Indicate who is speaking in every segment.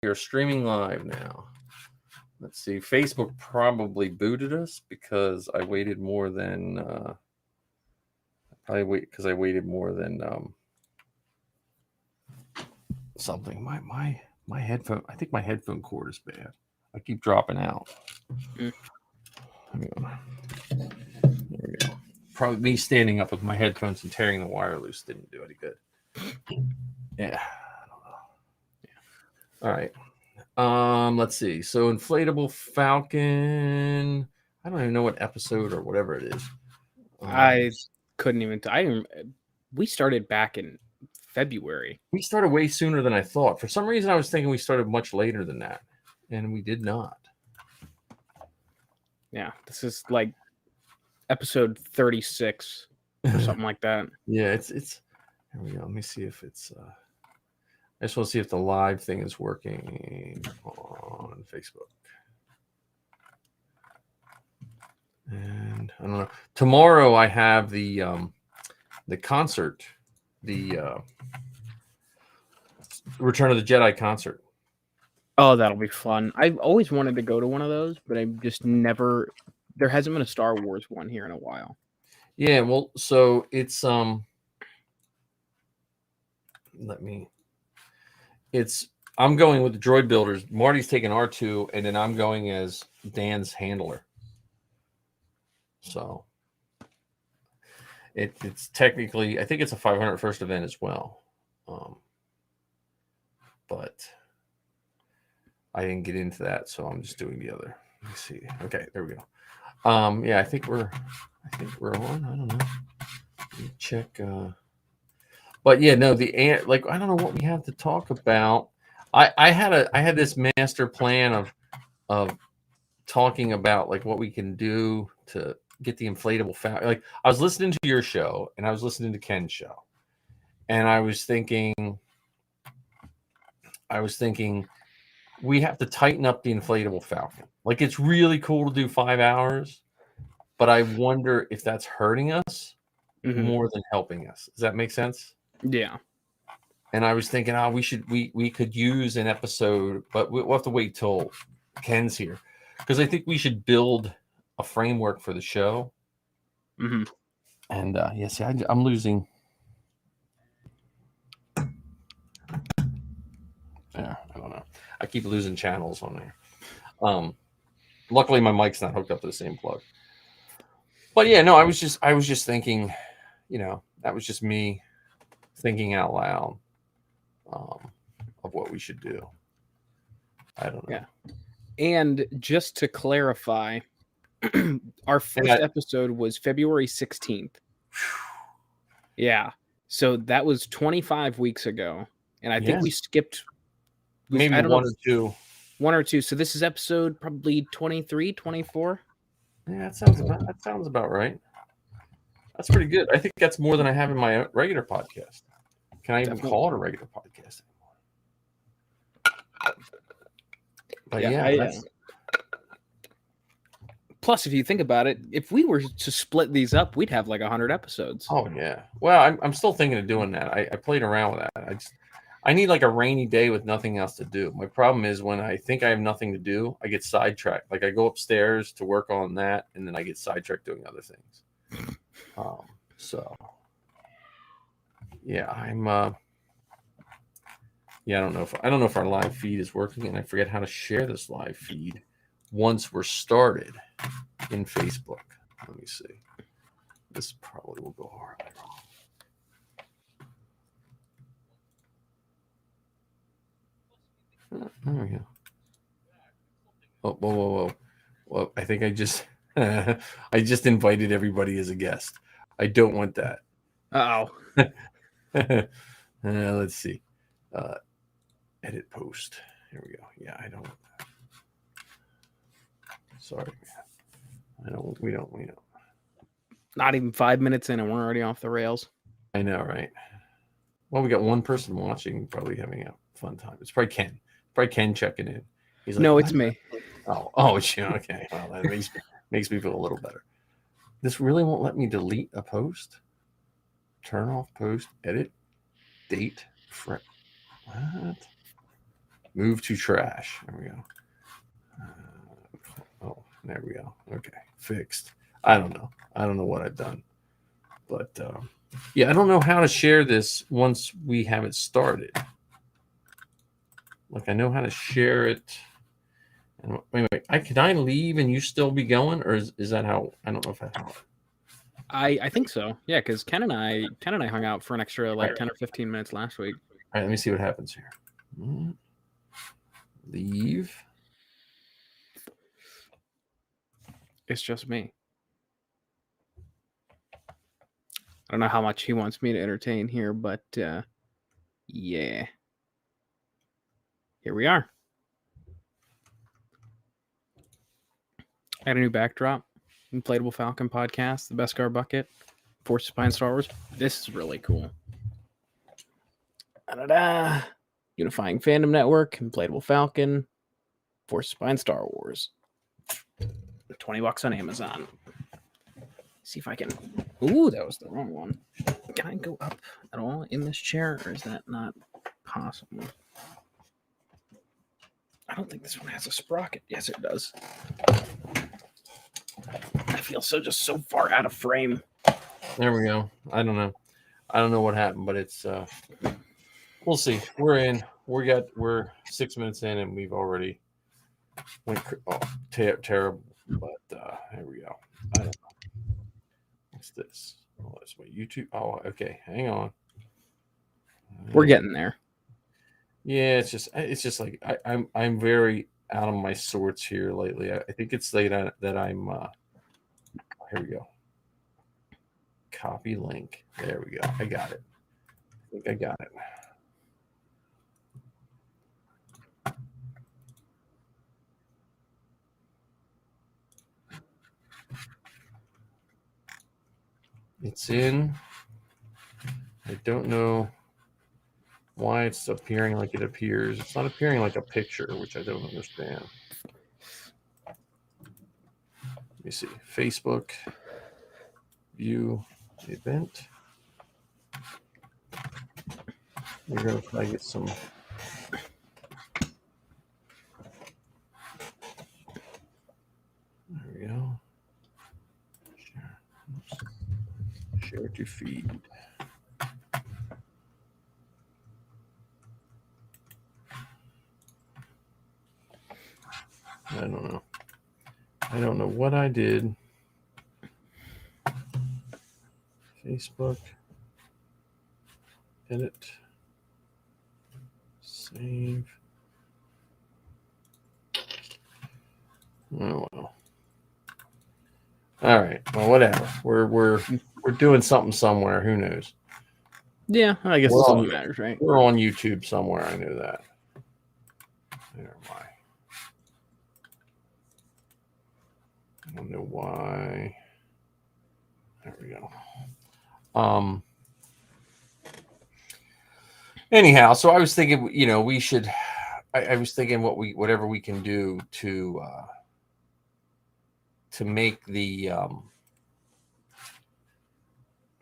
Speaker 1: We are streaming live now. Let's see. Facebook probably booted us because I waited more than I waited more than something. My headphone. I think my headphone cord is bad. I keep dropping out.
Speaker 2: Mm.
Speaker 1: There we go. Probably me standing up with my headphones and tearing the wire loose didn't do any good. Yeah. I don't know. Yeah. All right. Let's see. So Inflatable Falcon. I don't even know what episode or whatever it is.
Speaker 2: I couldn't even. We started back in February.
Speaker 1: We started way sooner than I thought. For some reason, I was thinking we started much later than that, and we did not.
Speaker 2: Yeah, this is like episode 36 or something like that.
Speaker 1: Yeah, it's. Here we go. Let me see if it's. I just want to see if the live thing is working on Facebook. And I don't know. Tomorrow I have the concert, the Return of the Jedi concert.
Speaker 2: Oh, that'll be fun. I've always wanted to go to one of those, but I've just never. There hasn't been a Star Wars one here in a while.
Speaker 1: Yeah, well, so it's I'm going with the droid builders. Marty's taking R2, and then I'm going as Dan's handler. So it's technically, I think it's a 501st event as well. But I didn't get into that, so I'm just doing the other. Let me see. Okay, there we go. Yeah, I think we're on. I don't know. Let me check. But yeah, no, I don't know what we have to talk about. I had this master plan of talking about like what we can do to get the inflatable Falcon. Like I was listening to your show and I was listening to Ken's show, and I was thinking we have to tighten up the inflatable Falcon. Like it's really cool to do 5 hours, but I wonder if that's hurting us more than helping us. Does that make sense?
Speaker 2: Yeah.
Speaker 1: And I was thinking, we could use an episode, but we'll have to wait till Ken's here, because I think we should build a framework for the show.
Speaker 2: Mm-hmm.
Speaker 1: And see, I'm losing. Yeah, I don't know. I keep losing channels on there. Luckily, my mic's not hooked up to the same plug. But yeah, no, I was just thinking, that was just me thinking out loud of what we should do. I don't know.
Speaker 2: Yeah. And just to clarify, our first episode was February 16th. Yeah. So that was 25 weeks ago. And I think we skipped
Speaker 1: maybe one or two.
Speaker 2: One or two. So this is episode probably 23, 24.
Speaker 1: Yeah, that sounds about right. That's pretty good. I think that's more than I have in my regular podcast. Can I even call it a regular podcast anymore? But yeah.
Speaker 2: Plus, if you think about it, if we were to split these up, we'd have like 100 episodes.
Speaker 1: Oh yeah. Well, I'm still thinking of doing that. I played around with that. I need like a rainy day with nothing else to do. My problem is when I think I have nothing to do, I get sidetracked. Like I go upstairs to work on that, and then I get sidetracked doing other things. So yeah, I don't know if our live feed is working, and I forget how to share this live feed once we're started in Facebook. Let me see. This probably will go horribly wrong. There we go. Oh, whoa. Well, I think I just I just invited everybody as a guest. I don't want that.
Speaker 2: Uh-oh.
Speaker 1: Let's see. Edit post. Here we go. Yeah, I don't. Sorry. We don't.
Speaker 2: Not even 5 minutes in and we're already off the rails.
Speaker 1: I know, right? Well, we got one person watching, probably having a fun time. It's probably Ken. Probably Ken checking in. He's like,
Speaker 2: no, it's me.
Speaker 1: Oh, it's you. Okay. Well, that makes me feel a little better. This really won't let me delete a post. Turn off post, edit, date, what? Move to trash. There we go. Oh, there we go. Okay, fixed. I don't know. I don't know what I've done, but yeah, I don't know how to share this once we have it started. Like I know how to share it. And wait, can I leave and you still be going, or is that how? I don't know if that's how.
Speaker 2: I think so. Yeah, because Ken and I hung out for an extra like 10 or 15 minutes last week.
Speaker 1: All right, let me see what happens here. Leave.
Speaker 2: It's just me. I don't know how much he wants me to entertain here, but yeah. Here we are. I had a new backdrop. Inflatable Falcon podcast, the best car bucket, Force Spine Star Wars. This is really cool. Da-da-da. Unifying Fandom Network, Inflatable Falcon, Force Spine Star Wars. $20 on Amazon. See if I can. Ooh, that was the wrong one. Can I go up at all in this chair, or is that not possible? I don't think this one has a sprocket. Yes, it does. I feel so far out of frame.
Speaker 1: There we go. I don't know what happened, but it's we'll see. We're in. We're 6 minutes in, and we've already went terrible. But here we go. I don't know. What's this? Oh, that's my YouTube. Oh, okay. Hang on.
Speaker 2: We're getting there.
Speaker 1: Yeah, it's just like I'm very out of my sorts here lately. I think it's late that I'm. Here we go. Copy link. There we go. I got it. I think I got it. It's in. I don't know why it's appearing like it appears. It's not appearing like a picture, which I don't understand. Let me see. Facebook. View the event. We're going to try to get some. There we go. Share to feed. I don't know. I don't know what I did. Facebook. Edit. Save. Oh well. All right. Well, whatever. We're doing something somewhere. Who knows?
Speaker 2: Yeah, I guess that's all that matters, right?
Speaker 1: We're on YouTube somewhere. I knew that. There am I. I don't know why. There we go. Anyhow, so I was thinking, we should. I was thinking whatever we can do to make the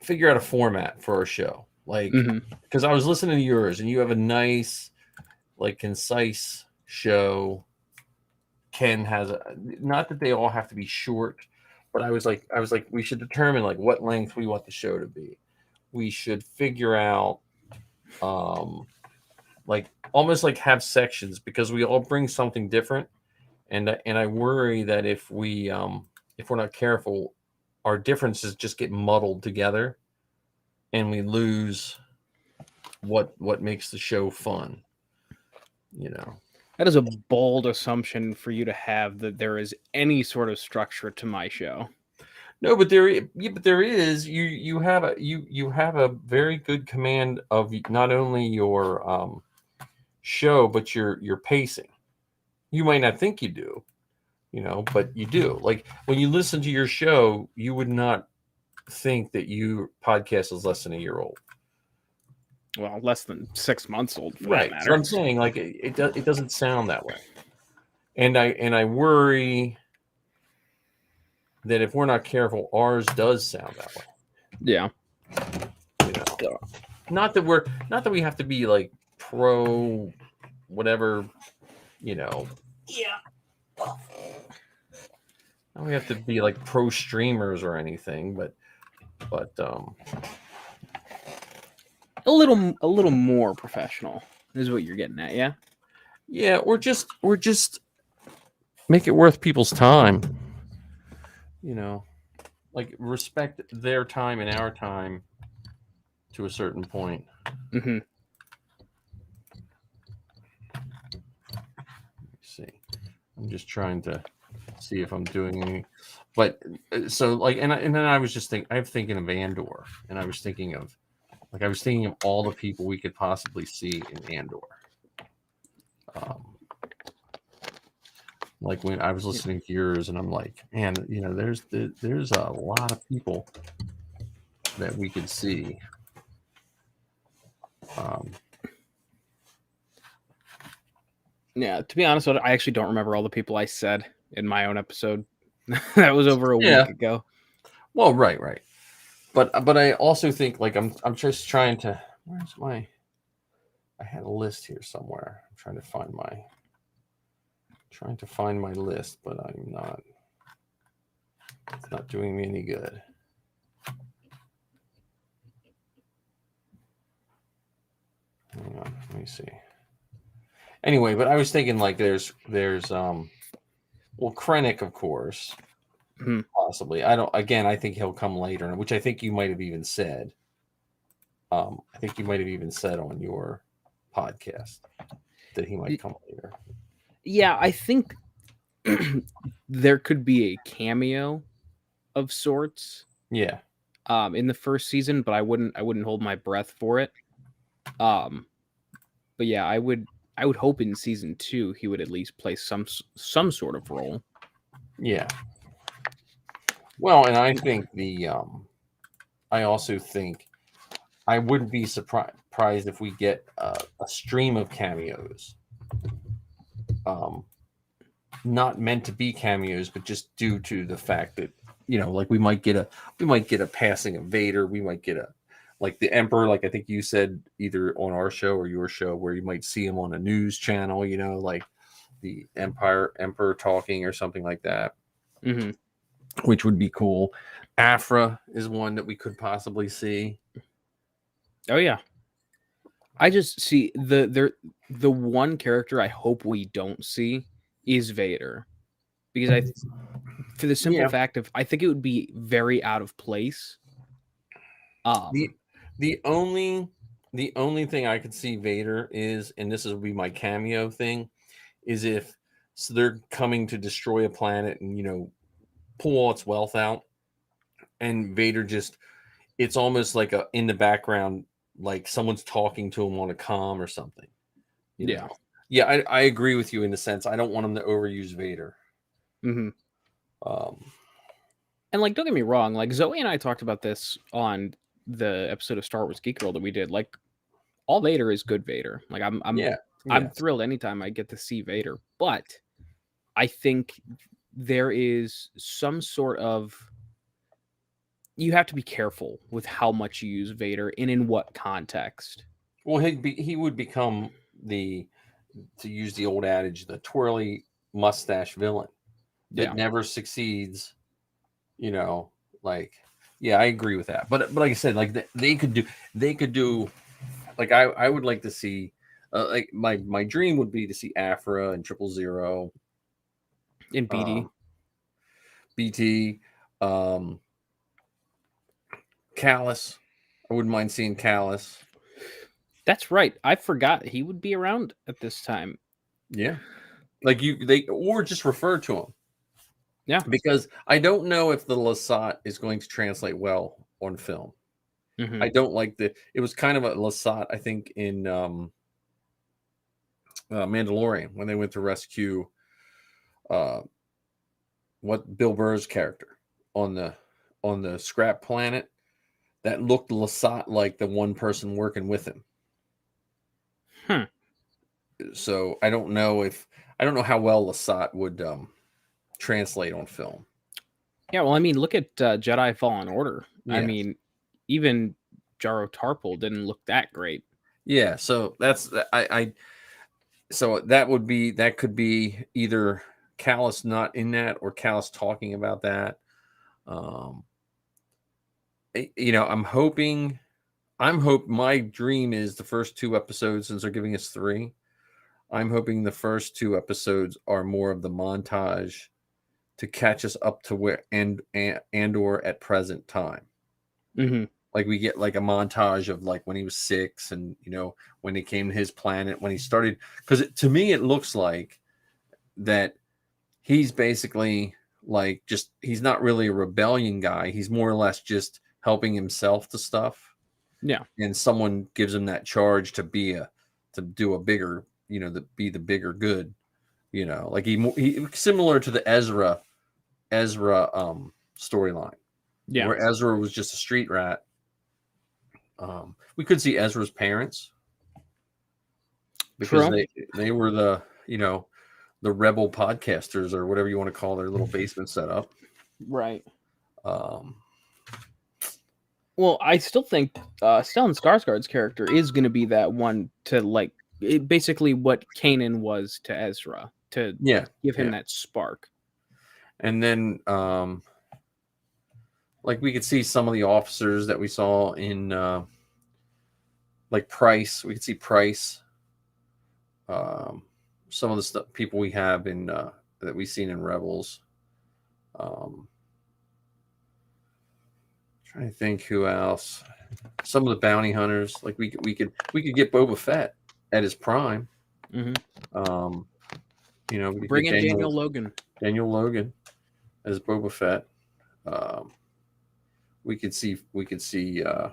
Speaker 1: figure out a format for our show, like because I was listening to yours and you have a nice, like, concise show. Ken has not that they all have to be short, but I was like, we should determine like what length we want the show to be. We should figure out, like almost like have sections because we all bring something different, and I worry that if we're not careful, our differences just get muddled together, and we lose what makes the show fun.
Speaker 2: That is a bold assumption for you to have that there is any sort of structure to my show.
Speaker 1: No, but there is. You have a very good command of not only your show but your pacing. You might not think you do, but you do. Like when you listen to your show, you would not think that your podcast is less than a year old.
Speaker 2: Well, less than 6 months old, for
Speaker 1: right?
Speaker 2: That matter.
Speaker 1: So I'm saying, like, it doesn't sound that way, and I worry that if we're not careful, ours does sound that way.
Speaker 2: Yeah.
Speaker 1: Not that we have to be like pro whatever, Yeah. Don't we have to be like pro streamers or anything, but
Speaker 2: a little more professional is what you're getting at, yeah?
Speaker 1: yeah, or just make it worth people's time. Like respect their time and our time to a certain point.
Speaker 2: Mm-hmm.
Speaker 1: See, I'm just trying to see if I'm doing any, but so like, and then I was just I'm thinking of Andor, and I was thinking of all the people we could possibly see in Andor. Like when I was listening to yours, and I'm like, man, there's a lot of people that we could see.
Speaker 2: Yeah, to be honest, I actually don't remember all the people I said in my own episode. That was over a week ago.
Speaker 1: Well, right. But I also think like I'm just trying to. Where's my? I had a list here somewhere. I'm trying to find my list, but I'm not. It's not doing me any good. Hang on, let me see. Anyway, but I was thinking like there's Krennic, of course.
Speaker 2: Mm-hmm.
Speaker 1: Possibly. I think he'll come later, which I think you might have even said. I think you might have even said on your podcast that he might come later.
Speaker 2: Yeah, I think there could be a cameo of sorts.
Speaker 1: Yeah.
Speaker 2: In the first season, but I wouldn't hold my breath for it. But yeah, I would hope in season 2 he would at least play some sort of role.
Speaker 1: Yeah. Well, and I think I also think I wouldn't be surprised if we get a stream of cameos. Not meant to be cameos, but just due to the fact that like we might get a passing of Vader, we might get like the Emperor, like I think you said either on our show or your show, where you might see him on a news channel, like the Emperor talking or something like that.
Speaker 2: Mm-hmm.
Speaker 1: Which would be cool. Afra is one that we could possibly see.
Speaker 2: Oh yeah. I just see the one character I hope we don't see is Vader, because for the simple fact of I think it would be very out of place.
Speaker 1: The only thing I could see Vader is, and this will be my cameo thing, is if they're coming to destroy a planet and pull all its wealth out, and Vader it's almost like in the background, like someone's talking to him on a comm or something. Yeah. I agree with you in the sense I don't want him to overuse Vader.
Speaker 2: Mm-hmm. And like, don't get me wrong, like Zoe and I talked about this on the episode of Star Wars Geek Girl that we did. Like, all Vader is good Vader. Like, I'm thrilled anytime I get to see Vader, but I think there is some sort of, you have to be careful with how much you use Vader and in what context.
Speaker 1: Well, he would become to use the old adage, the twirly mustache villain that never succeeds. I agree with that. But like I said, like they could do, like I would like to see, like my dream would be to see Afra and 000
Speaker 2: in
Speaker 1: BT, Callus. I wouldn't mind seeing Callus.
Speaker 2: That's right. I forgot he would be around at this time.
Speaker 1: Yeah, like or just refer to him.
Speaker 2: Yeah,
Speaker 1: because I don't know if the Lasat is going to translate well on film.
Speaker 2: Mm-hmm.
Speaker 1: I don't like it was kind of a Lasat, I think, in Mandalorian when they went to rescue Bill Burr's character on the scrap planet, that looked Lasat like the one person working with him. So I don't know how well Lasat would translate on film.
Speaker 2: Yeah, well, I mean, look at Jedi Fallen Order.
Speaker 1: Yes.
Speaker 2: I mean, even Jaro Tarpal didn't look that great.
Speaker 1: Yeah, so that's So that could be either Callus not in that or Callus talking about that. My dream is the first 2 episodes, since they're giving us 3. I'm hoping the first 2 episodes are more of the montage to catch us up to where Andor at present time.
Speaker 2: Mm-hmm.
Speaker 1: Like we get like a montage of like when he was 6 and when he came to his planet, when he started, because to me it looks like that he's basically like he's not really a rebellion guy. He's more or less just helping himself to stuff.
Speaker 2: Yeah.
Speaker 1: And someone gives him that charge to do a bigger, to be the bigger good, like he similar to the Ezra storyline,
Speaker 2: Yeah.
Speaker 1: where Ezra was just a street rat. We could see Ezra's parents, because they were the the rebel podcasters, or whatever you want to call their little basement setup.
Speaker 2: Right. Well, I still think Stellan Skarsgård's character is going to be that one to basically what Kanan was to Ezra, to give him that spark.
Speaker 1: And then like we could see some of the officers that we saw in like Price. We could see Price. Some of the people we have in that we've seen in Rebels. Trying to think who else. Some of the bounty hunters, like we could get Boba Fett at his prime.
Speaker 2: Mm-hmm.
Speaker 1: We
Speaker 2: bring in Daniel Logan.
Speaker 1: Daniel Logan as Boba Fett. We could see. I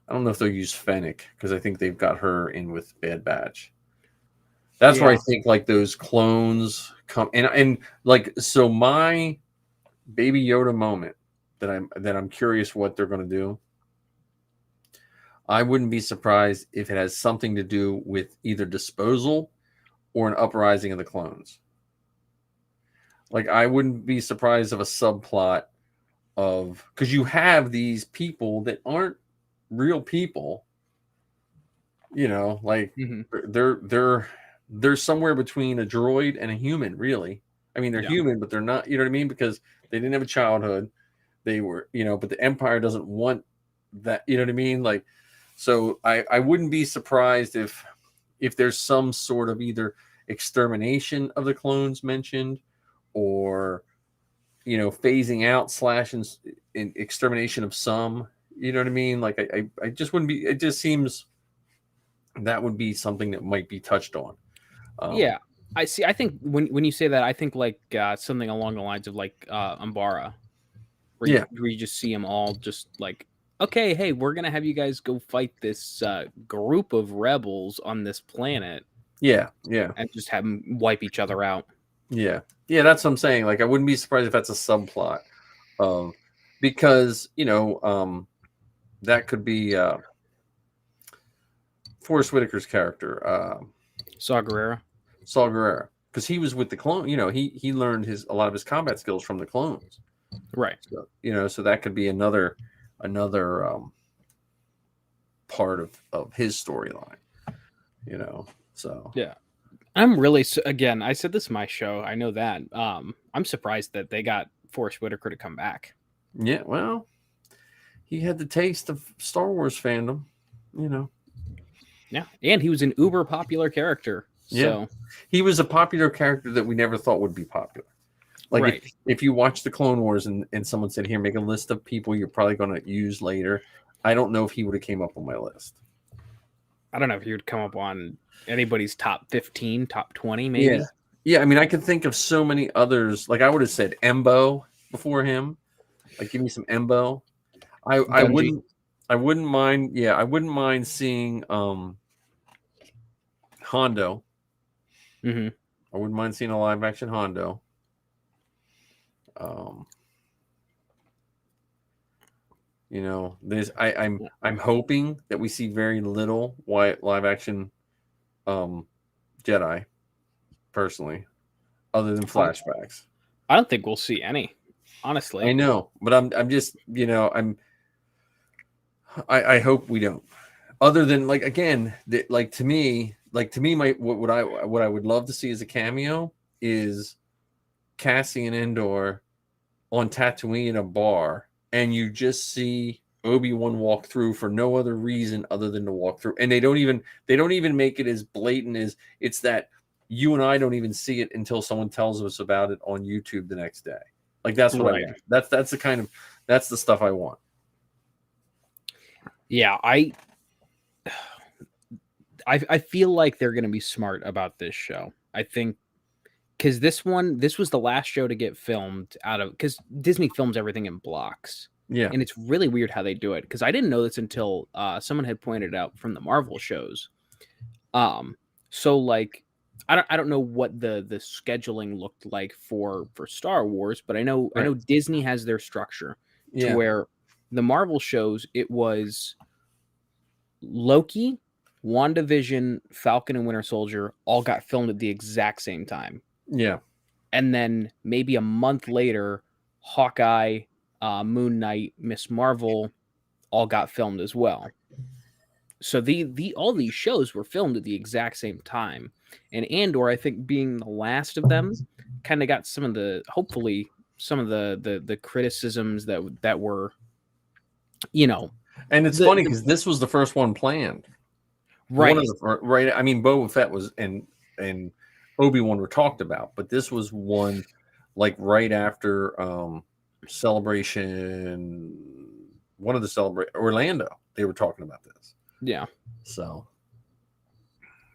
Speaker 1: don't know if they'll use Fennec, because I think they've got her in with Bad Batch. That's where I think like those clones come and like, so my Baby Yoda moment that I'm curious what they're going to do. I wouldn't be surprised if it has something to do with either disposal or an uprising of the clones. Like, I wouldn't be surprised of a subplot of, because you have these people that aren't real people, like they're somewhere between a droid and a human, really. I mean, they're human, but they're not, you know what I mean? Because they didn't have a childhood. They were, but the Empire doesn't want that, you know what I mean? Like, so I wouldn't be surprised if there's some sort of either extermination of the clones mentioned, or, phasing out / and extermination of some, you know what I mean? Like, I just wouldn't be, it just seems that would be something that might be touched on.
Speaker 2: Yeah. I see. I think when you say that, I think like something along the lines of like Umbara, where you just see them all just like, okay, hey, we're gonna have you guys go fight this group of rebels on this planet.
Speaker 1: Yeah,
Speaker 2: and just have them wipe each other out.
Speaker 1: Yeah, that's what I'm saying. Like, I wouldn't be surprised if that's a subplot of, because that could be Forrest Whitaker's character,
Speaker 2: Saw Gerrera,
Speaker 1: because he was with the clone. He learned a lot of his combat skills from the clones.
Speaker 2: Right.
Speaker 1: So, so that could be another part of his storyline. So
Speaker 2: yeah, I'm really, again, I said this in my show. I know that. I'm surprised that they got Forrest Whitaker to come back.
Speaker 1: Yeah, well, he had the taste of Star Wars fandom,
Speaker 2: Yeah, and he was an uber popular character. So.
Speaker 1: Yeah, he was a popular character that we never thought would be popular. Like,
Speaker 2: right.
Speaker 1: if you watch the Clone Wars and someone said, here, make a list of people you're probably going to use later, I don't know if he would have came up on my list.
Speaker 2: I don't know if he would come up on anybody's top 15, top 20, maybe.
Speaker 1: Yeah. I mean, I could think of so many others. Like, I would have said Embo before him. Like, give me some Embo. I wouldn't mind. Yeah, I wouldn't mind seeing Hondo.
Speaker 2: Mm-hmm.
Speaker 1: I wouldn't mind seeing a live action Hondo. I'm hoping that we see very little live action Jedi, personly, other than flashbacks.
Speaker 2: I don't think we'll see any, honestly.
Speaker 1: I know, but I'm just, I hope we don't. Other than, like, again, like, to me, like to me, what I would love to see as a cameo is Cassian Andor on Tatooine in a bar, and you just see Obi-Wan walk through for no other reason other than to walk through, and they don't even make it as blatant as it's that you and I don't even see it until someone tells us about it on YouTube the next day. Like that's what I want. That's the stuff I want.
Speaker 2: Yeah, I feel like they're going to be smart about this show. I think because this was the last show to get filmed because Disney films everything in blocks.
Speaker 1: Yeah.
Speaker 2: And it's really weird how they do it, because I didn't know this until someone had pointed out from the Marvel shows. So like I don't know what the scheduling looked like for Star Wars, but I know Disney has their structure to where the Marvel shows, it was Loki, WandaVision, Falcon and Winter Soldier all got filmed at the exact same time.
Speaker 1: Yeah.
Speaker 2: And then maybe a month later, Hawkeye, Moon Knight, Miss Marvel all got filmed as well. So all these shows were filmed at the exact same time. And Andor, I think, being the last of them, kind of got hopefully some of the criticisms that were,
Speaker 1: And it's funny because this was the first one planned.
Speaker 2: Right.
Speaker 1: Right. I mean, Boba Fett was and Obi-Wan were talked about, but this was one like right after one of the Orlando, they were talking about this.
Speaker 2: Yeah.
Speaker 1: So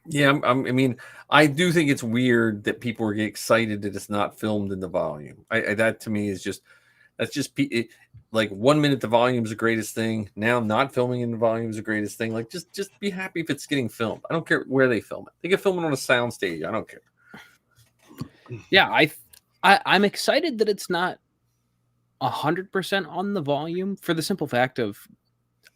Speaker 1: yeah, I mean, I do think it's weird that people are getting excited that it's not filmed in the volume. That to me is like 1 minute the volume is the greatest thing. Now not filming in the volume is the greatest thing. Like just be happy if it's getting filmed. I don't care where they film it. They can film it on a sound stage. I don't care.
Speaker 2: Yeah, I'm excited that it's not 100% on the volume, for the simple fact of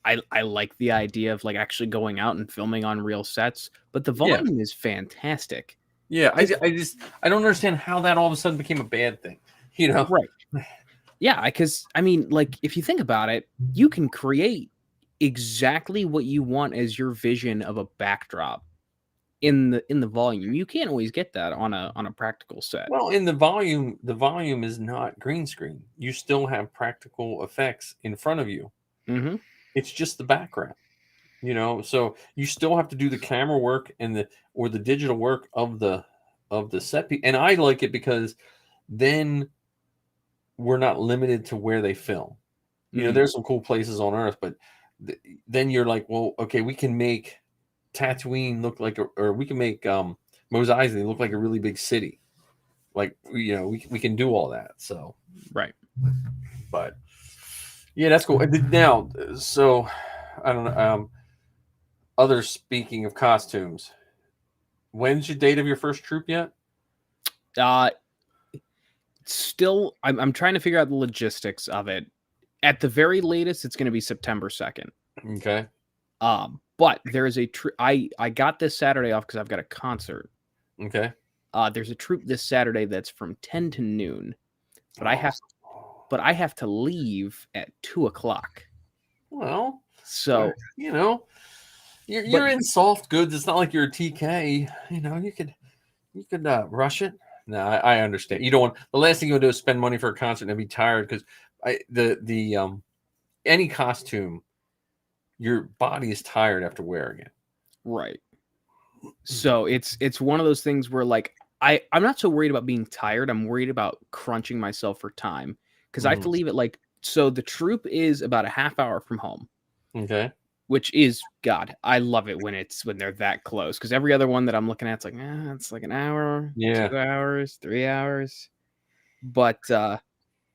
Speaker 2: I like the idea of like actually going out and filming on real sets, but the volume is fantastic.
Speaker 1: Yeah, I don't understand how that all of a sudden became a bad thing.
Speaker 2: Right. Yeah, because I mean, like if you think about it, you can create exactly what you want as your vision of a backdrop in the volume. You can't always get that on a practical set.
Speaker 1: Well, in the volume is not green screen. You still have practical effects in front of you.
Speaker 2: Mm-hmm.
Speaker 1: It's just the background, so you still have to do the camera work and the digital work of the set piece. And I like it because then we're not limited to where they film. There's some cool places on Earth, but then you're like, well, okay, we can make Tatooine look like, or we can make Mos Eisley look like a really big city. Like, we can do all that. So,
Speaker 2: right.
Speaker 1: But yeah, that's cool. Now, so I don't know. Speaking of costumes, when's your date of your first troop yet?
Speaker 2: Still, I'm trying to figure out the logistics of it. At the very latest, it's going to be September 2nd.
Speaker 1: Okay.
Speaker 2: But there is I got this Saturday off because I've got a concert.
Speaker 1: Okay.
Speaker 2: There's a troop this Saturday that's from 10 to noon, but I have to leave at 2:00.
Speaker 1: Well,
Speaker 2: so
Speaker 1: you're in soft goods. It's not like you're a TK. You could rush it. No, I understand. You don't want the last thing you want to do is spend money for a concert and be tired, because any costume, your body is tired after wearing it.
Speaker 2: Right. So it's one of those things where like I'm not so worried about being tired. I'm worried about crunching myself for time, because I have to leave it so the troop is about a half hour from home.
Speaker 1: Okay.
Speaker 2: Which is, God, I love it when they're that close, because every other one that I'm looking at, it's like, it's like an hour, 2 hours, 3 hours. But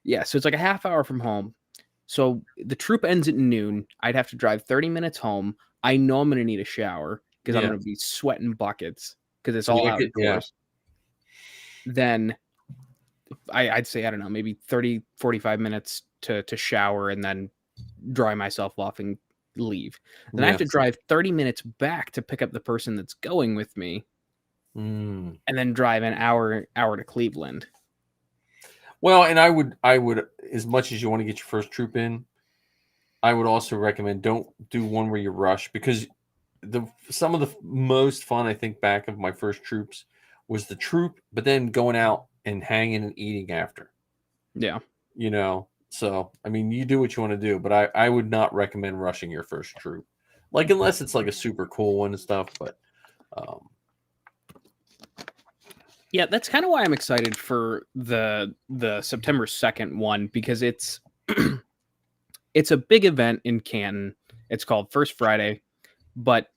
Speaker 2: yeah, so it's like a half hour from home. So the troop ends at noon. I'd have to drive 30 minutes home. I know I'm going to need a shower because I'm going to be sweating buckets because it's all outdoors. Yeah. Then I'd say, I don't know, maybe 30, 45 minutes to shower and then dry myself off and leave. Then I have to drive 30 minutes back to pick up the person that's going with me, and then drive an hour to Cleveland.
Speaker 1: Well, and I would, as much as you want to get your first troop in, I would also recommend don't do one where you rush, because some of the most fun I think back of my first troops was the troop, but then going out and hanging and eating after.
Speaker 2: Yeah.
Speaker 1: So I mean, you do what you want to do, but I would not recommend rushing your first troop, like unless it's like a super cool one and stuff. But
Speaker 2: yeah, that's kind of why I'm excited for the September 2nd one, because it's it's a big event in Canton. It's called First Friday, but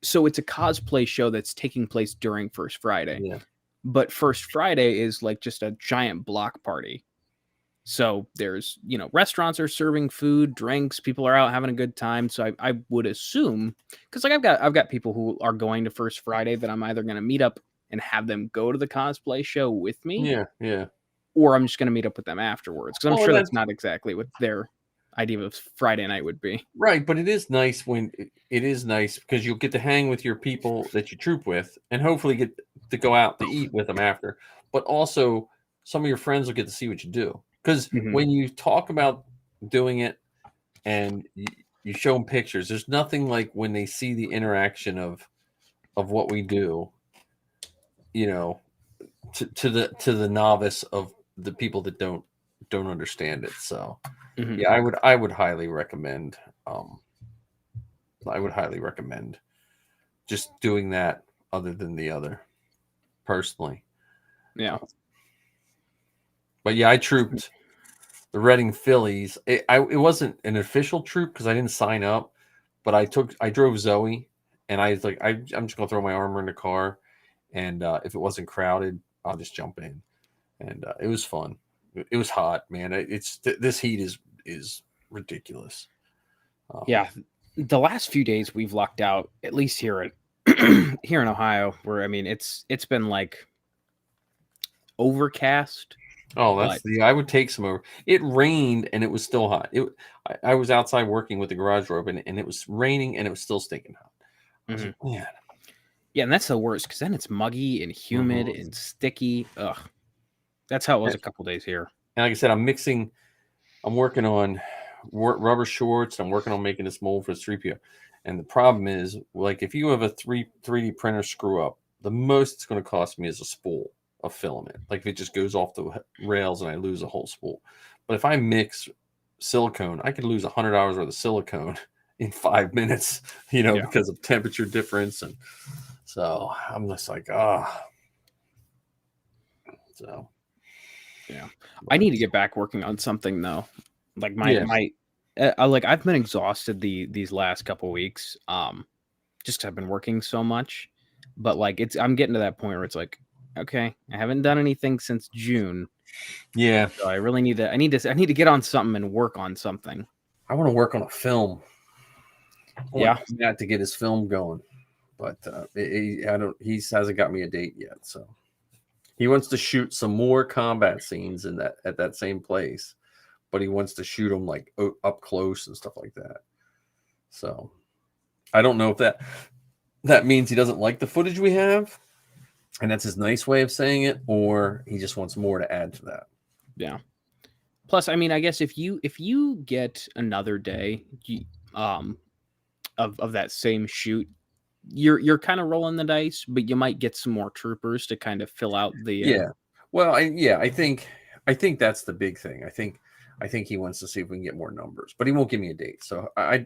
Speaker 2: so it's a cosplay show that's taking place during First Friday.
Speaker 1: yeah,
Speaker 2: But First Friday is like just a giant block party. So there's, restaurants are serving food, drinks, people are out having a good time. So I would assume, because like I've got people who are going to First Friday that I'm either going to meet up and have them go to the cosplay show with me,
Speaker 1: yeah.
Speaker 2: or I'm just going to meet up with them afterwards. Because I'm
Speaker 1: Well,
Speaker 2: sure that's not exactly what their idea of Friday night would be.
Speaker 1: right, but it is nice when it is nice because you'll get to hang with your people that you troop with, and hopefully get to go out to eat with them after. But also, some of your friends will get to see what you do. Because when you talk about doing it and you show them pictures, there's nothing like when they see the interaction of what we do, to the novice of the people that don't understand it. So yeah, I would highly recommend. I would highly recommend just doing that other than the other, personally.
Speaker 2: Yeah.
Speaker 1: But yeah, I trooped the Reading Phillies. It wasn't an official troop because I didn't sign up, but I drove Zoe, and I was like, I'm just gonna throw my armor in the car, and if it wasn't crowded, I'll just jump in, and it was fun. It was hot, man. This heat is ridiculous.
Speaker 2: Yeah, the last few days we've lucked out, at least here in here in Ohio, where I mean it's been like overcast.
Speaker 1: Oh, I would take some over. It rained and it was still hot. I was outside working with the garage door open, and it was raining and it was still stinking hot. I was like, man.
Speaker 2: Yeah, and that's the worst because then it's muggy and humid and sticky. Ugh, that's how it was a couple days here.
Speaker 1: And like I said, I'm working on rubber shorts. I'm working on making this mold for the 3PO. And the problem is, like, if you have a 3D printer screw up, the most it's going to cost me is a spool of filament. Like if it just goes off the rails and I lose a whole spool. But if I mix silicone, I could lose $100 worth of silicone in 5 minutes, because of temperature difference. And so I'm just like, So
Speaker 2: yeah, I need to get back working on something though. Like I've been exhausted these last couple weeks, just because I've been working so much. But like I'm getting to that point where it's like, okay, I haven't done anything since June.
Speaker 1: Yeah,
Speaker 2: so I really need to. I need to get on something and work on something.
Speaker 1: I want to work on a film.
Speaker 2: Yeah,
Speaker 1: to get his film going, but he hasn't got me a date yet. So he wants to shoot some more combat scenes at that same place, but he wants to shoot them like up close and stuff like that. So I don't know if that means he doesn't like the footage we have, and that's his nice way of saying it, or he just wants more to add to that.
Speaker 2: Yeah. Plus, I mean, I guess if you get another day, of that same shoot, you're kind of rolling the dice, but you might get some more troopers to kind of fill out the.
Speaker 1: Yeah. Well, I think that's the big thing. I think he wants to see if we can get more numbers, but he won't give me a date. So I'm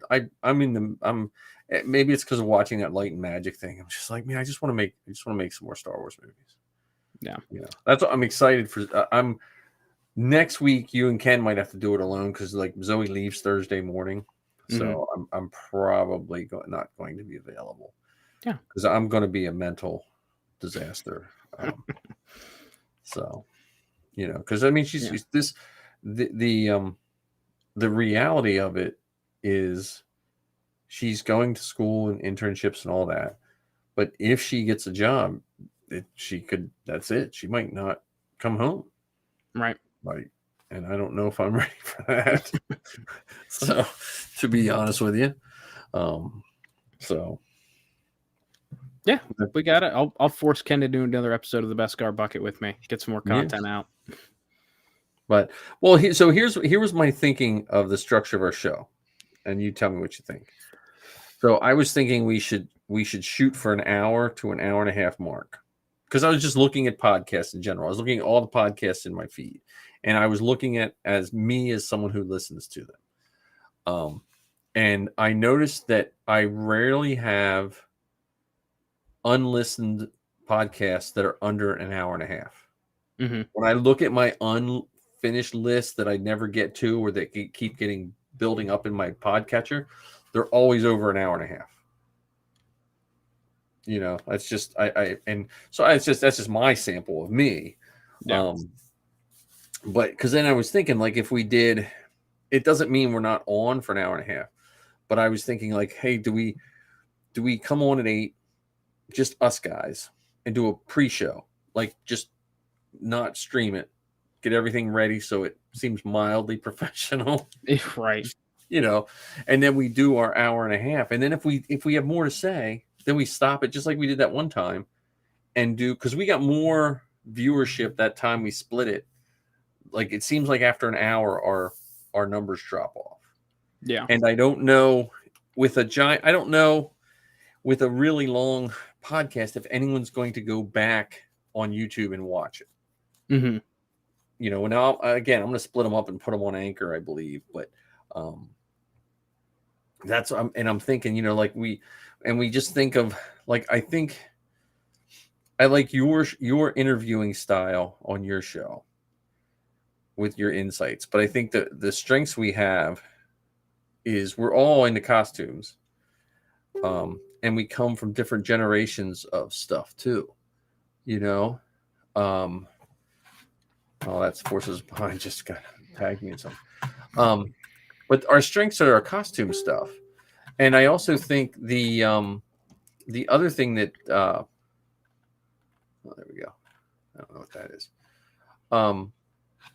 Speaker 1: maybe it's because of watching that Light and Magic thing. I'm just like, man, I just want to make some more Star Wars movies.
Speaker 2: Yeah.
Speaker 1: That's what I'm excited for. Next week, you and Ken might have to do it alone because like Zoe leaves Thursday morning, so I'm probably not going to be available.
Speaker 2: Yeah,
Speaker 1: because I'm going to be a mental disaster. So, because I mean, she's this the reality of it is she's going to school and internships and all that, but if she gets a job, that's it. She might not come home.
Speaker 2: Right.
Speaker 1: Like, and I don't know if I'm ready for that. So, to be honest with you, so
Speaker 2: yeah, we got it. I'll force Ken to do another episode of the Beskar Bucket with me. Get some more content out.
Speaker 1: But here was my thinking of the structure of our show, and you tell me what you think. So I was thinking we should shoot for an hour to an hour and a half mark, because I was just looking at podcasts in general. I was looking at all the podcasts in my feed, and I was looking at as someone who listens to them. And I noticed that I rarely have unlistened podcasts that are under an hour and a half.
Speaker 2: Mm-hmm.
Speaker 1: When I look at my unfinished list that I never get to, or that keep getting building up in my podcatcher, they're always over an hour and a half. You know, that's just and so that's just my sample of me.
Speaker 2: Yeah.
Speaker 1: But because then I was thinking, like, if we did, it doesn't mean we're not on for an hour and a half. But I was thinking, like, hey, do we come on at 8, just us guys, and do a pre-show, like, just not stream it, get everything ready so it seems mildly professional,
Speaker 2: Right.
Speaker 1: you know, and then we do our hour and a half, and then if we have more to say, then we stop it, just like we did that one time, and because we got more viewership that time we split it. Like, it seems like after an hour our numbers drop off.
Speaker 2: Yeah.
Speaker 1: And I don't know with a really long podcast if anyone's going to go back on YouTube and watch it.
Speaker 2: Mm-hmm.
Speaker 1: You know, now again, I'm going to split them up and put them on Anchor, I believe. But I'm thinking, you know, like we just think of, like, I think I like your interviewing style on your show with your insights. But I think that the strengths we have is we're all into costumes, and we come from different generations of stuff too, you know. Oh, that's Forces Behind just got tagged me in something. But our strengths are our costume stuff, and I also think the other thing that oh, there we go. I don't know what that is.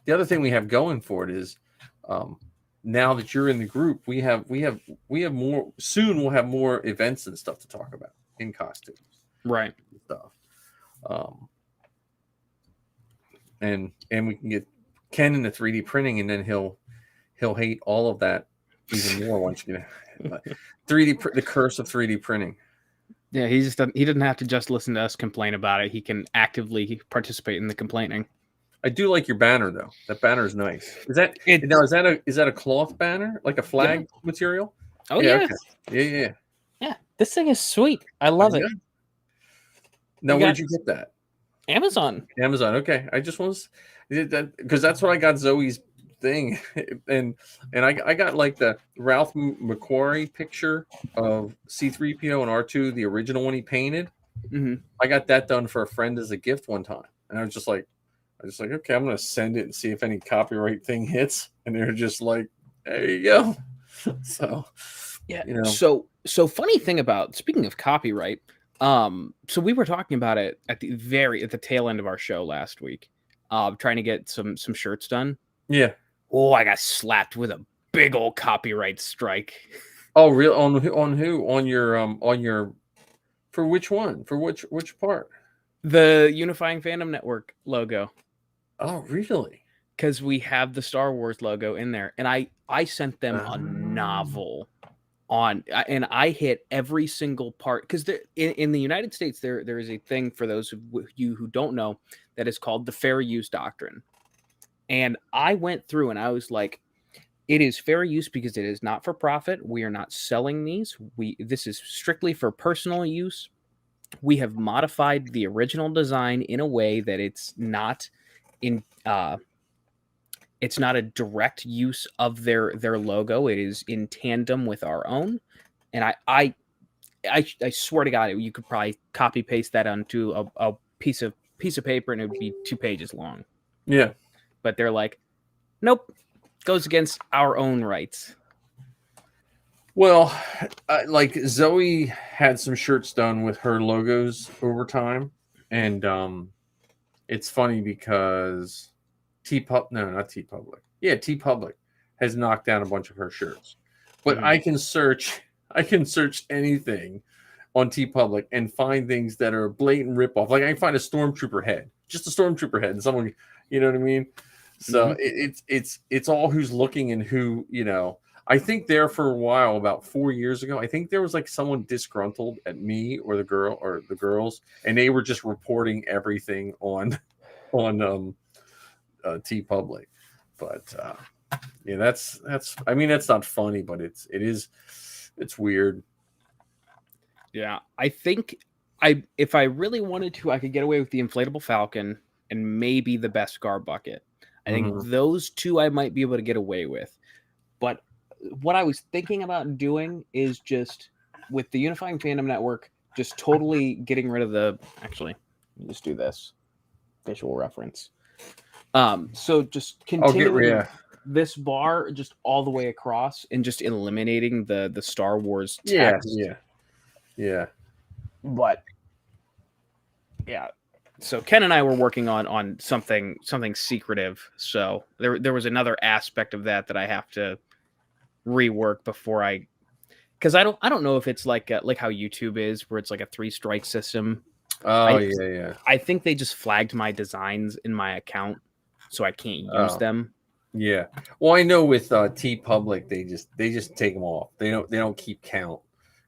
Speaker 1: The other thing we have going for it is, now that you're in the group, we have more. Soon we'll have more events and stuff to talk about in costumes,
Speaker 2: right?
Speaker 1: And stuff, and we can get Ken into 3D printing, and then he'll hate all of that even more once you get 3D, the curse of 3D printing.
Speaker 2: Yeah, he doesn't have to just listen to us complain about it. He can actively participate in the complaining.
Speaker 1: I do like your banner though. That banner is nice. Is that a cloth banner, like a flag material?
Speaker 2: Oh yeah.
Speaker 1: Okay. Yeah.
Speaker 2: This thing is sweet. I love it.
Speaker 1: Now, where'd you get that?
Speaker 2: Amazon.
Speaker 1: Okay. I just want to, because that's what I got Zoe's thing, and I got like the Ralph McQuarrie picture of C-3PO and R2, the original one he painted.
Speaker 2: Mm-hmm.
Speaker 1: I got that done for a friend as a gift one time, and I was just like, okay, I'm gonna send it and see if any copyright thing hits, and they're just like, there you go. So
Speaker 2: yeah,
Speaker 1: you know.
Speaker 2: So funny thing about, speaking of copyright, so we were talking about it at the tail end of our show last week, trying to get some shirts done.
Speaker 1: Yeah.
Speaker 2: Oh, I got slapped with a big old copyright strike.
Speaker 1: Oh, real? On who? On your for which one? For which part?
Speaker 2: The Unifying Fandom Network logo.
Speaker 1: Oh, really?
Speaker 2: Because we have the Star Wars logo in there, and I sent them a novel and I hit every single part, because in the United States there is a thing, for those of you who don't know, that is called the fair use doctrine. And I went through and I was like, it is fair use because it is not for profit. We are not selling these. This is strictly for personal use. We have modified the original design in a way that it's not it's not a direct use of their logo. It is in tandem with our own. And I swear to God, you could probably copy paste that onto a piece of paper and it would be 2 pages long.
Speaker 1: Yeah.
Speaker 2: But they're like, nope, goes against our own rights.
Speaker 1: Well, like Zoe had some shirts done with her logos over time, and it's funny because not TeePublic. Yeah, TeePublic has knocked down a bunch of her shirts. But I can search anything on TeePublic and find things that are blatant ripoff. Like, I can find a Stormtrooper head, just a Stormtrooper head, and someone, you know what I mean? So it's all who's looking and who, you know. I think there for a while, about 4 years ago, I think there was like someone disgruntled at me or the girls, and they were just reporting everything on T Public. But yeah, that's I mean, that's not funny, but it's weird.
Speaker 2: Yeah, I think if I really wanted to, I could get away with the Inflatable Falcon and maybe the Beskar bucket. I think those two I might be able to get away with. But what I was thinking about doing is just with the Unifying Fandom Network, just totally getting rid of the. Actually, let me just do this visual reference. So just continuing this bar just all the way across and just eliminating the Star Wars text.
Speaker 1: Yeah.
Speaker 2: But yeah, so Ken and I were working on something secretive. So there was another aspect of that I have to rework before because I don't know if it's like how YouTube is, where it's like a 3-strike system.
Speaker 1: Oh, yeah.
Speaker 2: I think they just flagged my designs in my account, so I can't use them.
Speaker 1: Yeah. Well, I know with T Public, they just take them off. They don't keep count,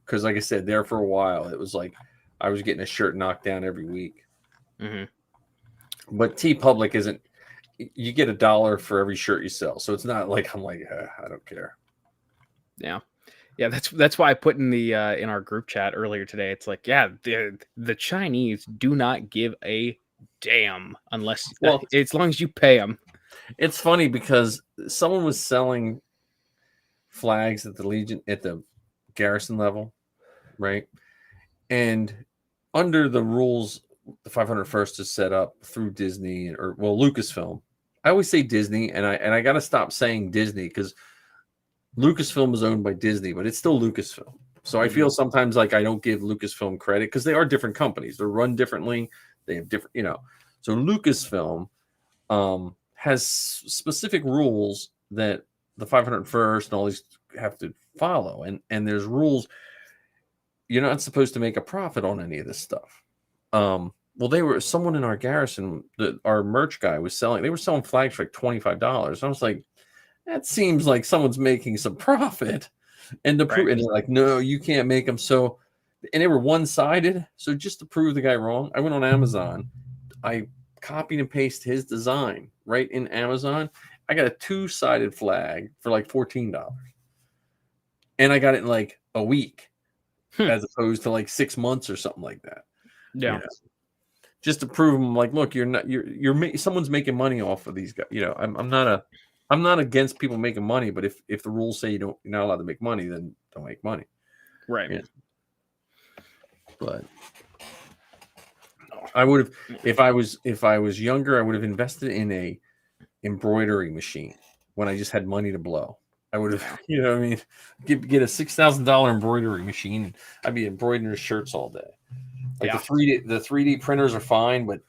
Speaker 1: because like I said, there for a while, it was like I was getting a shirt knocked down every week. But T Public isn't. You get $1 for every shirt you sell, so it's not like I'm like I don't care.
Speaker 2: Yeah. That's why I put in the in our group chat earlier today. It's like, yeah, the Chinese do not give a damn unless as long as you pay them.
Speaker 1: It's funny because someone was selling flags at the garrison level, right? And under the rules, the 501st is set up through Disney or Lucasfilm. I always say Disney, and I got to stop saying Disney because Lucasfilm is owned by Disney, but it's still Lucasfilm. So I feel sometimes like I don't give Lucasfilm credit because they are different companies. They're run differently. They have different, So Lucasfilm has specific rules that the 501st and all these have to follow, and there's rules. You're not supposed to make a profit on any of this stuff. Someone in our garrison, our merch guy was selling. They were selling flags for like $25. I was like, that seems like someone's making some profit. And and they're like, no, you can't make them. So, and they were one-sided. So just to prove the guy wrong, I went on Amazon. I copied and pasted his design right in Amazon. I got a 2-sided flag for like $14. And I got it in like a week as opposed to like 6 months or something like that.
Speaker 2: Yeah.
Speaker 1: Just to prove them, like, look, someone's making money off of these guys. I'm not against people making money, but if the rules say you're not allowed to make money, then don't make money.
Speaker 2: Right.
Speaker 1: Yeah. But I would have, if I was younger, I would have invested in a embroidery machine when I just had money to blow. I would have, what I mean, get a $6,000 embroidery machine. And I'd be embroidering shirts all day. Like the 3D printers are fine, but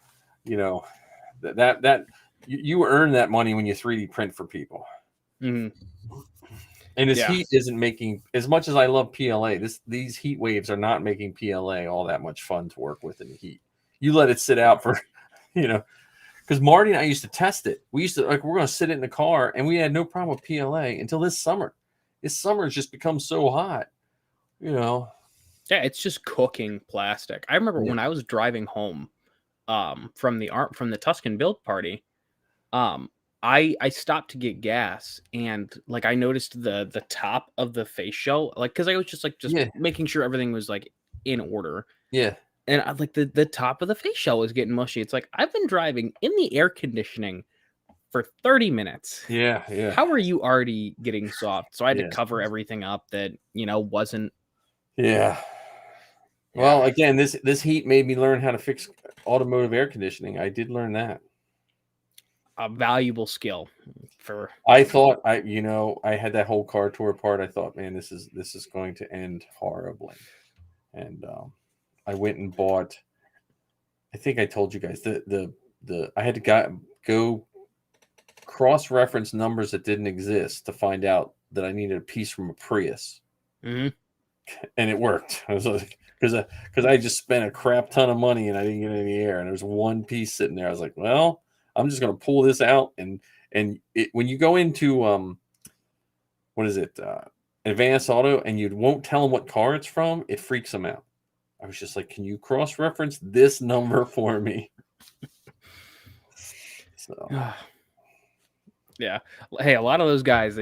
Speaker 1: that you earn that money when you 3D print for people. And this heat isn't making, as much as I love PLA, these heat waves are not making PLA all that much fun to work with in the heat. You let it sit out for, because Marty and I used to test it. We used to we're going to sit it in the car, and we had no problem with PLA until this summer. This summer has just become so hot, Yeah,
Speaker 2: it's just cooking plastic. I remember when I was driving home from the Tuscan build party, I stopped to get gas, and like I noticed the top of the face shell, like because I was just making sure everything was like in order.
Speaker 1: Yeah.
Speaker 2: And I like the top of the face shell was getting mushy. It's like I've been driving in the air conditioning for 30 minutes.
Speaker 1: Yeah.
Speaker 2: How are you already getting soft? So I had to cover everything up that wasn't.
Speaker 1: Yeah. Well, again, this heat made me learn how to fix automotive air conditioning. I did learn that.
Speaker 2: A valuable skill for.
Speaker 1: I thought I had that whole car tore apart. I thought, man, this is going to end horribly, and I went and bought. I think I told you guys I had to go cross-reference numbers that didn't exist to find out that I needed a piece from a Prius, and it worked. I was like, because I just spent a crap ton of money and I didn't get any air, and there was one piece sitting there. I was like, well, I'm just going to pull this out, and when you go into what is it? Advanced Auto, and you won't tell them what car it's from, it freaks them out. I was just like, can you cross-reference this number for me? So
Speaker 2: yeah. Hey, a lot of those guys,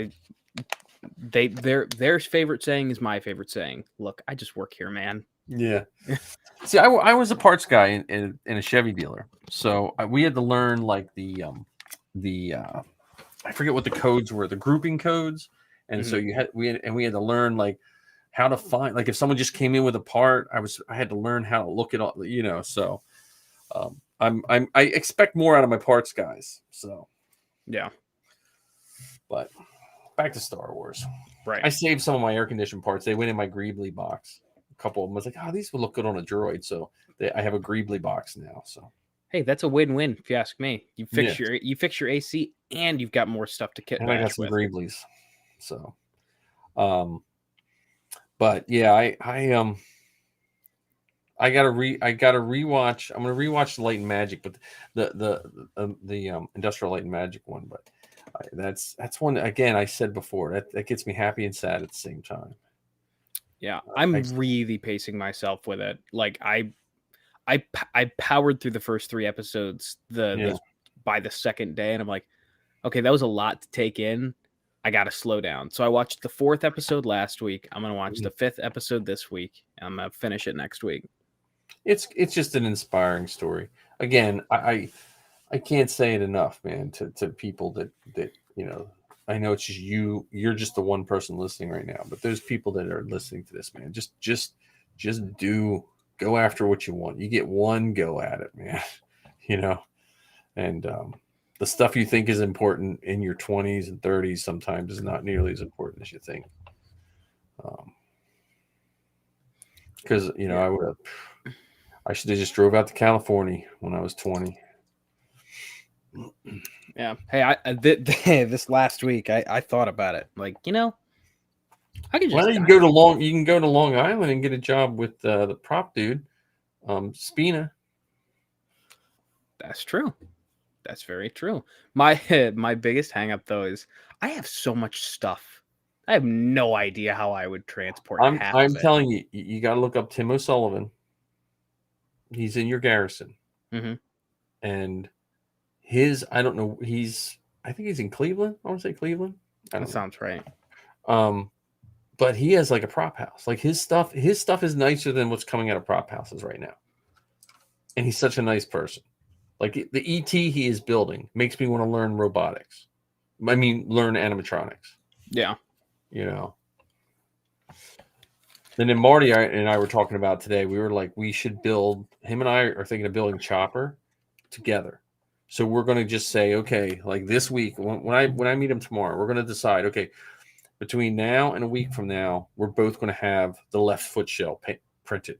Speaker 2: their favorite saying is my favorite saying. Look, I just work here, man.
Speaker 1: yeah. See, I was a parts guy in a Chevy dealer, so we had to learn like the I forget what the codes were, the grouping codes, and so we had to learn like how to find, like if someone just came in with a part, I had to learn how to look at all, So I expect more out of my parts guys. So
Speaker 2: yeah,
Speaker 1: but back to Star Wars.
Speaker 2: Right.
Speaker 1: I saved some of my air conditioned parts. They went in my Greebly box. A couple of them, I was like, oh, these would look good on a droid. So I have a Greebly box now. So
Speaker 2: hey, that's a win-win if you ask me. You fix
Speaker 1: Yeah.
Speaker 2: your AC, and you've got more stuff to kit
Speaker 1: and I got
Speaker 2: bash
Speaker 1: some
Speaker 2: with.
Speaker 1: Greeblies. So, but yeah, I gotta rewatch. I'm gonna rewatch the Light and Magic, but the Industrial Light and Magic one. But that's one, again, I said before, that gets me happy and sad at the same time.
Speaker 2: Yeah, I'm really pacing myself with it. Like I powered through the first 3 episodes by the second day, and I'm like, okay, that was a lot to take in. I got to slow down. So I watched the 4th episode last week. I'm going to watch the 5th episode this week. And I'm going to finish it next week.
Speaker 1: It's just an inspiring story. Again, I can't say it enough, man, to people that I know it's just you're just the one person listening right now, but there's people that are listening to this, man. Just go after what you want. You get one go at it, man. And the stuff you think is important in your 20s and 30s sometimes is not nearly as important as you think. Because I should have just drove out to California when I was 20.
Speaker 2: Yeah. Hey, this last week I thought about it. Like, I could just.
Speaker 1: Well, you can go to Long Island and get a job with the prop dude, Spina.
Speaker 2: That's true. That's very true. My biggest hang up though is I have so much stuff. I have no idea how I would transport half of it.
Speaker 1: I'm telling you, you got to look up Tim O'Sullivan. He's in your garrison.
Speaker 2: Mm-hmm.
Speaker 1: And I don't know, I think he's in Cleveland. I want to say Cleveland.
Speaker 2: That sounds right.
Speaker 1: But he has like a prop house. Like his stuff is nicer than what's coming out of prop houses right now. And he's such a nice person. Like the ET he is building makes me want to learn robotics. I mean, learn animatronics.
Speaker 2: Yeah.
Speaker 1: And then Marty and I were talking about today. We were like, we should him and I are thinking of building Chopper together. So we're going to just say, okay, like this week, when I meet him tomorrow, we're going to decide, okay, between now and a week from now, we're both going to have the left foot shell printed.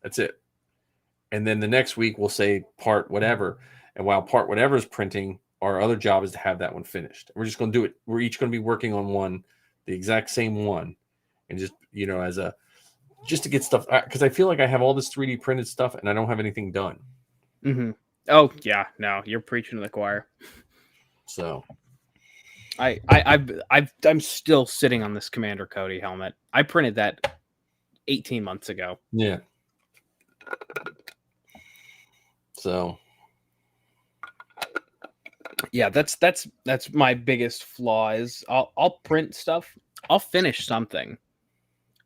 Speaker 1: That's it. And then the next week we'll say part whatever. And while part whatever is printing, our other job is to have that one finished. We're just going to do it. We're each going to be working on one, the exact same one. And just, just to get stuff, because I feel like I have all this 3D printed stuff and I don't have anything done.
Speaker 2: Mm-hmm. Oh yeah, no, you're preaching to the choir.
Speaker 1: So
Speaker 2: I'm still sitting on this Commander Cody helmet. I printed that 18 months ago.
Speaker 1: Yeah. So
Speaker 2: yeah, that's my biggest flaw is I'll print stuff. I'll finish something,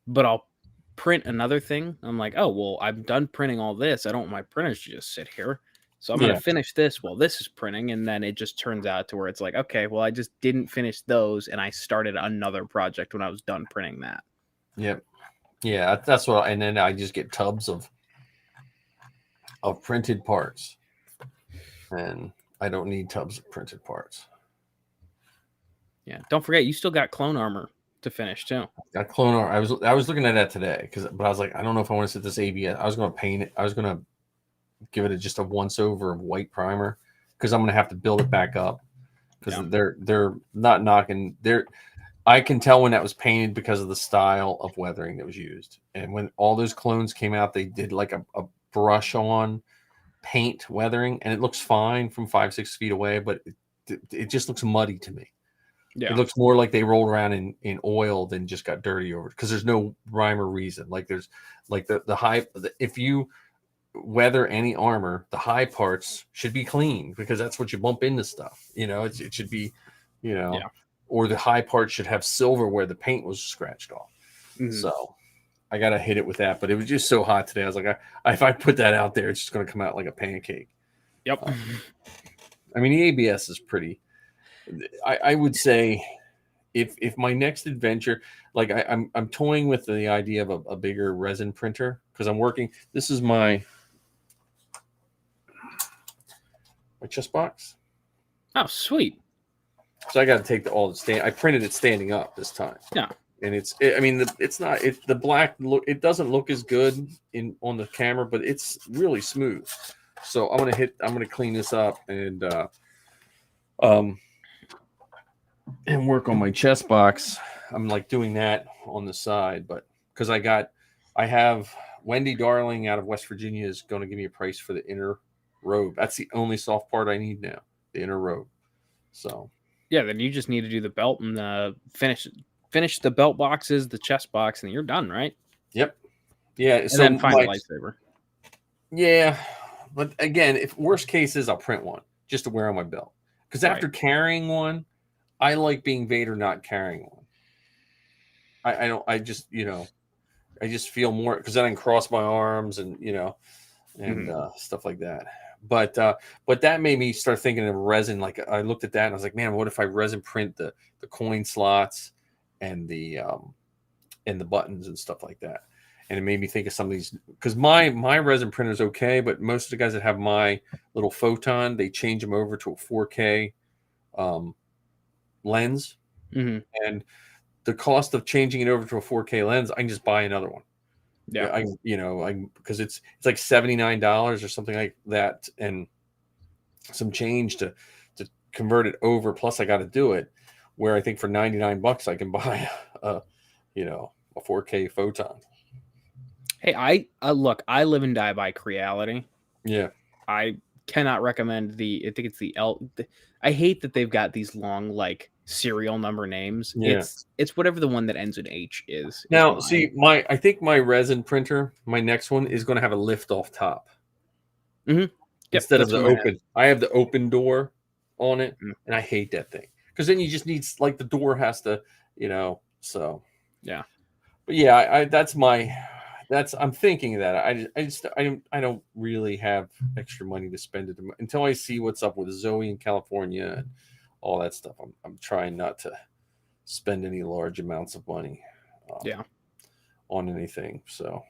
Speaker 2: but I'll print another thing. I'm like, oh well, I'm done printing all this. I don't want my printers to just sit here. So I'm going to finish this while this is printing. And then it just turns out to where it's like, okay, well, I just didn't finish those. And I started another project when I was done printing that.
Speaker 1: Yep. Yeah, that's what. And then I just get tubs of printed parts. And I don't need tubs of printed parts.
Speaker 2: Yeah. Don't forget, you still got clone armor to finish too.
Speaker 1: Got clone armor. I was looking at that today but I was like, I don't know if I want to set this ABS. I was going to paint it. I was going to give it just a once over of white primer because I'm going to have to build it back up because they're not knocking. I can tell when that was painted because of the style of weathering that was used. And when all those clones came out, they did like a brush on paint weathering, and it looks fine from 5-6 feet away, but it just looks muddy to me.
Speaker 2: Yeah.
Speaker 1: It looks more like they rolled around in oil than just got dirty over it, because there's no rhyme or reason. Like there's like if you weather any armor, the high parts should be clean, because that's what you bump into stuff. It should be,
Speaker 2: Yeah.
Speaker 1: or the high part should have silver where the paint was scratched off.
Speaker 2: Mhm.
Speaker 1: So I got to hit it with that. But it was just so hot today. I was like, if I put that out there, it's just going to come out like a pancake.
Speaker 2: Yep.
Speaker 1: I mean, the ABS is pretty. I would say if my next adventure, like I'm toying with the idea of a bigger resin printer, because I'm working. This is my chest box.
Speaker 2: Oh, sweet.
Speaker 1: So I got to take all the stand. I printed it standing up this time.
Speaker 2: Yeah.
Speaker 1: And it's not the black look. It doesn't look as good on the camera, but it's really smooth. So I'm gonna clean this up and work on my chest box. I'm like doing that on the side, but because I have Wendy Darling out of West Virginia is going to give me a price for the inner robe. That's the only soft part I need now, the inner robe. So
Speaker 2: yeah, then you just need to do the belt and finish the belt boxes, the chest box, and you're done, right?
Speaker 1: Yep. Yeah.
Speaker 2: And
Speaker 1: so
Speaker 2: then find a lightsaber.
Speaker 1: Yeah, but again, if worst case is, I'll print one just to wear on my belt. Because after carrying one, I like being Vader not carrying one. I don't. I just I just feel more, because then I can cross my arms and stuff like that. But that made me start thinking of resin. Like I looked at that and I was like, man, what if I resin print the coin slots and the buttons and stuff like that? And it made me think of some of these, because my resin printer is okay, but most of the guys that have my little Photon, they change them over to a 4K lens, and the cost of changing it over to a 4K lens, I can just buy another one.
Speaker 2: Yeah,
Speaker 1: because it's like $79 or something like that, and some change to convert it over. Plus, I got to do it. Where I think for $99 I can buy a 4K Photon.
Speaker 2: Hey, I look. I live and die by Creality.
Speaker 1: Yeah,
Speaker 2: I cannot recommend I think it's the L. I hate that they've got these long like serial number names.
Speaker 1: Yeah.
Speaker 2: It's whatever the one that ends in H is.
Speaker 1: Now, see, I think my resin printer, my next one, is going to have a lift off top.
Speaker 2: Yep,
Speaker 1: instead of the open. I have the open door on it, and I hate that thing, because then you just need, like, the door has to, so
Speaker 2: yeah.
Speaker 1: But yeah, I'm thinking of that. I don't really have extra money to spend until I see what's up with Zoe in California and all that stuff. I'm trying not to spend any large amounts of money on anything. So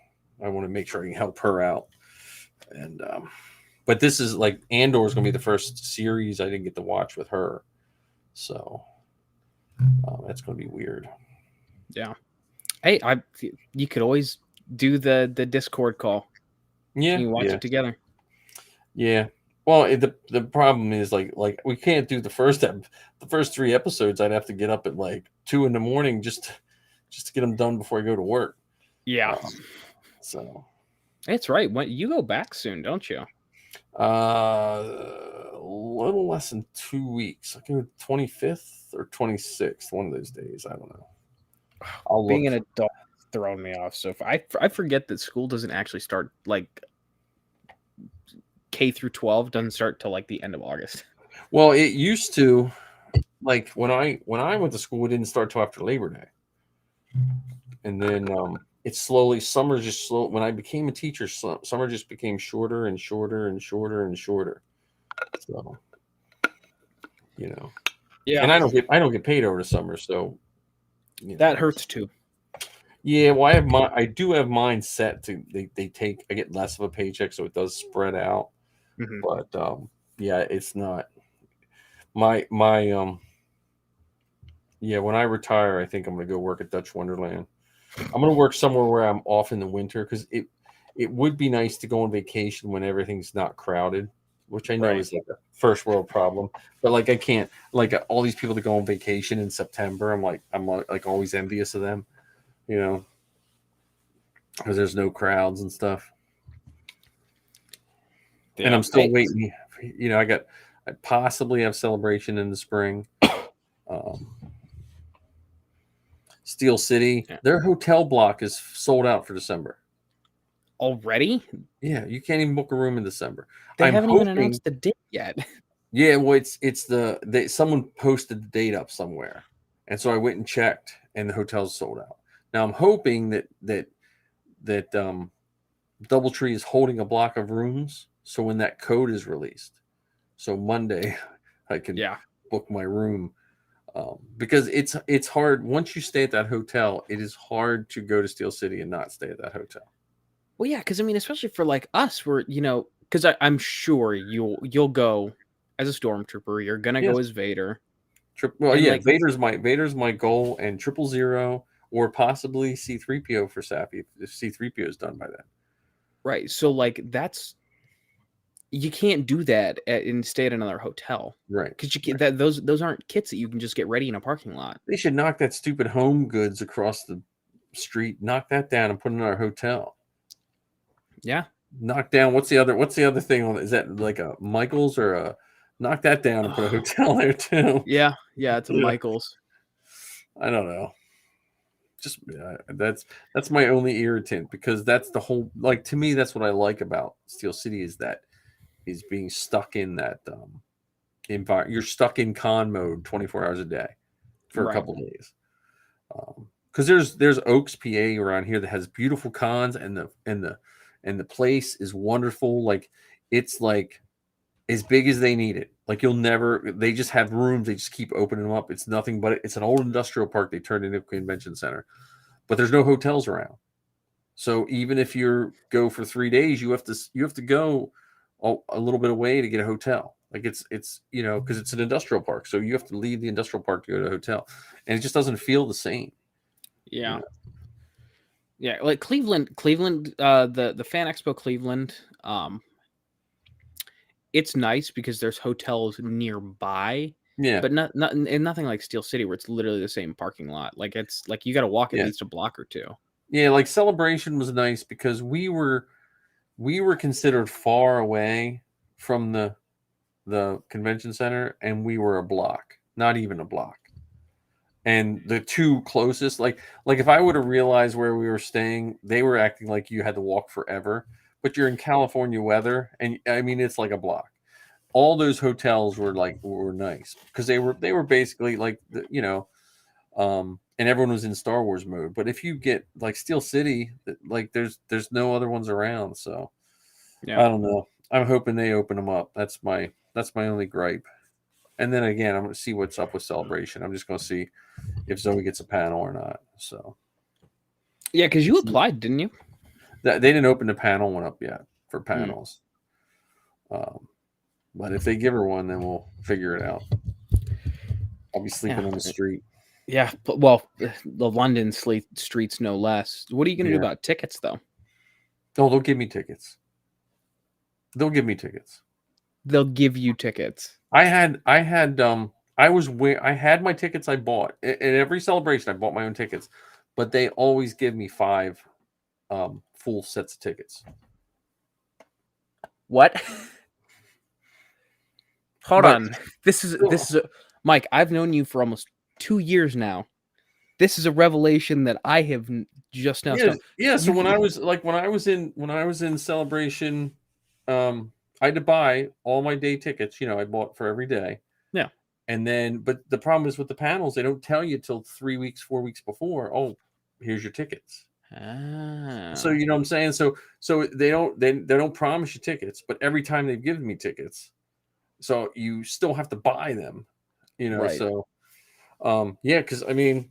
Speaker 1: I want to make sure I can help her out. And but this is like, Andor is going to be the first series I didn't get to watch with her, so that's going to be weird.
Speaker 2: Yeah. Hey, you could always do the Discord call.
Speaker 1: Yeah,
Speaker 2: you watch it together.
Speaker 1: Yeah. Well, the problem is like we can't do the first 3 episodes. I'd have to get up at like 2 a.m. just to get them done before I go to work.
Speaker 2: Yeah.
Speaker 1: So
Speaker 2: it's right. When you go back soon, don't you?
Speaker 1: A little less than 2 weeks. I go 25th or 26th, one of those days. I don't know.
Speaker 2: Being an adult is throwing me off. So if I forget that school doesn't actually start, like, K through 12 doesn't start till like the end of August.
Speaker 1: Well, it used to, like when I went to school, it didn't start till after Labor Day, and then summer just slow. When I became a teacher, summer just became shorter and shorter and shorter and shorter. So,
Speaker 2: yeah.
Speaker 1: And I don't get paid over the summer, so
Speaker 2: that hurts too.
Speaker 1: Yeah, well, I do have mine set to I get less of a paycheck, so it does spread out. But yeah, it's not my yeah. When I retire, I think I'm going to go work at Dutch Wonderland. I'm going to work somewhere where I'm off in the winter, because it would be nice to go on vacation when everything's not crowded, which I know is like a first world problem. But like I can't, like, all these people that go on vacation in September, I'm like always envious of them, because there's no crowds and stuff. Yeah. And I'm still waiting. I possibly have Celebration in the spring. Steel City,
Speaker 2: Yeah.
Speaker 1: their hotel block is sold out for December.
Speaker 2: Already?
Speaker 1: Yeah, you can't even book a room in December.
Speaker 2: They
Speaker 1: I'm
Speaker 2: haven't even
Speaker 1: hoping.
Speaker 2: announced the date yet.
Speaker 1: Yeah, well, someone posted the date up somewhere, and so I went and checked, and the hotel's sold out. Now I'm hoping that DoubleTree is holding a block of rooms, so when that code is released, so Monday I can
Speaker 2: Yeah.
Speaker 1: book my room. Because it's hard once you stay at that hotel. It is hard to go to Steel City and not stay at that hotel.
Speaker 2: Well, yeah, because I mean, especially for like us, we're because I'm sure you'll go as a stormtrooper. You're gonna go
Speaker 1: Yes.
Speaker 2: as Vader,
Speaker 1: Well,
Speaker 2: and
Speaker 1: yeah,
Speaker 2: like
Speaker 1: Vader's my goal, and 000 or possibly C-3PO for Sappy if C-3PO is done by then.
Speaker 2: right. So like you can't do that and stay at another hotel
Speaker 1: Right.
Speaker 2: because you can't. Those aren't kits that you can just get ready in a parking lot.
Speaker 1: They should knock that stupid Home Goods across the street, knock that down, and put it in our hotel.
Speaker 2: Yeah.
Speaker 1: Knock down. What's the other thing on? Is that like a Michaels or a? Knock that down and put a hotel there too.
Speaker 2: Yeah, it's a Michaels.
Speaker 1: I don't know. Just that's my only irritant, because that's the whole, like, to me that's what I like about Steel City is that is being stuck in that environment. You're stuck in con mode 24 hours a day for a couple days. Because there's Oaks, PA around here that has beautiful cons, and the place is wonderful. Like, it's like as big as they need it. Like, they just have rooms, they just keep opening them up. It's nothing but it's an old industrial park they turned into a convention center, but there's no hotels around. So even if you go for 3 days, you have to go a little bit away to get a hotel. Like, it's because it's an industrial park, so you have to leave the industrial park to go to a hotel, and it just doesn't feel the same.
Speaker 2: Yeah. Yeah, like Cleveland, the Fan Expo Cleveland, it's nice because there's hotels nearby.
Speaker 1: Yeah.
Speaker 2: But nothing like Steel City where it's literally the same parking lot. Like, it's like you got to walk at least a block or two.
Speaker 1: Yeah, like Celebration was nice because we were considered far away from the convention center, and we were a block, not even a block. And the two closest, like if I would have realized where we were staying, they were acting like you had to walk forever. But you're in California weather, and I mean it's like a block. All those hotels were nice because they were basically like and everyone was in Star Wars mode. But if you get like Steel City, like there's no other ones around, so I don't know. I'm hoping they open them up. That's my only gripe. And then again, I'm going to see what's up with Celebration. I'm just going to see if Zoe gets a panel or not. So
Speaker 2: yeah, because you applied, didn't you?
Speaker 1: They didn't open the panel one up yet for panels. But if they give her one, then we'll figure it out. I'll be sleeping on the street.
Speaker 2: Yeah, well, the London streets no less. What are you going to do about tickets, though?
Speaker 1: Oh, they'll give me tickets. They'll give me tickets.
Speaker 2: They'll give you tickets.
Speaker 1: I had my tickets I bought. In every Celebration, I bought my own tickets. But they always give me 5 full sets of tickets.
Speaker 2: What? Hold on. This is Mike, I've known you for almost 2 years now. This is a revelation that I have just now.
Speaker 1: Yeah. So when I was in Celebration, I had to buy all my day tickets. I bought for every day.
Speaker 2: Yeah.
Speaker 1: And then, but the problem is with the panels, they don't tell you till 3 weeks, 4 weeks before. Oh, here's your tickets. So you know what I'm saying. So they don't promise you tickets, but every time they've given me tickets, so you still have to buy them.
Speaker 2: Right.
Speaker 1: So because I mean,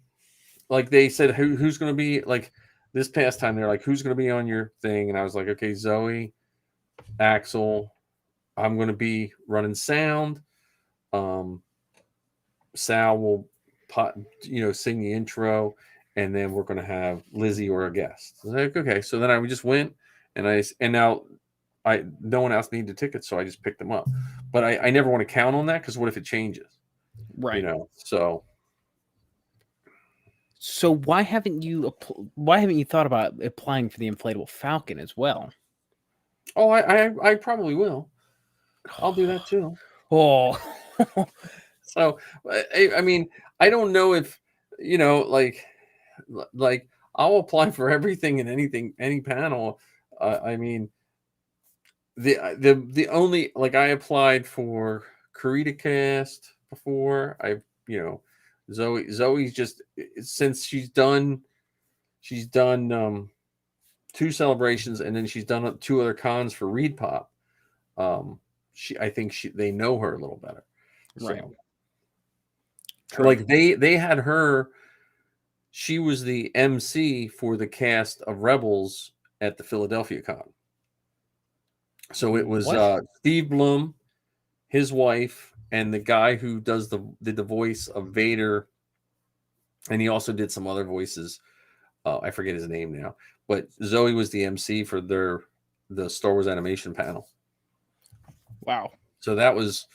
Speaker 1: like they said, who's going to be like this past time? They're like, who's going to be on your thing? And I was like, okay, Zoe, Axel, I'm going to be running sound. Sal will sing the intro, and then we're going to have Lizzie or a guest. I was like, okay. So then I just went, and now no one else needed tickets, so I just picked them up. But I never want to count on that because what if it changes?
Speaker 2: Right. So why haven't you thought about applying for the Inflatable Falcon as well?
Speaker 1: Oh, I probably will. I'll do that too.
Speaker 2: Oh.
Speaker 1: So I mean, I don't know if like like I'll apply for everything and anything, any panel. I mean, the only like I applied for CreatorCast before. Zoe's just since she's done 2 celebrations and then she's done 2 other cons for Reed Pop. I think they know her a little better.
Speaker 2: Right.
Speaker 1: So, like they had her. She was the MC for the cast of Rebels at the Philadelphia Con. So it was Steve Blum, his wife, and the guy who did the voice of Vader, and he also did some other voices. I forget his name now, but Zoe was the MC for the Star Wars animation panel.
Speaker 2: Wow.
Speaker 1: So that was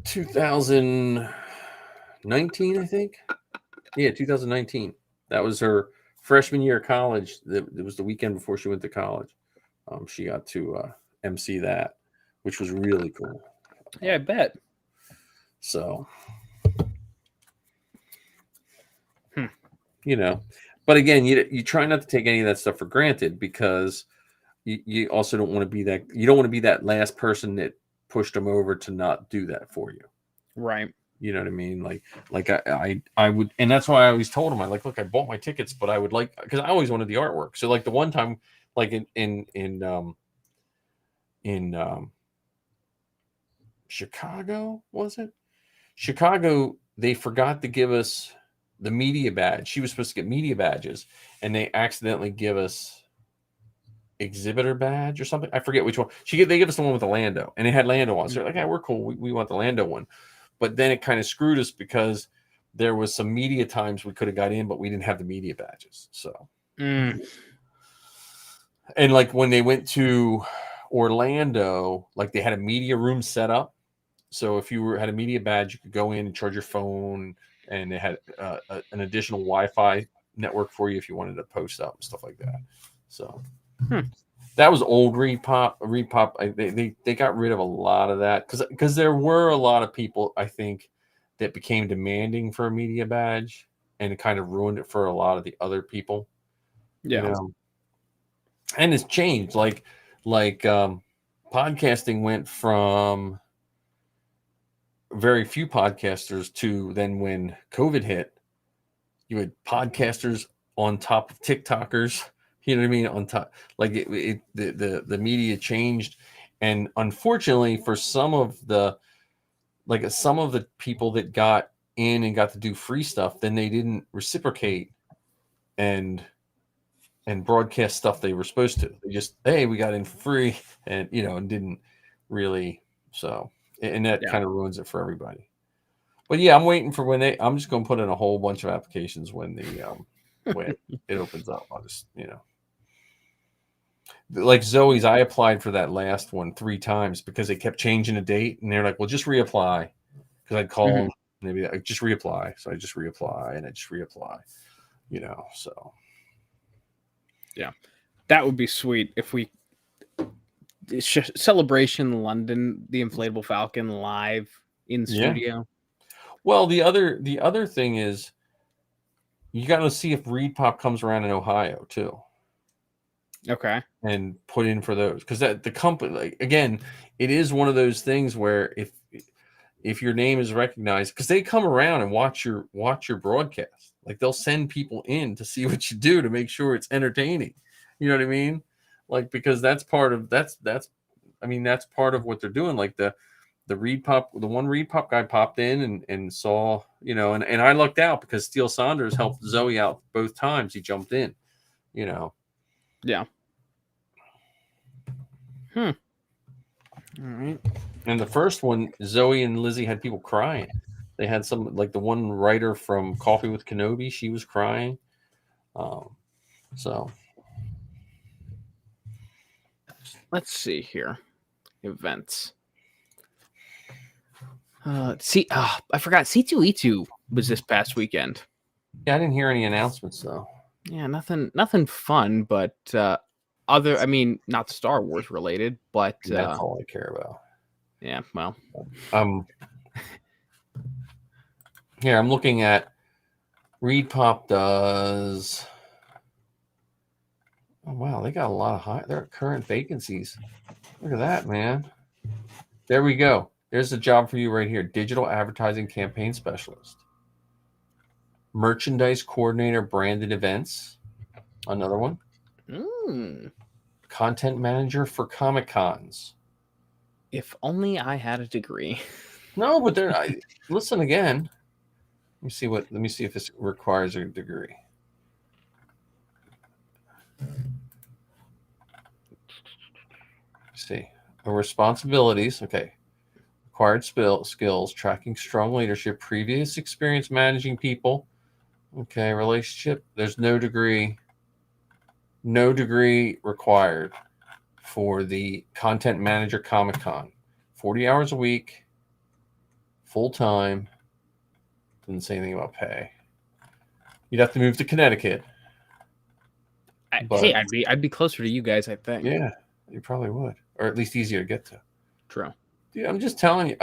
Speaker 1: 2019, I think. Yeah, 2019. That was her freshman year of college. It was the weekend before she went to college. She got to MC that, which was really cool.
Speaker 2: Yeah, I bet.
Speaker 1: So, but again, you try not to take any of that stuff for granted because you also don't want to be that. You don't want to be that last person that pushed them over to not do that for you.
Speaker 2: Right.
Speaker 1: You know what I mean? Like I would, and that's why I always told him, look, I bought my tickets, but I would like, because I always wanted the artwork. So like the one time, like in Chicago, was it? Chicago, they forgot to give us the media badge. She was supposed to get media badges, and they accidentally give us exhibitor badge or something. I forget which one. They give us the one with the Lando, and it had Lando on. So they're like, yeah, we're cool. We want the Lando one. But then it kind of screwed us because there was some media times we could have got in, but we didn't have the media badges. So, and like when they went to Orlando, like they had a media room set up. So if you had a media badge, you could go in and charge your phone, and they had an additional Wi-Fi network for you if you wanted to post up and stuff like that. So that was old Reed Pop. They got rid of a lot of that because there were a lot of people, I think, that became demanding for a media badge, and it kind of ruined it for a lot of the other people.
Speaker 2: Yeah.
Speaker 1: And it's changed. Like podcasting went from very few podcasters to then when COVID hit, you had podcasters on top of TikTokers. You know what I mean? On top, like the media changed, and unfortunately, for some of the people that got in and got to do free stuff, then they didn't reciprocate and broadcast stuff they were supposed to. They just, hey, we got in free, and and didn't really. So, and that kind of ruins it for everybody. But yeah, I'm waiting for I'm just going to put in a whole bunch of applications when when it opens up. I'll just like Zoe's, I applied for that last one 3 times because they kept changing the date, and they're like, well, just reapply. Because I'd call them, maybe I just reapply. So I just reapply and I just reapply, so.
Speaker 2: Yeah, that would be sweet if we Celebration London, the Inflatable Falcon live in studio.
Speaker 1: Well, the other thing is you got to see if Reed Pop comes around in Ohio too.
Speaker 2: Okay.
Speaker 1: And put in for those, because the company, like, again, it is one of those things where if your name is recognized, because they come around and watch your broadcast, like they'll send people in to see what you do to make sure it's entertaining. You know what I mean? Like, because that's part of that's part of what they're doing. Like the Reed Pop, the one Reed Pop guy popped in and saw, and I lucked out because Steele Saunders helped Zoe out both times. He jumped in,
Speaker 2: Yeah. All right.
Speaker 1: And the first one, Zoe and Lizzie had people crying. They had some, like the one writer from Coffee with Kenobi, she was crying. So
Speaker 2: let's see here. Events. I forgot C2E2 was this past weekend.
Speaker 1: Yeah, I didn't hear any announcements though.
Speaker 2: Yeah, nothing fun, but not Star Wars related, but
Speaker 1: that's all I care about.
Speaker 2: Yeah, well.
Speaker 1: Here I'm looking at ReedPop does. Oh wow, they got a lot of there are current vacancies. Look at that, man. There we go. There's a job for you right here. Digital advertising campaign specialist. Merchandise coordinator, branded events. Another one. Content manager for Comic Cons.
Speaker 2: If only I had a degree.
Speaker 1: No, but listen again. Let me see if this requires a degree. Let's see. Responsibilities. Okay. Required skills, tracking strong leadership, previous experience managing people. Okay, relationship. There's no degree. No degree required for the content manager Comic Con. 40 hours a week, full time. Didn't say anything about pay. You'd have to move to Connecticut.
Speaker 2: Hey, I'd be closer to you guys, I think.
Speaker 1: Yeah, you probably would, or at least easier to get to.
Speaker 2: True.
Speaker 1: Dude, I'm just telling you.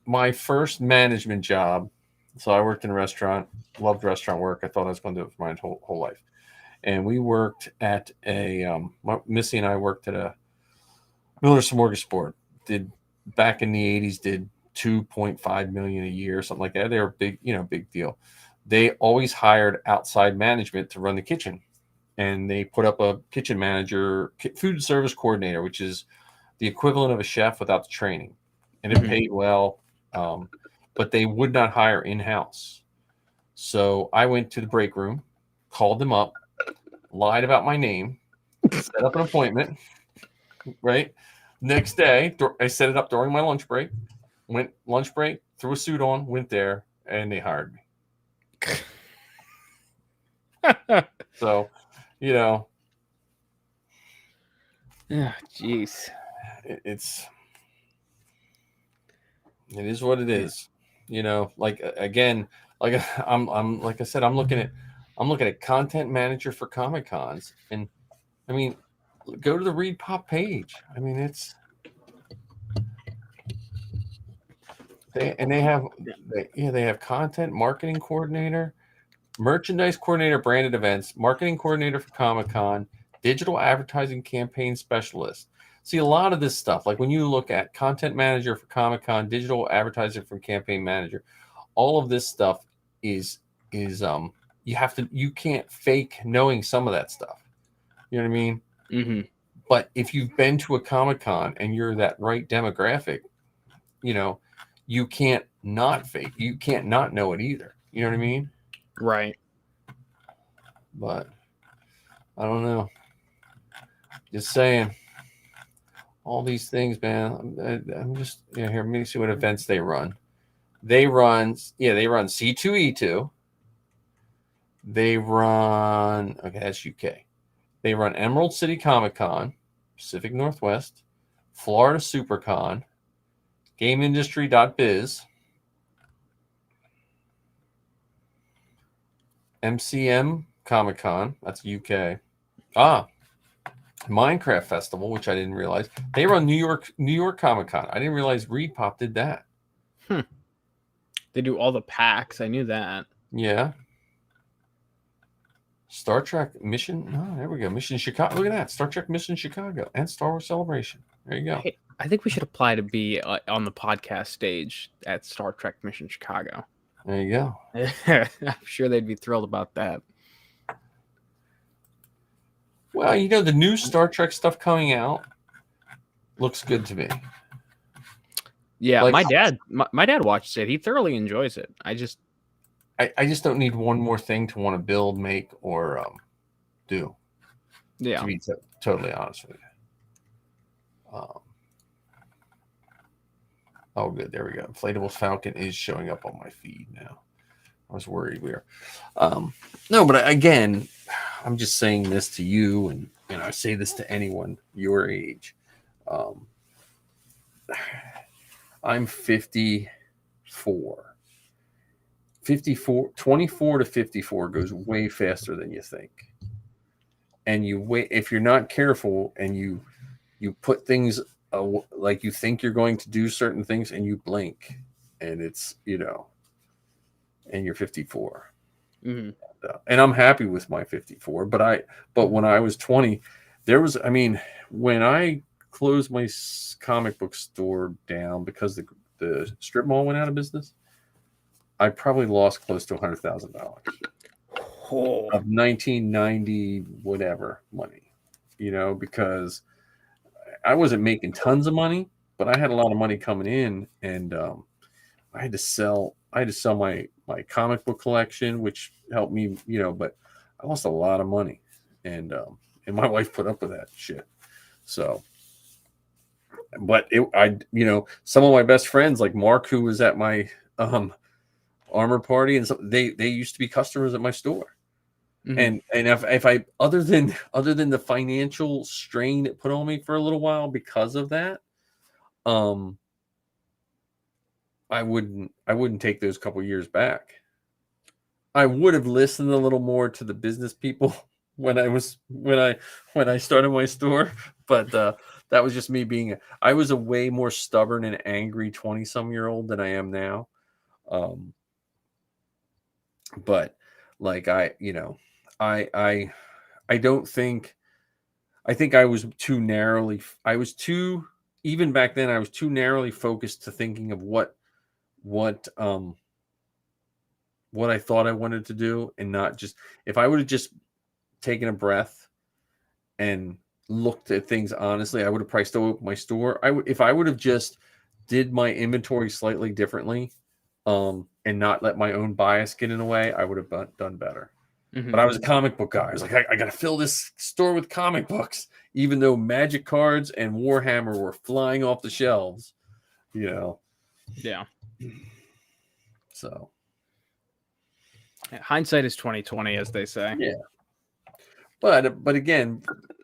Speaker 1: My first management job. So I worked in a restaurant, loved restaurant work. I thought I was going to do it for my whole life. And we worked at Missy and I worked at a Miller's Smorgasbord. Back in the 80s, did 2.5 million a year, something like that. They were big, big deal. They always hired outside management to run the kitchen. And they put up a kitchen manager, food service coordinator, which is the equivalent of a chef without the training. And it paid well. But they would not hire in-house. So I went to the break room, called them up, lied about my name, set up an appointment, right? Next day, I set it up during my lunch break, threw a suit on, went there, and they hired me. So,
Speaker 2: Yeah, jeez.
Speaker 1: It is what it is. Like again, like I'm like I said, I'm looking at content manager for Comic Cons, and I mean, go to the ReedPop page. I mean, they have content marketing coordinator, merchandise coordinator, branded events, marketing coordinator for Comic Con, digital advertising campaign specialist. See, a lot of this stuff, like when you look at content manager for Comic Con, digital advertising from campaign manager, all of this stuff is you can't fake knowing some of that stuff. You know what I mean?
Speaker 2: Mm-hmm.
Speaker 1: But if you've been to a Comic Con and you're that right demographic, you can't not fake. You can't not know it either. You know what I mean?
Speaker 2: Right.
Speaker 1: But I don't know. Just saying. All these things, man. I'm just here. Let me see what events they run. They run C2E2. They run that's UK. They run Emerald City Comic Con, Pacific Northwest, Florida SuperCon, GameIndustry.biz, MCM Comic Con, that's UK. Minecraft Festival, which I didn't realize. They run New York Comic Con. I didn't realize ReedPop did that.
Speaker 2: They do all the packs. I knew that.
Speaker 1: Yeah. Star Trek Mission. Oh, there we go. Mission Chicago. Look at that. Star Trek Mission Chicago and Star Wars Celebration. There you go.
Speaker 2: Hey, I think we should apply to be on the podcast stage at Star Trek Mission Chicago.
Speaker 1: There you go.
Speaker 2: I'm sure they'd be thrilled about that.
Speaker 1: Well, the new Star Trek stuff coming out looks good to me.
Speaker 2: Yeah, my dad watches it. He thoroughly enjoys it. I just
Speaker 1: don't need one more thing to want to build, make, or do.
Speaker 2: Yeah.
Speaker 1: To be totally honest with you. Oh, good. There we go. Inflatable Falcon is showing up on my feed now. I was worried we were. No, but again, I'm just saying this to you, and I say this to anyone your age. I'm 54. 24 to 54 goes way faster than you think. And if you're not careful and you put things like you think you're going to do certain things and you blink, and it's, and you're 54.
Speaker 2: Mm-hmm.
Speaker 1: And I'm happy with my 54. But when I was 20, when I closed my comic book store down because the strip mall went out of business, I probably lost close to $100,000
Speaker 2: Oh.
Speaker 1: of 1990 whatever money, because I wasn't making tons of money, but I had a lot of money coming in, and I had to sell. I had to sell my comic book collection, which helped me, But I lost a lot of money, and my wife put up with that shit. So, but some of my best friends, like Mark, who was at my armor party, and they used to be customers at my store.
Speaker 2: Mm-hmm.
Speaker 1: And if I other than the financial strain it put on me for a little while because of that, I wouldn't take those couple years back. I would have listened a little more to the business people when I started my store, but that was just me I was a way more stubborn and angry 20-some-year-old than I am now. But like I don't think I think I was too narrowly I was too even back then I was too narrowly focused to thinking of what I thought I wanted to do, and not just if I would have just taken a breath and looked at things honestly, I would have probably still opened my store. If I would have just did my inventory slightly differently, and not let my own bias get in the way, I would have done better.
Speaker 2: Mm-hmm.
Speaker 1: But I was a comic book guy. I was like, I got to fill this store with comic books, even though Magic cards and Warhammer were flying off the shelves,
Speaker 2: Yeah.
Speaker 1: So
Speaker 2: Hindsight is 2020, as they say.
Speaker 1: yeah. But again,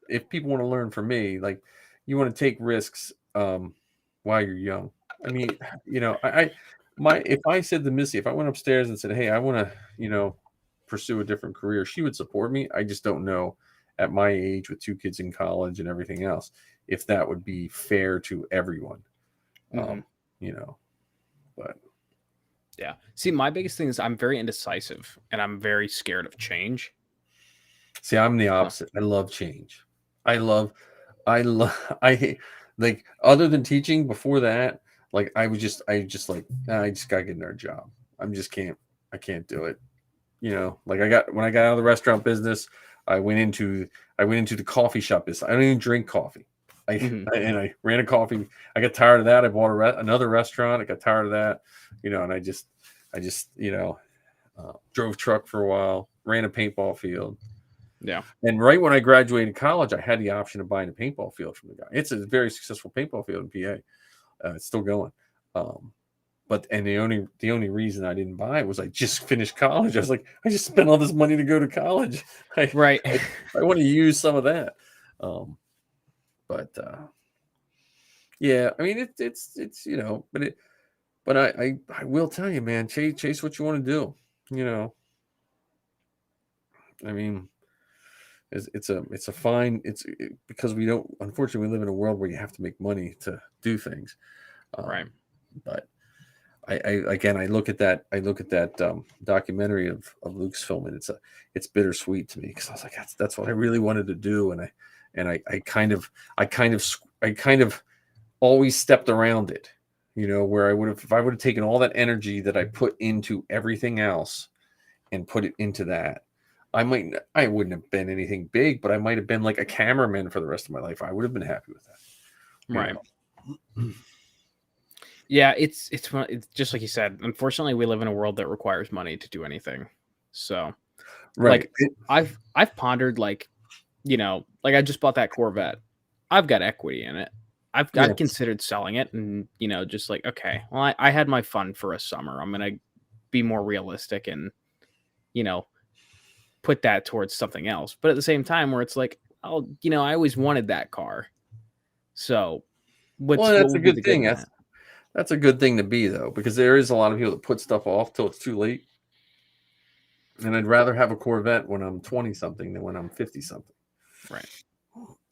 Speaker 1: if people want to learn from me, like you want to take risks while you're young. I mean, if I said to Missy, if I went upstairs and said, "Hey, I want to, pursue a different career," she would support me. I just don't know at my age with 2 kids in college and everything else if that would be fair to everyone.
Speaker 2: Mm-hmm.
Speaker 1: But
Speaker 2: yeah. See, my biggest thing is I'm very indecisive and I'm very scared of change.
Speaker 1: see, I'm the opposite. I love change. I love, I like, other than teaching before that, like I just like, I just gotta get another job. I can't do it. Like when I got out of the restaurant business, I went into the coffee shop business. I don't even drink coffee. And I ran a coffee. I got tired of that. I bought another restaurant. I got tired of that, and I just drove truck for a while, ran a paintball field.
Speaker 2: Yeah.
Speaker 1: And right when I graduated college, I had the option of buying a paintball field from the guy. It's a very successful paintball field in PA. It's still going. But the only reason I didn't buy it was I just finished college. I was like, I just spent all this money to go to college.
Speaker 2: Right.
Speaker 1: I want to use some of that. But yeah, I mean it's but I will tell you, man, chase what you want to do. I mean, it's a fine. Because we don't. Unfortunately, we live in a world where you have to make money to do things.
Speaker 2: Right.
Speaker 1: But I look at that documentary of Luke's film, and it's bittersweet to me because I was like, that's what I really wanted to do, and I kind of always stepped around it, where if I would have taken all that energy that I put into everything else and put it into that, I wouldn't have been anything big, but I might have been like a cameraman for the rest of my life. I would have been happy with that.
Speaker 2: Right. Yeah, it's just like you said. Unfortunately, we live in a world that requires money to do anything. So,
Speaker 1: right.
Speaker 2: Like I've pondered, like I just bought that Corvette. I've got equity in it. I've considered selling it, and just like, okay, well, I had my fun for a summer. I'm gonna be more realistic and put that towards something else. But at the same time, where it's like, I always wanted that car. So, what
Speaker 1: that's a
Speaker 2: would be
Speaker 1: good
Speaker 2: the
Speaker 1: thing.
Speaker 2: good in that?
Speaker 1: That's a good thing to be, though, because there is a lot of people that put stuff off till it's too late. And I'd rather have a Corvette when I'm 20 something than when I'm 50 something.
Speaker 2: Right.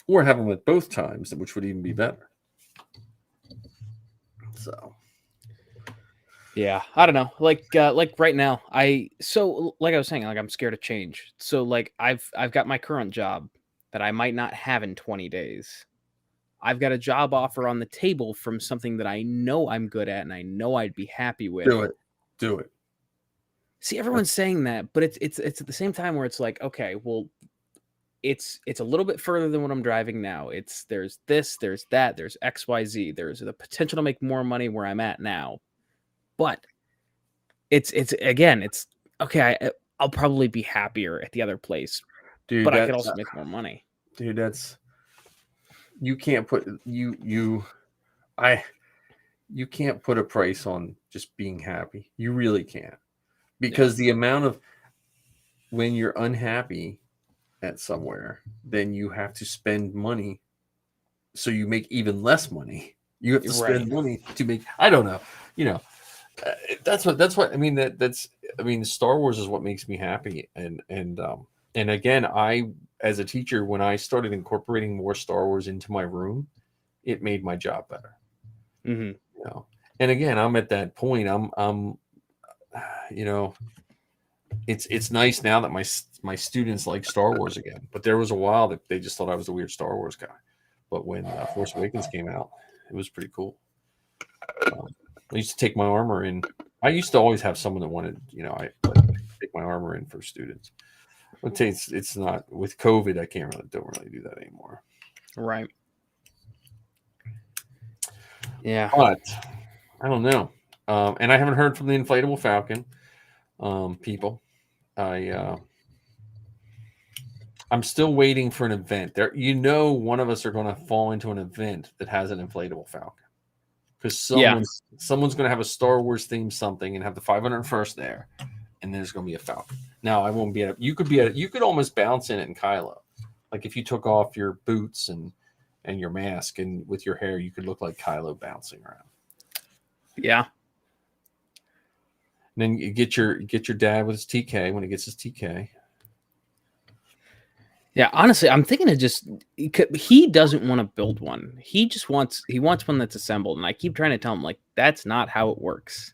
Speaker 1: Or have them at both times, which would even be better. So
Speaker 2: Yeah, I don't know. Like right now, like I was saying, like I'm scared of change. So like I've got my current job that I might not have in 20 days. I've got a job offer on the table from something that I know I'm good at and I know I'd be happy with.
Speaker 1: Do it. Do it.
Speaker 2: See, everyone's saying that, but it's at the same time where it's like, okay, well, it's a little bit further than what I'm driving now. There's this, there's that, there's XYZ. There's the potential to make more money where I'm at now. But it's again, it's okay, I'll probably be happier at the other place,
Speaker 1: Dude,
Speaker 2: but I could
Speaker 1: that's
Speaker 2: also make more money.
Speaker 1: dude, that's you can't put I you can't put a price on just being happy. You really can't. Because the amount of when you're unhappy at somewhere, then you have to spend money so you make even less money. You have to spend money to make I don't know. You know, that's what I mean that's I mean Star Wars is what makes me happy and again I as a teacher when I started incorporating more Star Wars into my room, it made my job better.
Speaker 2: Mm-hmm.
Speaker 1: You know, and again I'm at that point. I'm you know it's nice now that my students like Star Wars again. But there was a while that they just thought I was a weird Star Wars guy. But when Force Awakens came out, it was pretty cool. I used to take my armor in. I used to always have someone that wanted, I take my armor in for students. But it's not with COVID. I don't really do that anymore.
Speaker 2: Right. Yeah.
Speaker 1: But I don't know. And I haven't heard from the Inflatable Falcon people. I'm still waiting for an event. There, one of us are going to fall into an event that has an inflatable Falcon because someone's going to have a Star Wars themed something and have the 501st there, and there's going to be a Falcon. Now I won't be at. You could almost bounce in it in Kylo, like if you took off your boots and your mask and with your hair, you could look like Kylo bouncing around.
Speaker 2: Yeah.
Speaker 1: And then you get your dad with his TK when he gets his TK.
Speaker 2: Yeah, honestly, I'm thinking of he doesn't want to build one. He wants one that's assembled. And I keep trying to tell him, like, that's not how it works.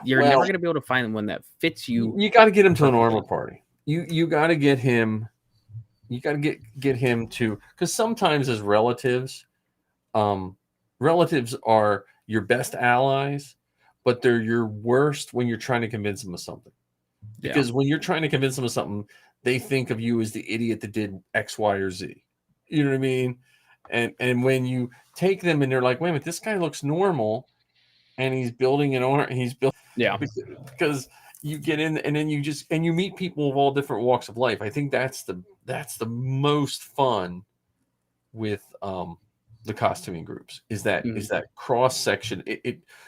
Speaker 2: You're never going to be able to find one that fits you.
Speaker 1: You got to get him to an armor party. You got to get him. You got to get him to, because sometimes as relatives are your best allies, but they're your worst when you're trying to convince them of something. Because when you're trying to convince them of something, they think of you as the idiot that did X, Y, or Z. You know what I mean? And when you take them and they're like, wait a minute, this guy looks normal, and he's building because you get in and then you meet people of all different walks of life. I think that's the most fun with the costuming groups is that cross section.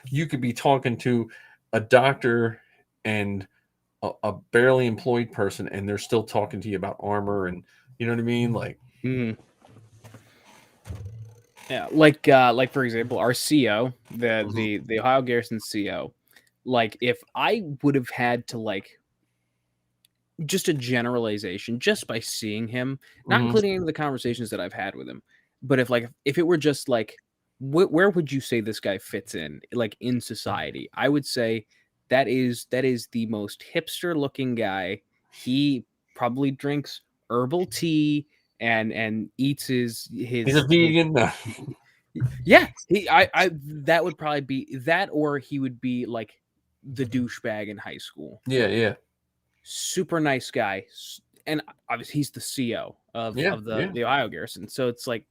Speaker 1: You could be talking to a doctor and a barely employed person, and they're still talking to you about armor, and you know what I mean, like.
Speaker 2: Yeah, like for example, our CO, the Ohio Garrison CO, like if I would have had to like just a generalization just by seeing him, not including any of the conversations that I've had with him, but if it were just like where would you say this guy fits in, like in society? I would say that is the most hipster looking guy. He probably drinks herbal tea and eats his
Speaker 1: He's a vegan.
Speaker 2: Yeah, I that would probably be that, or he would be like the douchebag in high school.
Speaker 1: Yeah.
Speaker 2: Super nice guy, and obviously he's the CO of the Ohio Garrison. So it's like,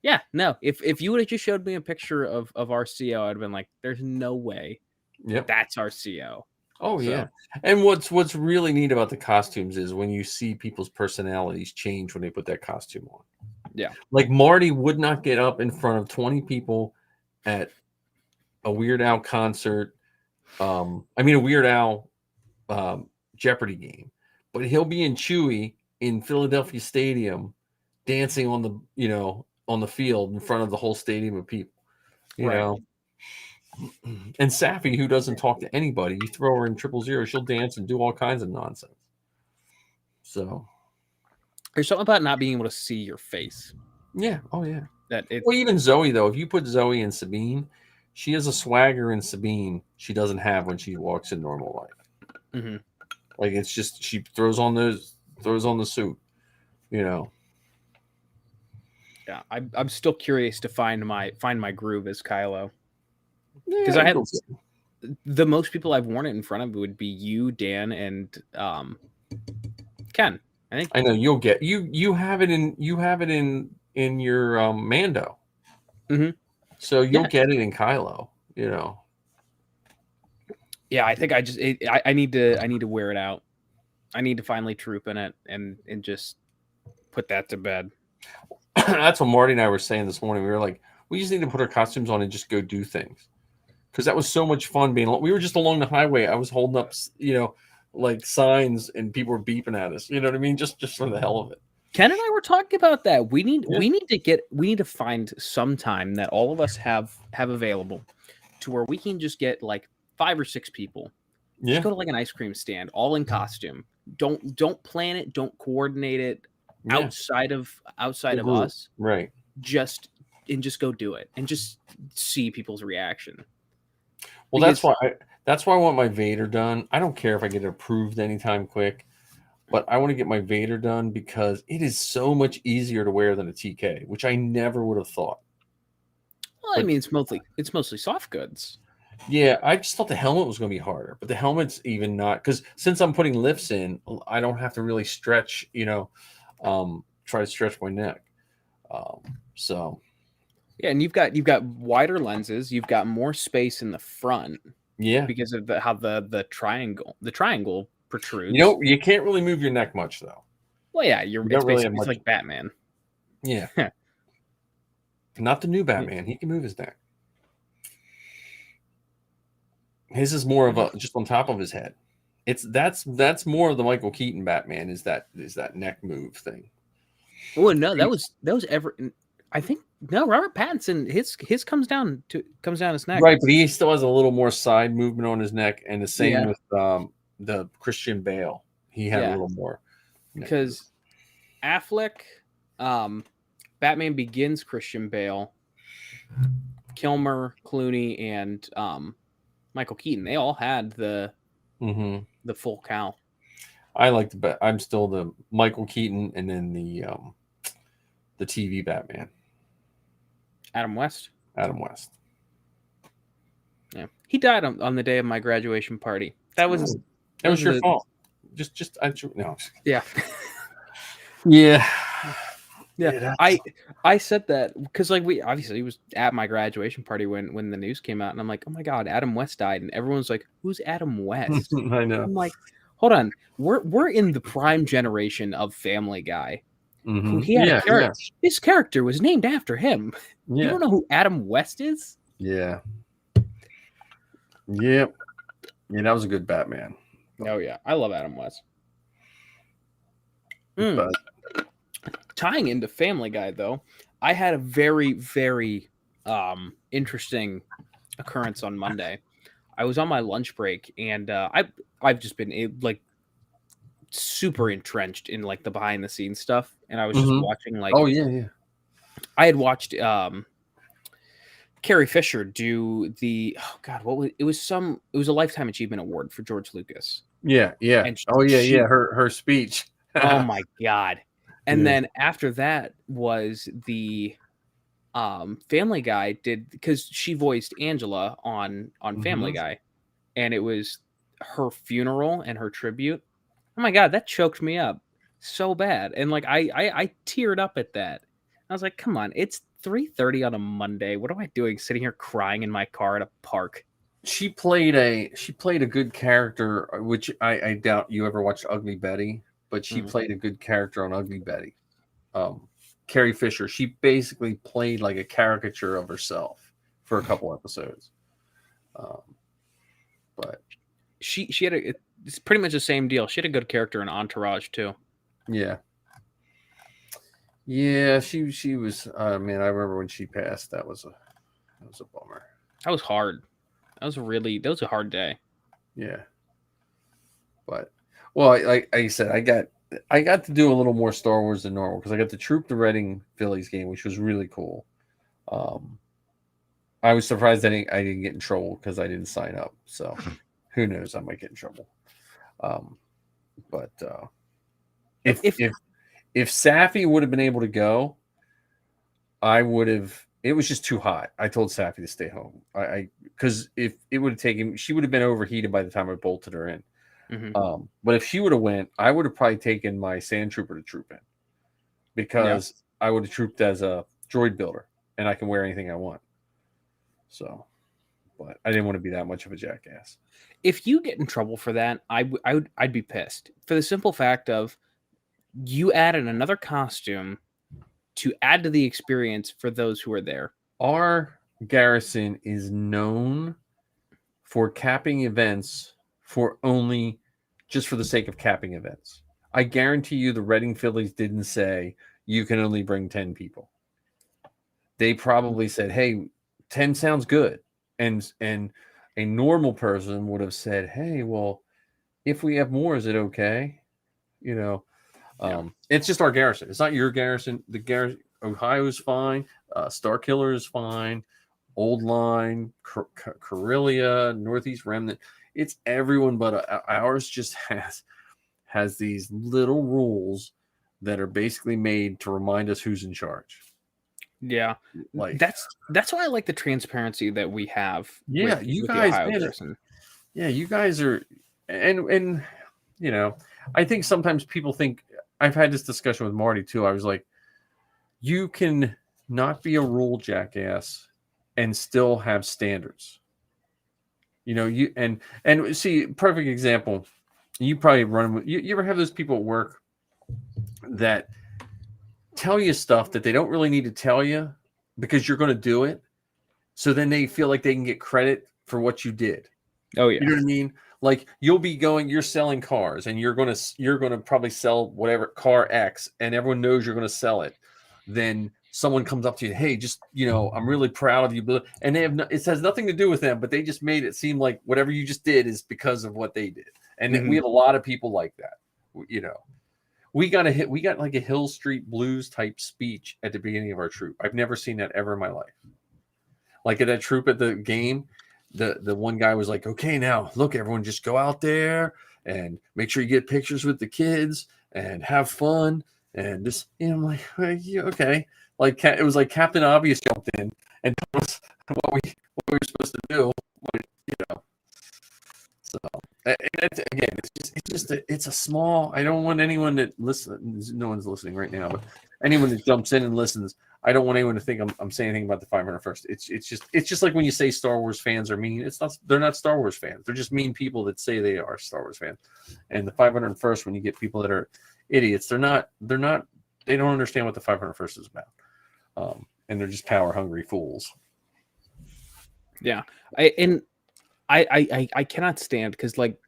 Speaker 2: yeah, no. If you would have just showed me a picture of our CO, I'd have been like, there's no way.
Speaker 1: Yep,
Speaker 2: that's our CO.
Speaker 1: Oh yeah, and what's really neat about the costumes is when you see people's personalities change when they put that costume on.
Speaker 2: Yeah,
Speaker 1: like Marty would not get up in front of 20 people at a Weird Al concert. A Weird Al Jeopardy game, but he'll be in Chewy in Philadelphia Stadium, dancing on the field in front of the whole stadium of people. You know. And Safi, who doesn't talk to anybody, you throw her in 000, she'll dance and do all kinds of nonsense. So
Speaker 2: there's something about not being able to see your face.
Speaker 1: Yeah. Oh yeah.
Speaker 2: Well,
Speaker 1: even Zoe though, if you put Zoe and Sabine, she has a swagger in Sabine she doesn't have when she walks in normal life.
Speaker 2: Mm-hmm.
Speaker 1: Like it's just she throws on the suit, you know.
Speaker 2: Yeah, I'm still curious to find my groove as Kylo, because
Speaker 1: Yeah,
Speaker 2: I had the most people I've worn it in front of would be you, Dan, and Ken. I think.
Speaker 1: I know you'll get you have it in your Mando,
Speaker 2: Mm-hmm.
Speaker 1: so you'll
Speaker 2: Yeah,
Speaker 1: get it in Kylo, you know.
Speaker 2: yeah. I think I need to wear it out. I need to finally troop in it and just put that to bed.
Speaker 1: That's what Marty and I were saying this morning. We were like, we just need to put our costumes on and just go do things, because that was so much fun being. We were just along the highway. I was holding up, like signs, and people were beeping at us. You know what I mean? Just for the hell of it.
Speaker 2: Ken and I were talking about that. We need
Speaker 1: Yeah.
Speaker 2: we need to find some time that all of us have available to where we can just get like 5 or 6 people.
Speaker 1: Yeah.
Speaker 2: Just go to like an ice cream stand, all in costume. Don't plan it, don't coordinate it outside of us.
Speaker 1: Right.
Speaker 2: Just go do it and just see people's reaction.
Speaker 1: Well, that's why I want my Vader done. I don't care if I get it approved anytime quick, but I want to get my Vader done because it is so much easier to wear than a TK, which I never would have thought.
Speaker 2: Well, I mean, it's mostly soft goods.
Speaker 1: Yeah, I just thought the helmet was going to be harder, but the helmet's even not, because since I'm putting lifts in, I don't have to really stretch, try to stretch my neck. So
Speaker 2: yeah, and you've got wider lenses, you've got more space in the front.
Speaker 1: Yeah,
Speaker 2: because of how the triangle protrudes.
Speaker 1: You can't really move your neck much though.
Speaker 2: Well, yeah, it's basically it's like Batman.
Speaker 1: Yeah. Not the new Batman. He can move his neck. His is more of a just on top of his head. That's more of the Michael Keaton Batman is that neck move thing.
Speaker 2: Oh no, that was ever. I think no, Robert Pattinson his comes down his neck.
Speaker 1: Right, but he still has a little more side movement on his neck, and the same with the Christian Bale. He had a little more
Speaker 2: because Affleck, Batman Begins, Christian Bale, Kilmer, Clooney, and Michael Keaton. They all had the full cowl.
Speaker 1: I like I'm still the Michael Keaton, and then the TV Batman.
Speaker 2: Adam West. Yeah, he died on the day of my graduation party. That was
Speaker 1: your fault. Just no.
Speaker 2: Yeah.
Speaker 1: Yeah.
Speaker 2: Yeah, I said that because like he was at my graduation party when the news came out, and I'm like, oh my god, Adam West died, and everyone's like, who's Adam West?
Speaker 1: I know.
Speaker 2: I'm like, hold on, we're in the prime generation of Family Guy.
Speaker 1: Mm-hmm.
Speaker 2: He had a character. Yeah. His character was named after him.
Speaker 1: Yeah.
Speaker 2: You don't know who Adam West is?
Speaker 1: Yeah. Yep. Yeah, that was a good Batman.
Speaker 2: Oh yeah, I love Adam West.
Speaker 1: But
Speaker 2: tying into Family Guy, though, I had a very, very interesting occurrence on Monday. I was on my lunch break, and I've just been like super entrenched in like the behind the scenes stuff, and I was just watching like I had watched Carrie Fisher do the it was a Lifetime Achievement Award for George Lucas.
Speaker 1: Yeah. And her speech.
Speaker 2: Oh my god. And then after that was the Family Guy did, because she voiced Angela on Family Guy, and it was her funeral and her tribute. Oh my god, that choked me up so bad. And like I teared up at that. I was like, come on, it's 3:30 on a Monday. What am I doing sitting here crying in my car at a park?
Speaker 1: She played a good character, which I doubt you ever watched Ugly Betty, but she played a good character on Ugly Betty. Carrie Fisher, she basically played like a caricature of herself for a couple episodes. But
Speaker 2: she had it's pretty much the same deal. She had a good character in Entourage too.
Speaker 1: Yeah, she was. Man, I remember when she passed. That was a bummer.
Speaker 2: That was hard. That was a hard day.
Speaker 1: Yeah, but like I said, I got to do a little more Star Wars than normal because I got to troop the Reading Phillies game, which was really cool. I was surprised I didn't get in trouble because I didn't sign up. So who knows? I might get in trouble. But if
Speaker 2: If
Speaker 1: Safi would have been able to go, I would have. It was just too hot. I told Safi to stay home. Because if it would have taken, she would have been overheated by the time I bolted her in.
Speaker 2: Mhm.
Speaker 1: But if she would have went, I would have probably taken my sand trooper to troop in, because I would have trooped as a droid builder and I can wear anything I want. So, but I didn't want to be that much of a jackass.
Speaker 2: If you get in trouble for that, I'd be pissed, for the simple fact of you added another costume to add to the experience for those who are there.
Speaker 1: Our garrison is known for capping events for only just for the sake of capping events. I guarantee you the Reading Phillies didn't say you can only bring 10 people. They probably said, hey, 10 sounds good. And a normal person would have said, hey, well, if we have more, is it okay? You know, it's just our garrison. It's not your garrison. The garrison, Ohio is fine. Star Killer is fine. Old Line, Corellia, Northeast Remnant. It's everyone but ours just has these little rules that are basically made to remind us who's in charge.
Speaker 2: Yeah,
Speaker 1: like
Speaker 2: that's why I like the transparency that we have.
Speaker 1: Yeah,
Speaker 2: with,
Speaker 1: you
Speaker 2: with
Speaker 1: guys,
Speaker 2: the Ohio
Speaker 1: man,
Speaker 2: garrison.
Speaker 1: Yeah, you guys are, and you know, I think sometimes people think, I've had this discussion with Marty too. I was like, you can not be a rule jackass and still have standards. You know, you and see, perfect example. You probably run with you ever have those people at work that tell you stuff that they don't really need to tell you because you're going to do it. So then they feel like they can get credit for what you did.
Speaker 2: Oh yeah.
Speaker 1: You know what I mean? Like you're selling cars and you're going to probably sell whatever car X and everyone knows you're going to sell it. Then someone comes up to you, hey, just, I'm really proud of you. And they have it has nothing to do with them, but they just made it seem like whatever you just did is because of what they did. And we have a lot of people like that. We got like a Hill Street Blues type speech at the beginning of our troop. I've never seen that ever in my life. Like at that troop at the game, the one guy was like, okay, now look, everyone just go out there and make sure you get pictures with the kids and have fun. And just, I'm like, okay. Like it was like Captain Obvious jumped in and told us what we were supposed to do. So, and again, it's a small. I don't want anyone that listens. No one's listening right now, but anyone that jumps in and listens, I don't want anyone to think I'm saying anything about the 501st. It's just like when you say Star Wars fans are mean. It's not. They're not Star Wars fans. They're just mean people that say they are Star Wars fans. And the 501st, when you get people that are idiots, they don't understand what the 501st is about, and they're just power hungry fools.
Speaker 2: Yeah, I cannot stand, because like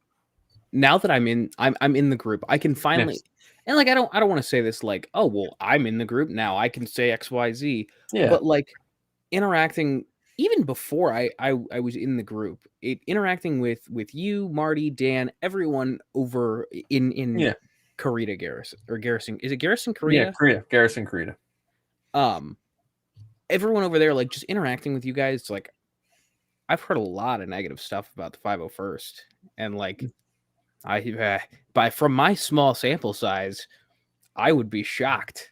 Speaker 2: now that I'm in the group, I can finally. Yes. And like I don't want to say this like, oh well, I'm in the group now, I can say XYZ.
Speaker 1: Yeah.
Speaker 2: But like interacting even before I was in the group, interacting with you, Marty, Dan, everyone over in Karita Garrison. Is it Garrison Korea?
Speaker 1: Yeah, Garrison Korea.
Speaker 2: Everyone over there, like just interacting with you guys, like I've heard a lot of negative stuff about the 501st, and like from my small sample size, I would be shocked.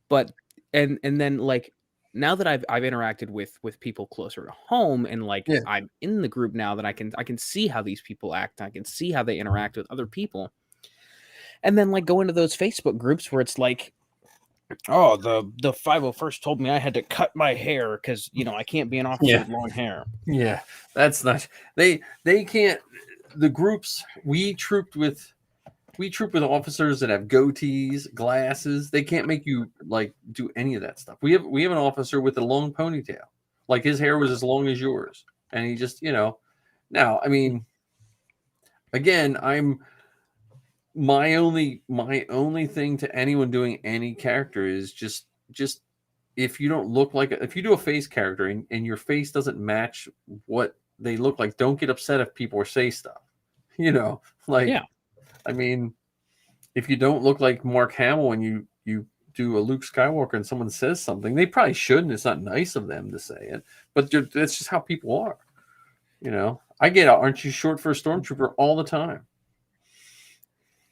Speaker 2: But and then like now that I've interacted with people closer to home, and like I'm in the group now, that I can see how these people act, I can see how they interact with other people. And then like go into those Facebook groups where it's like, oh, the 501st told me I had to cut my hair because I can't be an officer with long hair.
Speaker 1: Yeah, that's not. They can't. The groups we trooped with officers that have goatees, glasses. They can't make you like do any of that stuff. We have an officer with a long ponytail, like his hair was as long as yours, and he just Now, I mean, again, my only thing to anyone doing any character is just if you don't look like if you do a face character and your face doesn't match what they look like, don't get upset if people say stuff. I mean, if you don't look like Mark Hamill and you do a Luke Skywalker and someone says something, they probably shouldn't. It's not nice of them to say it, but that's just how people are. You know, I get, aren't you short for a stormtrooper all the time?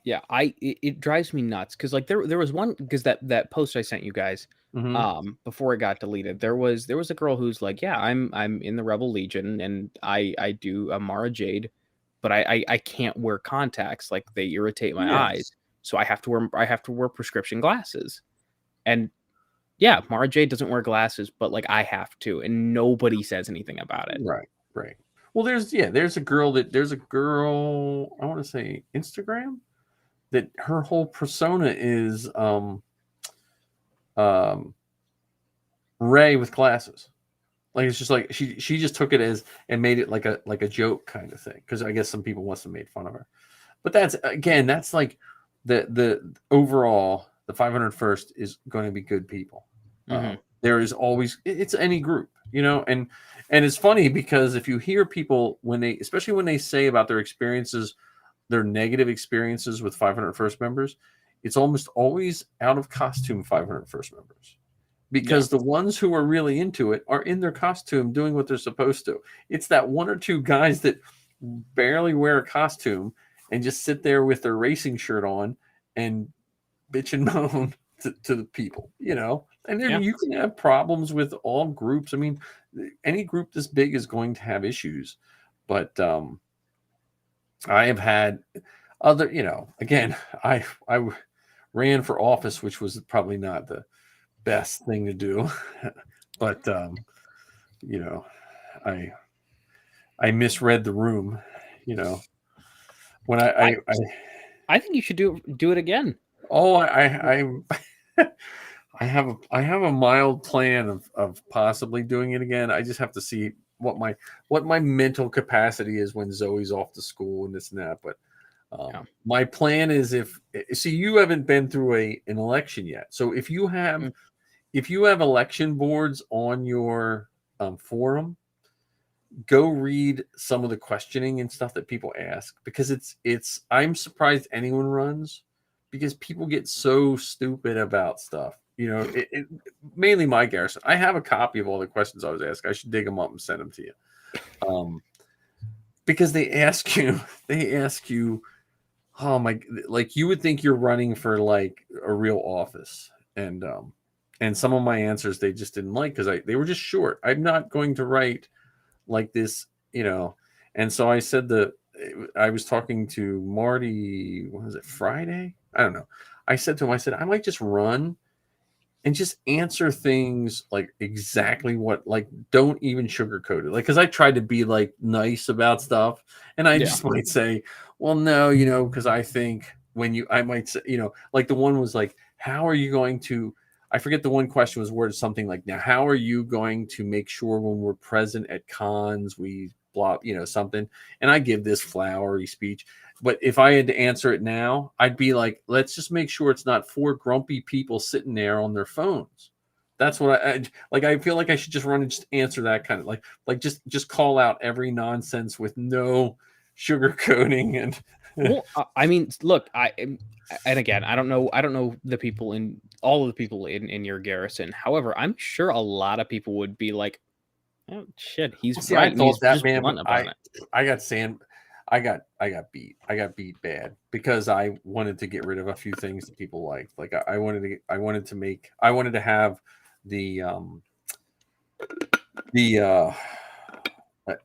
Speaker 2: Yeah, it drives me nuts because like there was one because that post I sent you guys before it got deleted, there was a girl who's like, yeah, I'm in the Rebel Legion and I do a Mara Jade, but I can't wear contacts, like they irritate my eyes, so I have to wear prescription glasses. And yeah, Mara Jade doesn't wear glasses, but like I have to, and nobody says anything about it.
Speaker 1: Right. Well, there's a girl I want to say Instagram, that her whole persona is Ray with glasses. Like, it's just like she just took it as and made it like a joke kind of thing, because I guess some people must have made fun of her. But that's like the overall, the 501st is going to be good people. There is always, it's any group, you know, and it's funny because if you hear people especially when they say about their experiences, their negative experiences with 501st members, it's almost always out of costume 501st members, because the ones who are really into it are in their costume doing what they're supposed to. It's that one or two guys that barely wear a costume and just sit there with their racing shirt on and bitch and moan to the people, you know. And then you can have problems with all groups. I mean, any group this big is going to have issues, but I have had other, you know, again, I ran for office, which was probably not the best thing to do, but you know, I misread the room, you know, when I
Speaker 2: think you should do it again.
Speaker 1: Oh, I I have a mild plan of possibly doing it again. I just have to see what my mental capacity is when Zoe's off to school and this and that. But my plan is, you haven't been through an election yet. So if you have election boards on your forum, go read some of the questioning and stuff that people ask, because it's I'm surprised anyone runs, because people get so stupid about stuff. You know, mainly my garrison. I have a copy of all the questions I was asked. I should dig them up and send them to you. Because they ask you, oh my, like you would think you're running for like a real office. And some of my answers they just didn't like, because they were just short. I'm not going to write like this, you know. And so I said I was talking to Marty, what was it, Friday? I don't know. I said to him, I might just run and just answer things like exactly what, like, don't even sugarcoat it. Like, because I tried to be like nice about stuff, and I just might say, well, no, you know, because I think I might say, you know, like the one was like, how are you going to, I forget, the one question was worded something like, now, how are you going to make sure when we're present at cons, we blah, you know, something. And I give this flowery speech. But if I had to answer it now, I'd be like, let's just make sure it's not four grumpy people sitting there on their phones. That's what I like. I feel like I should just run and just answer that kind of like just call out every nonsense with no sugarcoating. And
Speaker 2: well, I mean, look, and again, I don't know the people in all of the people in your garrison. However, I'm sure a lot of people would be like, oh shit, he's right.
Speaker 1: I thought that, man, I got beat. I got beat bad because I wanted to get rid of a few things that people liked. Like I wanted to have the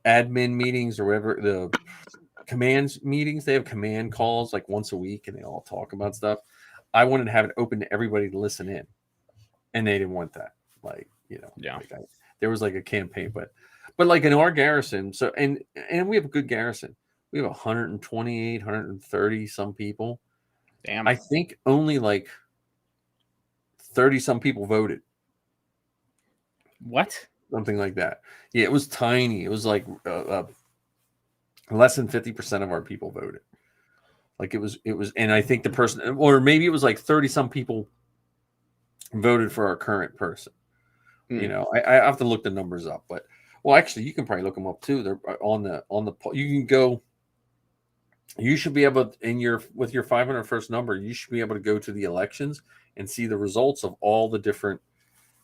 Speaker 1: admin meetings, or whatever, the commands meetings. They have command calls like once a week, and they all talk about stuff. I wanted to have it open to everybody to listen in, and they didn't want that. Like, you know, like there was like a campaign, but like in our garrison, so and we have a good garrison. We have 128, 130 some people.
Speaker 2: Damn.
Speaker 1: I think only like 30 some people voted.
Speaker 2: What?
Speaker 1: Something like that. Yeah, it was tiny. It was like less than 50% of our people voted. Like it was, and I think the person, or maybe it was like 30 some people voted for our current person. You know, I have to look the numbers up, but well, actually, you can probably look them up too. They're on the. You can go. You should be able with your 501st number. You should be able to go to the elections and see the results of all the different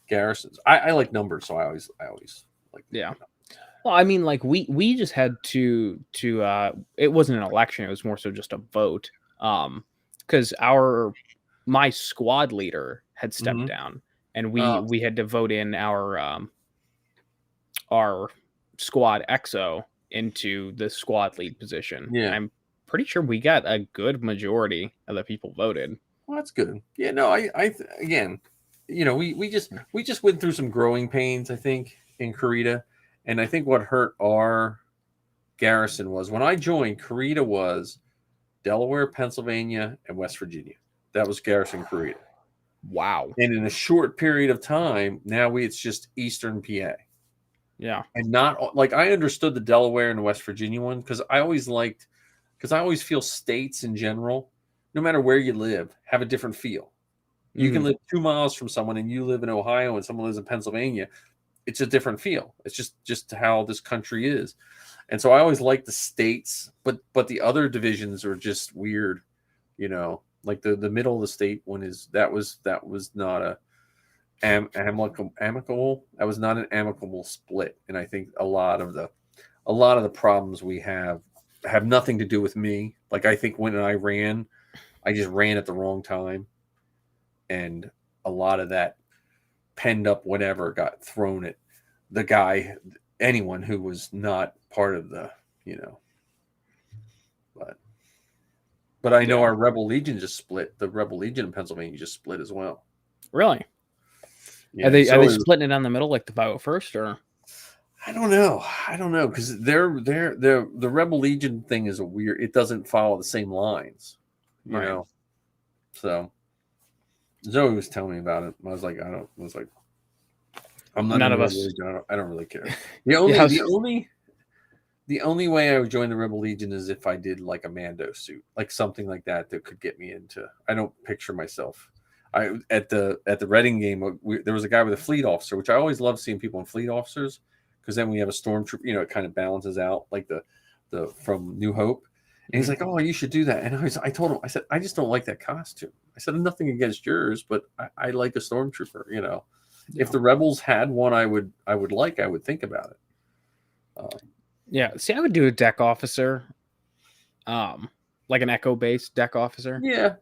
Speaker 1: garrisons. I like numbers, so I always like.
Speaker 2: Yeah. Well, I mean, like we just had to it wasn't an election, it was more so just a vote. Because my squad leader had stepped
Speaker 1: Mm-hmm.
Speaker 2: down, and we had to vote in our squad XO into the squad lead position.
Speaker 1: Yeah.
Speaker 2: I'm pretty sure we got a good majority of the people voted.
Speaker 1: Well, that's good. Yeah, no, again, we just went through some growing pains, I think, in Karita, and I think what hurt our garrison was when I joined. Karita was Delaware, Pennsylvania, and West Virginia. That was garrison Karita,
Speaker 2: Wow.
Speaker 1: and in a short period of time, now it's just Eastern PA,
Speaker 2: Yeah.
Speaker 1: and not like I understood the Delaware and the West Virginia one because I always feel states in general, no matter where you live, have a different feel. You can live 2 miles from someone and you live in Ohio and someone lives in Pennsylvania. It's a different feel. It's just how this country is. And so I always like the states, but the other divisions are just weird, like the middle of the state one that was not amicable. That was not an amicable split. And I think a lot of the problems we have nothing to do with me. Like I think when I just ran at the wrong time, and a lot of that penned up whatever got thrown at the guy, anyone who was not part of the, but I know our Rebel Legion just split. The Rebel Legion in Pennsylvania just split as well.
Speaker 2: Really?
Speaker 1: Yeah,
Speaker 2: are they splitting it down the middle like the 501st, or?
Speaker 1: I don't know because the Rebel Legion thing is it doesn't follow the same lines,
Speaker 2: Right.
Speaker 1: So Zoe was telling me about it. I was like, I'm not
Speaker 2: None
Speaker 1: in
Speaker 2: of us.
Speaker 1: Legion. I don't really care. The only way I would join the Rebel Legion is if I did like a Mando suit, like something like that could get me into. I don't picture myself. At the Reading game, there was a guy with a fleet officer, which I always love seeing people in fleet officers, because then we have a stormtrooper. It kind of balances out like the from New Hope. And he's like, "Oh, you should do that." And I told him, I said, "I just don't like that costume." I said, "Nothing against yours, but I like a stormtrooper." If the Rebels had one, I would think about it.
Speaker 2: Yeah, see, I would do a deck officer, like an Echo-based deck officer.
Speaker 1: Yeah,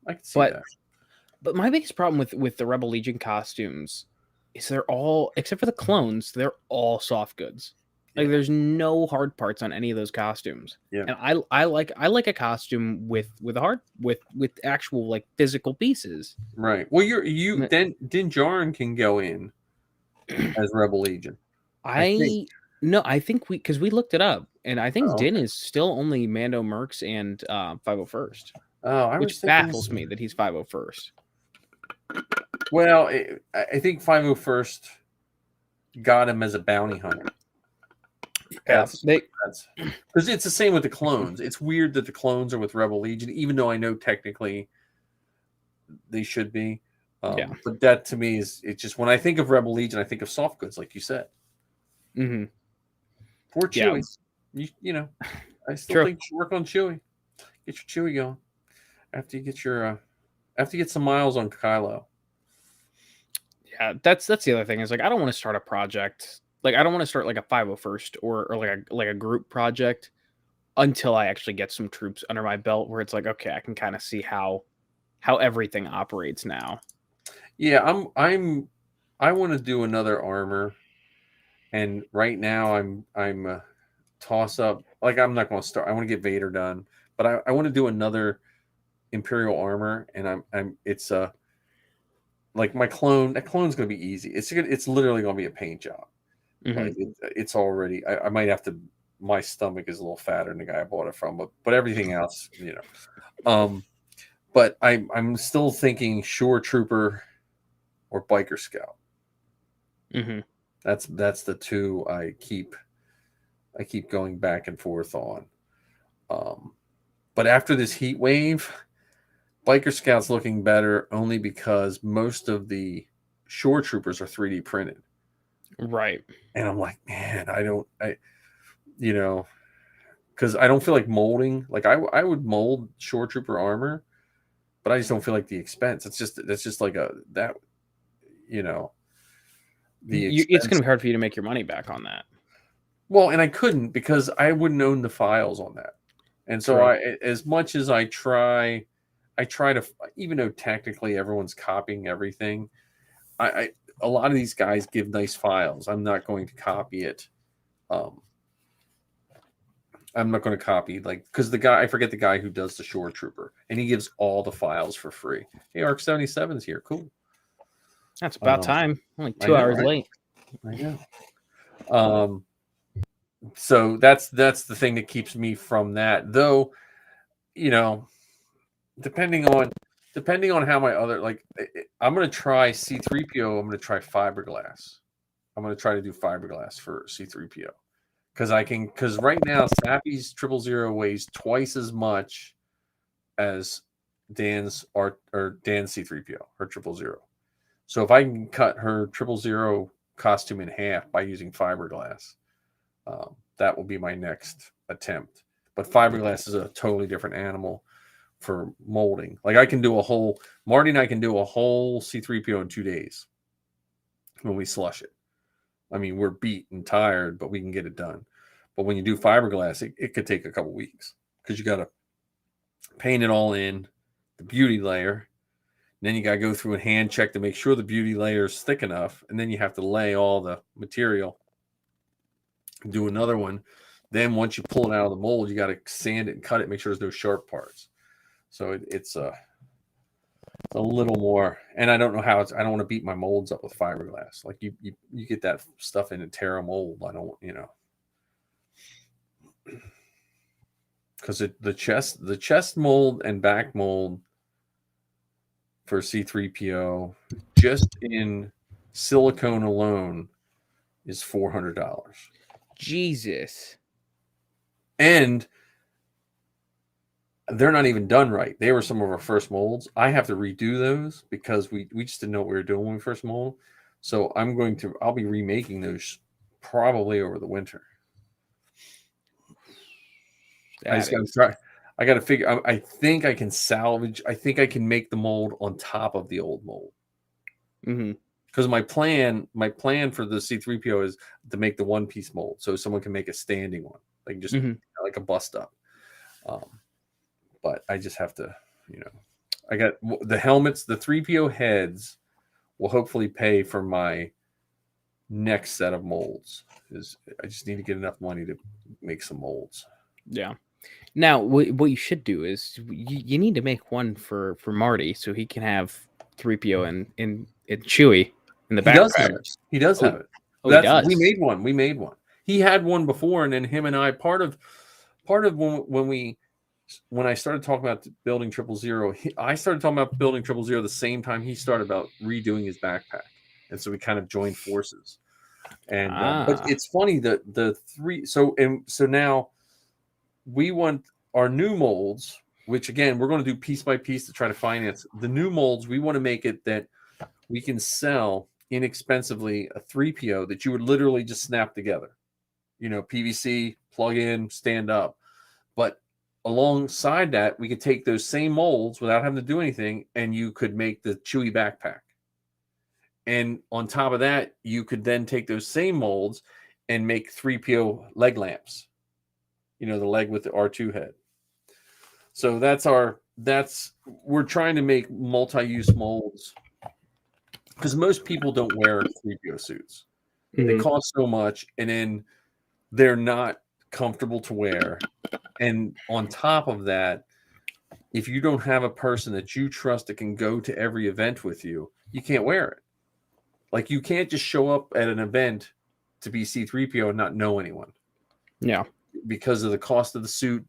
Speaker 1: I can see that.
Speaker 2: But my biggest problem with the Rebel Legion costumes is they're all, except for the clones, they're all soft goods. Like there's no hard parts on any of those costumes.
Speaker 1: Yeah,
Speaker 2: and I like a costume with actual like physical pieces.
Speaker 1: Right. Well, then Din Djarin can go in as Rebel Legion.
Speaker 2: I think because we looked it up, and I think Din
Speaker 1: okay.
Speaker 2: is still only Mando Mercs and 501st. Which baffles me that he's 501st.
Speaker 1: Well, I think 501st got him as a bounty hunter. That's because it's the same with the clones. It's weird that the clones are with Rebel Legion, even though I know technically they should be. But that to me it's just when I think of Rebel Legion, I think of soft goods, like you said.
Speaker 2: Mm-hmm.
Speaker 1: Poor Chewie. Yeah. I still think you should work on Chewie. Get your Chewie going after you get some miles on Kylo.
Speaker 2: Yeah, that's the other thing is like I don't want to start a project. Like I don't want to start like a 501st or like a group project until I actually get some troops under my belt where it's like, okay, I can kind of see how everything operates now.
Speaker 1: Yeah, I want to do another armor, and right now I'm toss up. Like I'm not going to start. I want to get Vader done, but I want to do another Imperial armor, and it's like my clone. That clone's going to be easy. It's literally going to be a paint job. Mm-hmm. Like it's already. I might have to. My stomach is a little fatter than the guy I bought it from, but everything else, But I'm still thinking Shore Trooper or Biker Scout.
Speaker 2: Mm-hmm.
Speaker 1: That's the two I keep going back and forth on. But after this heat wave, Biker Scout's looking better only because most of the Shore Troopers are 3D printed.
Speaker 2: Right.
Speaker 1: And I'm like, man, because I don't feel like molding. Like I would mold Shore Trooper armor, but I just don't feel like the expense. It's just like that, you know, the
Speaker 2: It's going
Speaker 1: expense.
Speaker 2: to be hard for you to make your money back on that.
Speaker 1: Well, and I couldn't because I wouldn't own the files on that. And so
Speaker 2: True.
Speaker 1: as much as I try to, even though technically everyone's copying everything, a lot of these guys give nice files. I'm not going to copy it. I'm not going to copy because I forget the guy who does the Shore Trooper, and he gives all the files for free. Hey, Arc 77's here. Cool.
Speaker 2: That's about time. Only 2
Speaker 1: I know,
Speaker 2: hours
Speaker 1: right?
Speaker 2: late.
Speaker 1: I know. So that's the thing that keeps me from that, though. You know, depending on how my other I'm going to try C3PO. I'm going to try fiberglass. I'm going to try to do fiberglass for C3PO because right now Sappy's 000 weighs twice as much as Dan's Dan's C3PO, her 000. So if I can cut her 000 costume in half by using fiberglass, that will be my next attempt. But fiberglass is a totally different animal for molding. Like Marty and I can do a whole C3PO in 2 days when we slush it. I mean, we're beat and tired, but we can get it done. But when you do fiberglass, it could take a couple weeks because you got to paint it all in, the beauty layer. Then you got to go through and hand check to make sure the beauty layer is thick enough. And then you have to lay all the material, do another one. Then once you pull it out of the mold, you got to sand it and cut it, make sure there's no sharp parts. So it's a little more, and I don't know how I don't want to beat my molds up with fiberglass. Like you get that stuff in a Terra mold. I don't, because the chest mold and back mold for C3PO just in silicone alone is $400.
Speaker 2: Jesus.
Speaker 1: And they're not even done right. They were some of our first molds. I have to redo those because we just didn't know what we were doing when we first mold. So I'll be remaking those probably over the winter. I just got to try. I got to figure. I think I can salvage. I think I can make the mold on top of the old mold. Because my plan for the C3PO is to make the one piece mold, so someone can make a standing one, like just like a bust up. But I just have to, I got the helmets, the 3PO heads will hopefully pay for my next set of molds. I just need to get enough money to make some molds.
Speaker 2: Yeah. Now, what you should do is you need to make one for Marty so he can have 3PO and Chewie in the backpack.
Speaker 1: He does have it.
Speaker 2: Oh, he does.
Speaker 1: We made one. He had one before, and then him and I part of when I started talking about building 000, I started talking about building 000 the same time he started about redoing his backpack, and so we kind of joined forces. And but it's funny that the three. So now we want our new molds, which again we're going to do piece by piece to try to finance the new molds. We want to make it that we can sell inexpensively a 3PO that you would literally just snap together. PVC, plug in, stand up. But alongside that, we could take those same molds without having to do anything, and you could make the Chewy backpack. And on top of that, you could then take those same molds and make 3PO leg lamps. The leg with the R2 head. So we're trying to make multi-use molds because most people don't wear 3PO suits. They cost so much, and then they're not comfortable to wear. And on top of that, if you don't have a person that you trust that can go to every event with you, you can't wear it. Like you can't just show up at an event to be C3PO and not know anyone.
Speaker 2: Yeah.
Speaker 1: Because of the cost of the suit,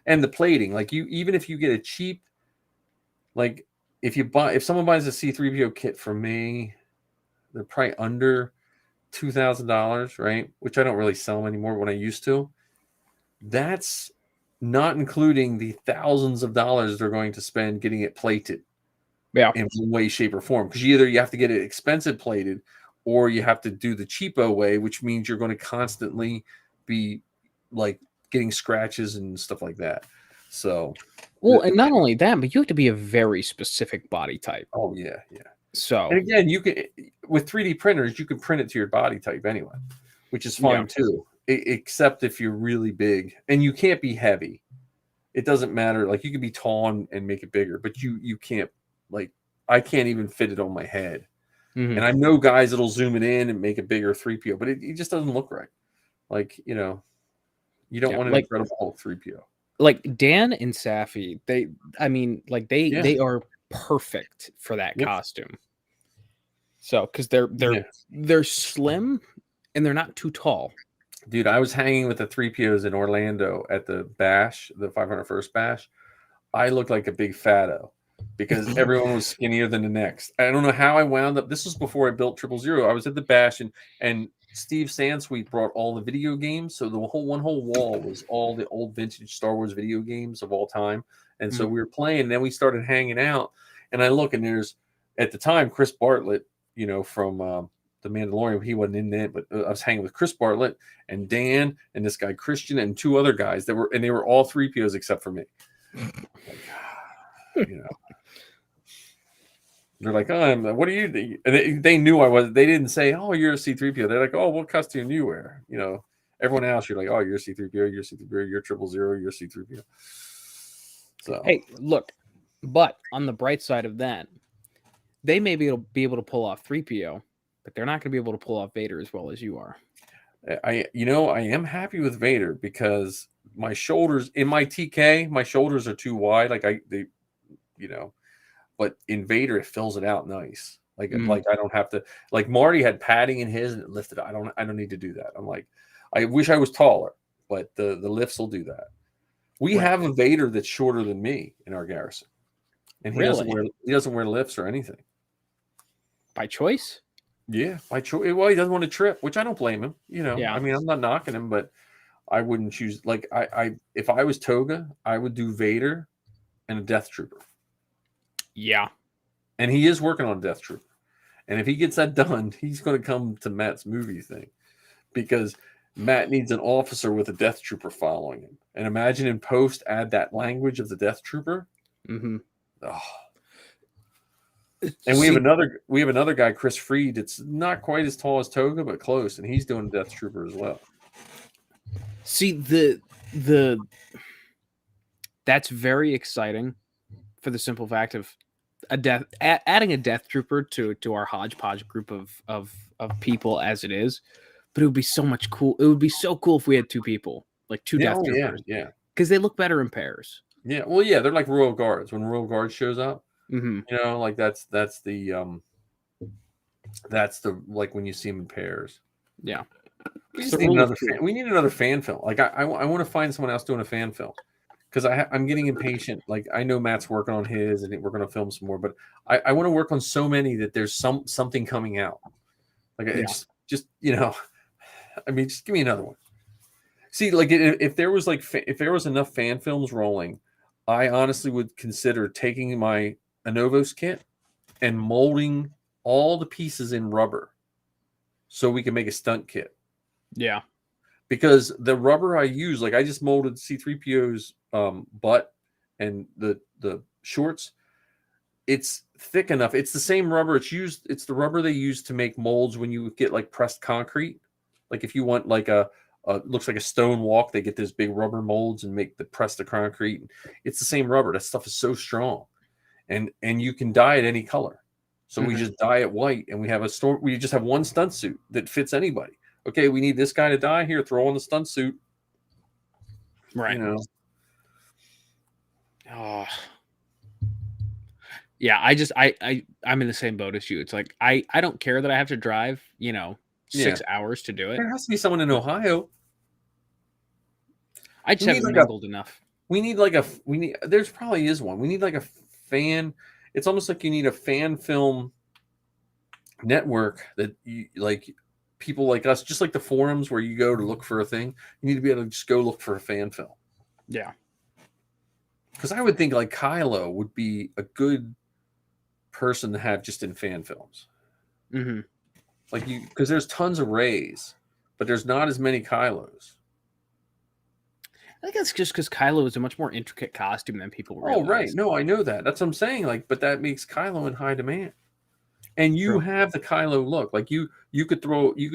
Speaker 1: and the plating. Like even if you get a cheap, like if someone buys a C3PO kit from me, they're probably under $2,000, right? Which I don't really sell them anymore when I used to. That's not including the thousands of dollars they're going to spend getting it plated.
Speaker 2: Yeah.
Speaker 1: In one way, shape, or form. Because either you have to get it expensive plated, or you have to do the cheapo way, which means you're going to constantly be like getting scratches and stuff like that. So,
Speaker 2: Well, and not only that, but you have to be a very specific body type.
Speaker 1: oh yeah.
Speaker 2: So,
Speaker 1: And again, you can with 3D printers, you can print it to your body type anyway, which is fine too. Except if you're really big and you can't be heavy. It doesn't matter. Like you can be tall and make it bigger, but you can't, like, I can't even fit it on my head. And I know guys that'll zoom it in and make it bigger 3PO, but it just doesn't look right. Like, you don't want an Incredible Hulk 3PO.
Speaker 2: Like Dan and Safi, they are perfect for that costume. So, because they're slim and they're not too tall.
Speaker 1: Dude, I was hanging with the 3POs in Orlando at the bash, the 501st bash. I looked like a big fatto because everyone was skinnier than the next. I don't know how I wound up. This was before I built 000. I was at the bash and Steve Sansweet brought all the video games. So the one whole wall was all the old vintage Star Wars video games of all time. And so we were playing, and then we started hanging out. And I look, and there's, at the time, Chris Bartlett, from The Mandalorian. He wasn't in it, but I was hanging with Chris Bartlett and Dan and this guy Christian and two other guys they were all 3POs except for me. They're like, oh, what do you do? And they knew I was. They didn't say, oh, you're a C3PO. They're like, oh, what costume do you wear? Everyone else, you're like, oh, you're a C3PO, you're a C3PO, you're 000, you're a C3PO. So
Speaker 2: hey, look, but on the bright side of that, they may be able to pull off 3PO, but they're not going to be able to pull off Vader as well as you are.
Speaker 1: I am happy with Vader because my shoulders in my TK, my shoulders are too wide. But in Vader, it fills it out nice. Like I don't have to, like Marty had padding in his and it lifted. I don't need to do that. I'm like, I wish I was taller, but the lifts will do that. We have a Vader that's shorter than me in our garrison. And he doesn't wear lifts or anything.
Speaker 2: By choice?
Speaker 1: Yeah, by choice. Well, he doesn't want to trip, which I don't blame him.
Speaker 2: Yeah.
Speaker 1: I mean, I'm not knocking him, but I wouldn't choose. Like, if I was Toga, I would do Vader and a Death Trooper.
Speaker 2: Yeah.
Speaker 1: And he is working on Death Trooper. And if he gets that done, he's going to come to Matt's movie thing because Matt needs an officer with a Death Trooper following him. And imagine in post, add that language of the Death Trooper.
Speaker 2: Mm-hmm.
Speaker 1: Oh. And we have another guy, Chris Freed. It's not quite as tall as Toga, but close, and he's doing Death Trooper as well.
Speaker 2: See, that's very exciting for the simple fact of adding a Death Trooper to our hodgepodge group of people as it is. But it would be so much cool. It would be so cool if we had two people, like two Death Troopers.
Speaker 1: Yeah.
Speaker 2: Because they look better in pairs.
Speaker 1: Yeah. Well, yeah, they're like Royal Guards. When Royal Guard shows up,
Speaker 2: like
Speaker 1: that's the like when you see them in pairs.
Speaker 2: Yeah.
Speaker 1: We need another fan film. Like I want to find someone else doing a fan film because I'm getting impatient. Like I know Matt's working on his, and we're going to film some more. But I want to work on so many that there's something coming out. Like it's just I mean, just give me another one. See, like if there was enough fan films rolling, I honestly would consider taking my Anovos kit and molding all the pieces in rubber so we can make a stunt kit.
Speaker 2: Yeah.
Speaker 1: Because the rubber I use, like I just molded C-3PO's butt and the shorts. It's thick enough. It's the same rubber it's the rubber they use to make molds when you get like pressed concrete. Like if you want like looks like a stone walk, they get those big rubber molds and make the press the concrete. It's the same rubber. That stuff is so strong. And you can dye it any color. So we just dye it white, and we just have one stunt suit that fits anybody. Okay, we need this guy to die here, throw on the stunt suit.
Speaker 2: Right. Oh. Yeah, I'm in the same boat as you. It's like I don't care that I have to drive, 6 hours to do it.
Speaker 1: There has to be someone in Ohio.
Speaker 2: I just haven't mingled enough.
Speaker 1: There's probably is one. We need like a fan. It's almost like you need a fan film network that like people like us, just like the forums where you go to look for a thing. You need to be able to just go look for a fan film.
Speaker 2: Yeah.
Speaker 1: Because I would think like Kylo would be a good person to have just in fan films.
Speaker 2: Mm-hmm.
Speaker 1: Because there's tons of Rays, but there's not as many Kylos.
Speaker 2: I think that's just because Kylo is a much more intricate costume than people realize.
Speaker 1: Oh, right. No, I know that. That's what I'm saying. Like, but that makes Kylo in high demand. And you
Speaker 2: True.
Speaker 1: have the Kylo look. Like you could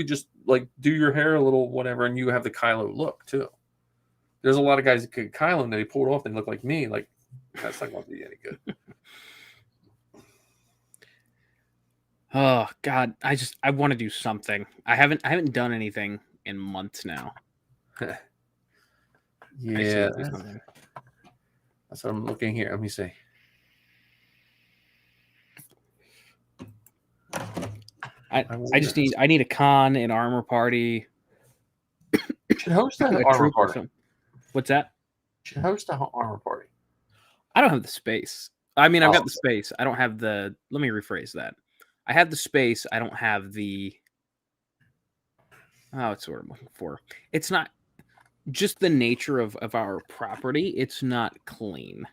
Speaker 1: just like do your hair a little whatever, and you have the Kylo look too. There's a lot of guys that could Kylo and they pull it off and look like me. Like that's not going to be any good.
Speaker 2: Oh God, I want to do something. I haven't done anything in months now.
Speaker 1: Yeah, that's what I'm looking here. Let me see.
Speaker 2: I need a con, an armor party.
Speaker 1: You should host an
Speaker 2: a
Speaker 1: armor
Speaker 2: troop or
Speaker 1: party.
Speaker 2: something. What's that?
Speaker 1: You should host an armor party.
Speaker 2: I don't have the space. I mean, I've got the space. I don't have the. Let me rephrase that. I have the space. I don't have the. Oh, it's what I'm looking for. It's not just the nature of our property. It's not clean.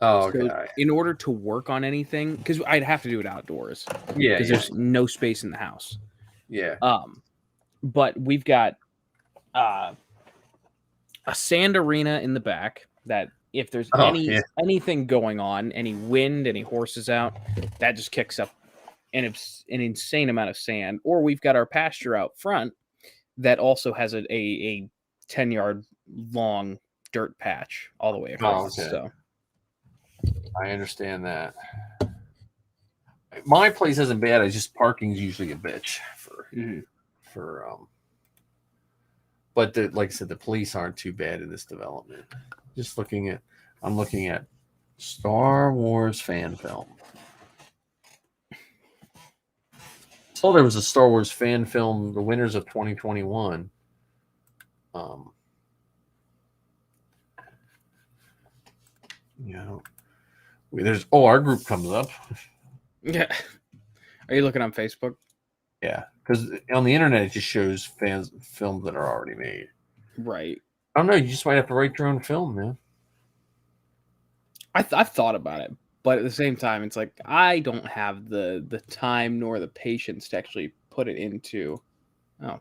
Speaker 1: Oh,
Speaker 2: So
Speaker 1: okay.
Speaker 2: in order to work on anything, because I'd have to do it outdoors.
Speaker 1: Yeah,
Speaker 2: because there's no space in the house.
Speaker 1: Yeah.
Speaker 2: But we've got a sand arena in the back that if there's anything going on, any wind, any horses out, that just kicks up an insane amount of sand. Or we've got our pasture out front that also has a 10-yard long dirt patch all the way across. So
Speaker 1: I understand that. My place isn't bad. It's just parking's usually a bitch but like I said, the police aren't too bad in this development. I'm looking at Star Wars fan film. So there was a Star Wars fan film, the winners of 2021. Our group comes up.
Speaker 2: Yeah. Are you looking on Facebook?
Speaker 1: Yeah, because on the internet it just shows films that are already made.
Speaker 2: Right.
Speaker 1: I don't know. You just might have to write your own film, man.
Speaker 2: I've thought about it, but at the same time, it's like I don't have the time nor the patience to actually put it into. Oh,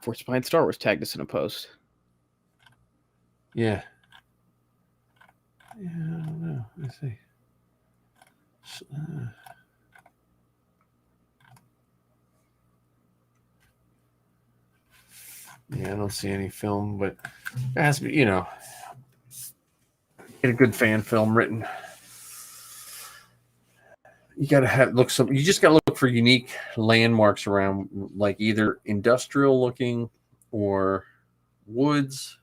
Speaker 2: Force Behind Star Wars tagged us in a post.
Speaker 1: Yeah. Yeah, I don't know. Let's see. Yeah, I don't see any film, but it has to be, get a good fan film written. You got to you just got to look for unique landmarks around, like either industrial looking or woods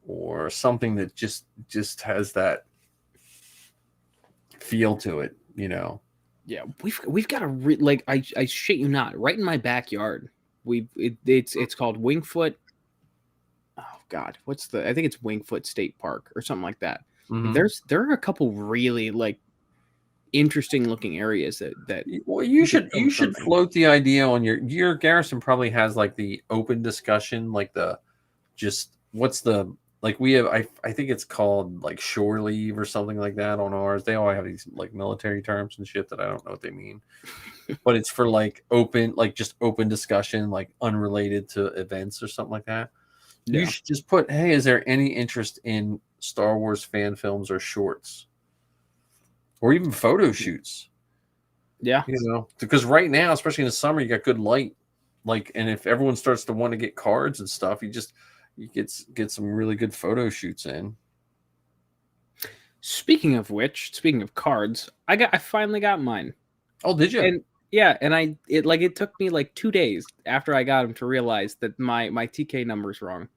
Speaker 1: or something that just has that feel to it,
Speaker 2: Yeah, we've got a I shit you not, right in my backyard. It's called Wingfoot. Oh God, I think it's Wingfoot State Park or something like that.
Speaker 1: Mm-hmm.
Speaker 2: There are a couple really like interesting looking areas that
Speaker 1: well you should float the idea on your garrison probably has like the open discussion, like the just what's the like we have I think it's called like shore leave or something like that on ours. They all have these like military terms and shit that I don't know what they mean. But it's for like open discussion, like unrelated to events or something like that. Yeah. You should just put, hey, is there any interest in Star Wars fan films or shorts? Or even photo shoots.
Speaker 2: Yeah.
Speaker 1: Because right now, especially in the summer, you got good light. Like, and if everyone starts to want to get cards and stuff, you get some really good photo shoots in.
Speaker 2: Speaking of cards, I finally got mine.
Speaker 1: Oh, did you?
Speaker 2: And yeah, and it took me like 2 days after I got them to realize that my TK number is wrong.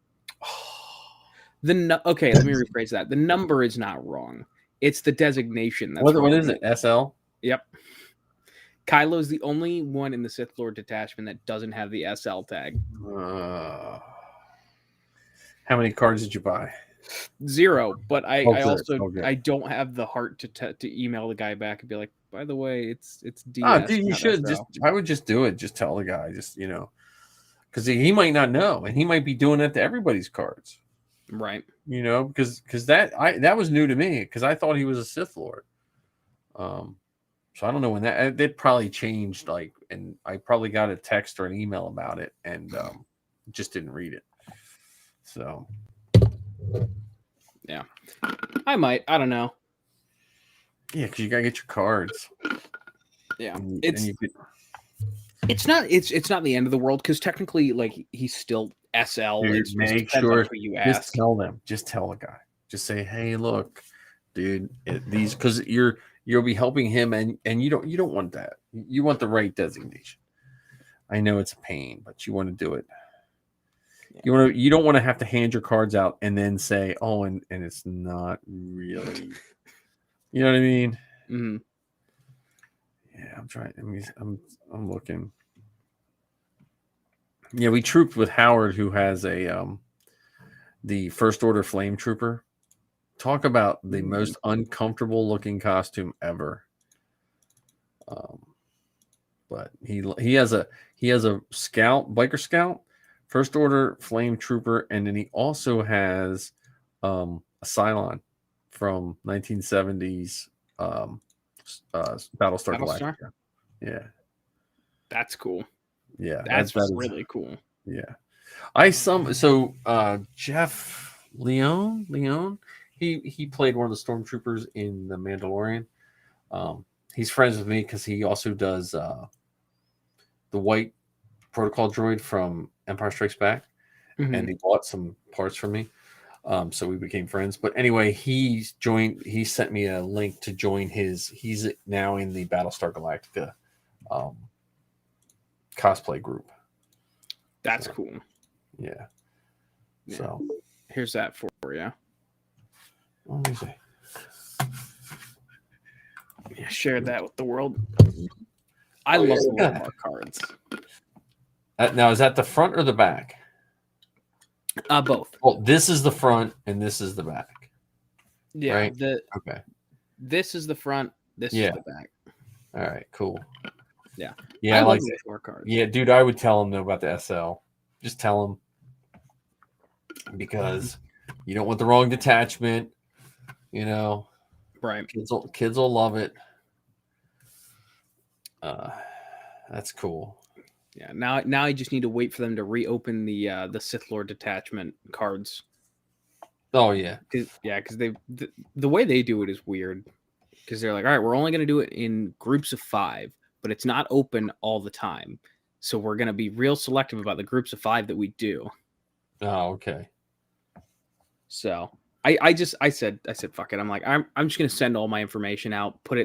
Speaker 2: Okay, let me rephrase that. The number is not wrong. It's the designation that's wrong.
Speaker 1: What is it? SL?
Speaker 2: Yep. Kylo's the only one in the Sith Lord detachment that doesn't have the SL tag.
Speaker 1: How many cards did you buy?
Speaker 2: 0, but I don't have the heart to email the guy back and be like, by the way, it's DS.
Speaker 1: Dude, you should I would just do it. Just tell the guy, because he might not know, and he might be doing that to everybody's cards.
Speaker 2: Right.
Speaker 1: Because that was new to me, because I thought he was a Sith Lord. So I don't know when that probably changed, and I probably got a text or an email about it, and just didn't read it. So
Speaker 2: Yeah, I might. I don't know.
Speaker 1: Yeah, because you gotta get your cards.
Speaker 2: Yeah,
Speaker 1: And
Speaker 2: it's
Speaker 1: you could,
Speaker 2: it's not the end of the world because technically, like he's still SL.
Speaker 1: dude,
Speaker 2: It's just
Speaker 1: make
Speaker 2: depends on
Speaker 1: sure.
Speaker 2: who you
Speaker 1: Just
Speaker 2: ask.
Speaker 1: tell them. Just tell the guy. Just say, hey, look, dude, these because you'll be helping him, and you don't want that. You want the right designation. I know it's a pain, but you want to do it. You don't want to have to hand your cards out and then say, oh, and it's not really. You know what I mean?
Speaker 2: Mm-hmm.
Speaker 1: Yeah, I'm trying. I'm looking. Yeah, we trooped with Howard, who has the First Order Flame Trooper. Talk about the most uncomfortable looking costume ever. But he has a scout, biker scout, First Order Flame Trooper, and then he also has a Cylon from 1970s Battlestar Galactica. Yeah,
Speaker 2: That's cool.
Speaker 1: yeah,
Speaker 2: That's
Speaker 1: that is
Speaker 2: really cool.
Speaker 1: Yeah, Jeff Leone, he played one of the stormtroopers in The Mandalorian. He's friends with me because he also does the white protocol droid from Empire Strikes Back, and he bought some parts from me. So we became friends. But anyway, he sent me a link to join his. He's now in the Battlestar Galactica cosplay group.
Speaker 2: That's cool.
Speaker 1: Yeah. So
Speaker 2: here's that for you.
Speaker 1: Let me see.
Speaker 2: Yeah, share that with the world. I love the look of our cards.
Speaker 1: Now, is that the front or the back?
Speaker 2: Both.
Speaker 1: Well, this is the front and this is the back.
Speaker 2: Yeah.
Speaker 1: Right? Okay.
Speaker 2: This is the front. This is the back.
Speaker 1: All right. Cool.
Speaker 2: Yeah.
Speaker 1: Yeah.
Speaker 2: I like the look of our cards.
Speaker 1: Yeah, dude. I would tell him though about the SL. Just tell him because you don't want the wrong detachment. You know.
Speaker 2: Right.
Speaker 1: Kids will love it. That's cool.
Speaker 2: Yeah. Now I just need to wait for them to reopen the Sith Lord detachment cards.
Speaker 1: Oh yeah.
Speaker 2: Because the way they do it is weird. Because they're like, all right, we're only going to do it in groups of 5, but it's not open all the time. So we're going to be real selective about the groups of 5 that we do.
Speaker 1: Oh, okay.
Speaker 2: So I said fuck it. I'm like, I'm just going to send all my information out, put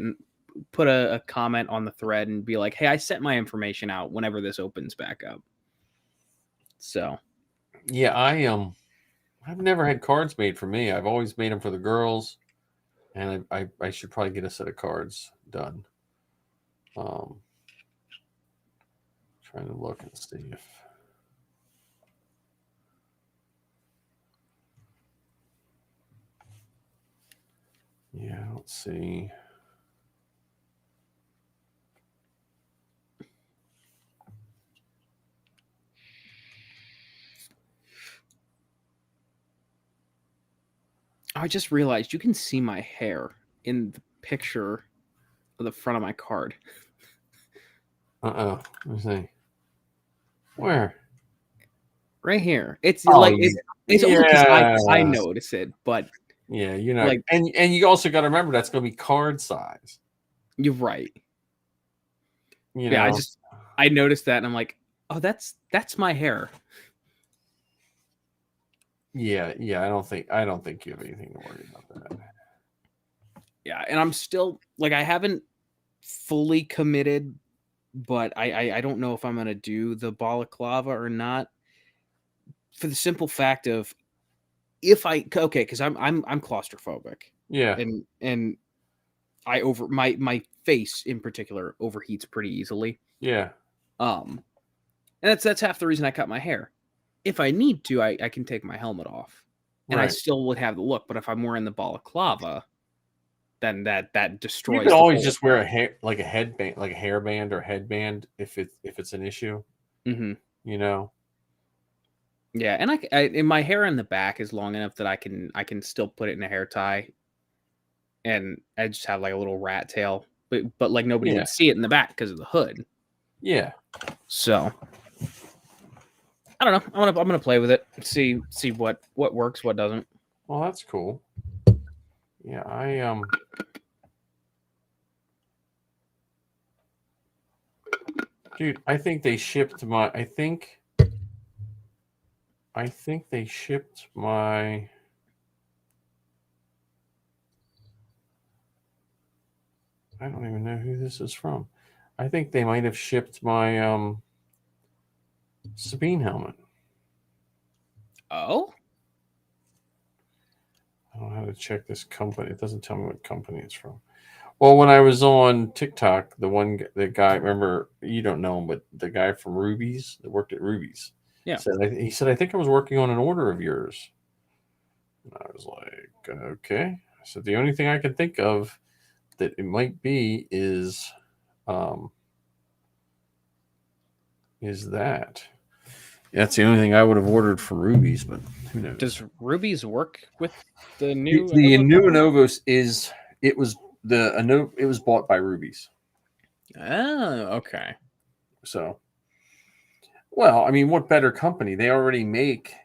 Speaker 2: a comment on the thread and be like, hey, I sent my information out whenever this opens back up. So
Speaker 1: yeah, I've never had cards made for me. I've always made them for the girls, and I should probably get a set of cards done. Trying to look and see if let's see.
Speaker 2: I just realized you can see my hair in the picture of the front of my card.
Speaker 1: Let me see. Where?
Speaker 2: Right here. It's only because I notice it, but
Speaker 1: yeah, like, and you also got to remember that's going to be card size.
Speaker 2: You're right. I noticed that and I'm like, oh, that's my hair.
Speaker 1: Yeah, I don't think you have anything to worry about that.
Speaker 2: Yeah, and I'm still like I haven't fully committed, but I don't know if I'm gonna do the balaclava or not. For the simple fact of because I'm claustrophobic.
Speaker 1: Yeah.
Speaker 2: And I my face in particular overheats pretty easily.
Speaker 1: Yeah.
Speaker 2: And that's half the reason I cut my hair. If I need to, I can take my helmet off. And I still would have the look, but if I'm wearing the balaclava, then that destroys.
Speaker 1: You can always just wear a headband, like a hairband or headband, if it's an issue.
Speaker 2: Mm-hmm.
Speaker 1: You know.
Speaker 2: Yeah, and my hair in the back is long enough that I can still put it in a hair tie, and I just have like a little rat tail, but like nobody would see it in the back because of the hood.
Speaker 1: Yeah.
Speaker 2: So I don't know. I'm gonna play with it, see what works, what doesn't.
Speaker 1: Well, that's cool. Yeah, dude, I think they shipped my. I think they shipped my. I don't even know who this is from. I think they might have shipped my Sabine helmet.
Speaker 2: Oh,
Speaker 1: I don't know how to check this company. It doesn't tell me what company it's from. Well, when I was on TikTok, the guy, remember, you don't know him, but the guy from Ruby's that worked at Ruby's,
Speaker 2: yeah.
Speaker 1: he said, I think I was working on an order of yours. And I was like, okay. I said, the only thing I can think of that it might be um, is that. That's the only thing I would have ordered from Ruby's, but who knows?
Speaker 2: Does Ruby's work with the
Speaker 1: The
Speaker 2: new?
Speaker 1: new Anovos is it was it was bought by Ruby's.
Speaker 2: Oh, okay.
Speaker 1: So, well, I mean, what better company? They already make,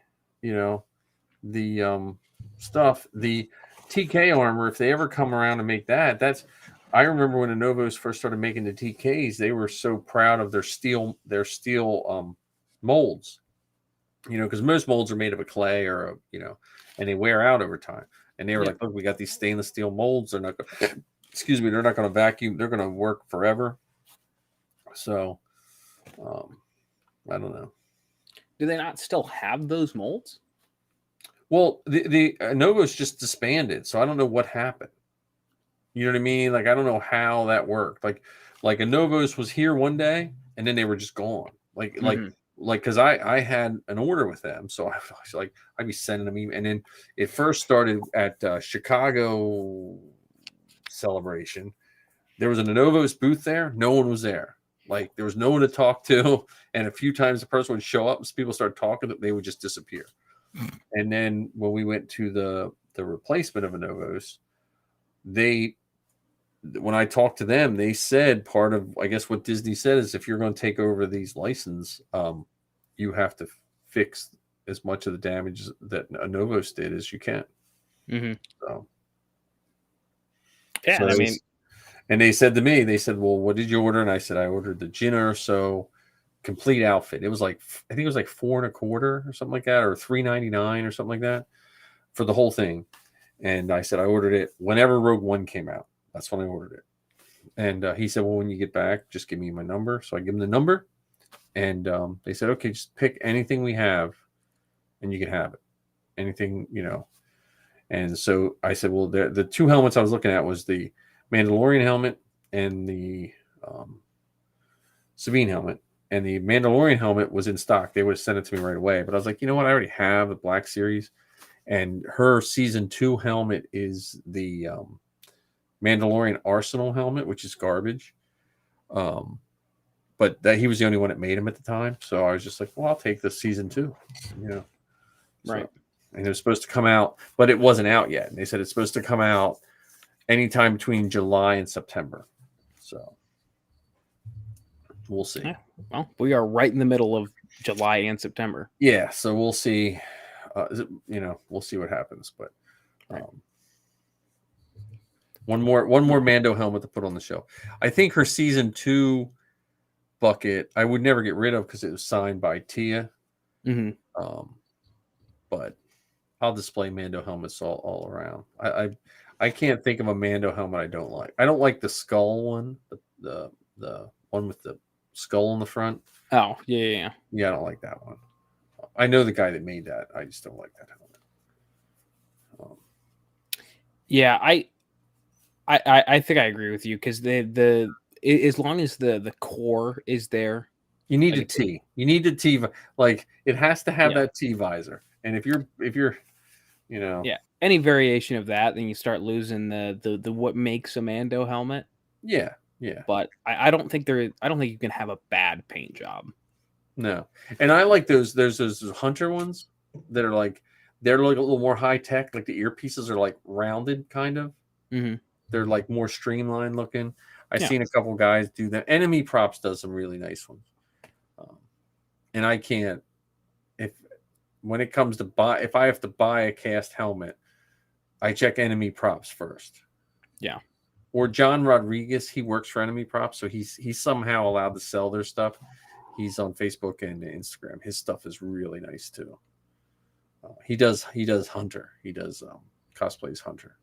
Speaker 1: the stuff. The TK armor. If they ever come around and make that, that's. I remember when Anovos first started making the TKs, they were so proud of their steel molds. Because most molds are made of a clay or and they wear out over time. And they were like, look, we got these stainless steel molds. They're not going excuse me, they're not going to vacuum. They're going to work forever. So, I don't know.
Speaker 2: Do they not still have those molds?
Speaker 1: Well, the Novos just disbanded, so I don't know what happened. You know what I mean? Like, I don't know how that worked. Like a Novos was here one day and then they were just gone. Because I had an order with them, so I was like, I'd be sending them email. And then it first started at Chicago Celebration. There was a Novos booth there. No one was there. Like, there was no one to talk to. And a few times the person would show up and people started talking, they would just disappear. And then when we went to the replacement of a Novos, when I talked to them, they said part of, I guess what Disney said is if you're going to take over these license, you have to fix as much of the damage that a Novos did as you can.
Speaker 2: Mm-hmm.
Speaker 1: So,
Speaker 2: yeah, I mean,
Speaker 1: and they said to me, they said, well, what did you order? And I said, I ordered the Jenner So complete outfit. It was like, I think it was like $4.25 or something like that, or $3.99 or something like that for the whole thing. And I said, I ordered it whenever Rogue One came out. That's when I ordered it. And he said, well, when you get back, just give me my number. So I give him the number. And they said, okay, just pick anything we have and you can have it. Anything, And so I said, well, the two helmets I was looking at was the Mandalorian helmet and the Sabine helmet. And the Mandalorian helmet was in stock. They would have sent it to me right away. But I was like, you know what? I already have the Black Series. And her season 2 helmet is the Mandalorian Arsenal helmet, which is garbage. But that he was the only one that made him at the time. So I was just like, well, I'll take the season 2.
Speaker 2: Right.
Speaker 1: And it was supposed to come out, but it wasn't out yet. And they said it's supposed to come out anytime between July and September. So we'll see.
Speaker 2: Yeah. Well, we are right in the middle of July and September.
Speaker 1: Yeah, so we'll see. We'll see what happens. But one more Mando helmet to put on the show. I think her season 2 bucket I would never get rid of because it was signed by Tia.
Speaker 2: Mm-hmm.
Speaker 1: But I'll display Mando helmets all around. I can't think of a Mando helmet I don't like. I don't like the skull one, the one with the skull on the front.
Speaker 2: Oh, yeah.
Speaker 1: Yeah, I don't like that one. I know the guy that made that. I just don't like that helmet.
Speaker 2: Yeah, I think I agree with you because the as long as the core is there,
Speaker 1: you need a T. You need the T. Like, it has to have that T visor. And if you're
Speaker 2: any variation of that, then you start losing the what makes a Mando helmet.
Speaker 1: Yeah.
Speaker 2: But I don't think you can have a bad paint job.
Speaker 1: No. And I like those. There's those Hunter ones that are like, they're like a little more high tech. Like the earpieces are like rounded, kind of.
Speaker 2: Mm-hmm.
Speaker 1: They're like more streamlined looking. I've seen a couple guys do that. Enemy Props does some really nice ones. And I can't, when it comes to if I have to buy a cast helmet, I check enemy props first.
Speaker 2: Yeah.
Speaker 1: Or John Rodriguez, he works for Enemy Props, so he's somehow allowed to sell their stuff. He's on Facebook and Instagram. His stuff is really nice too. He does Hunter. He does cosplays Hunter.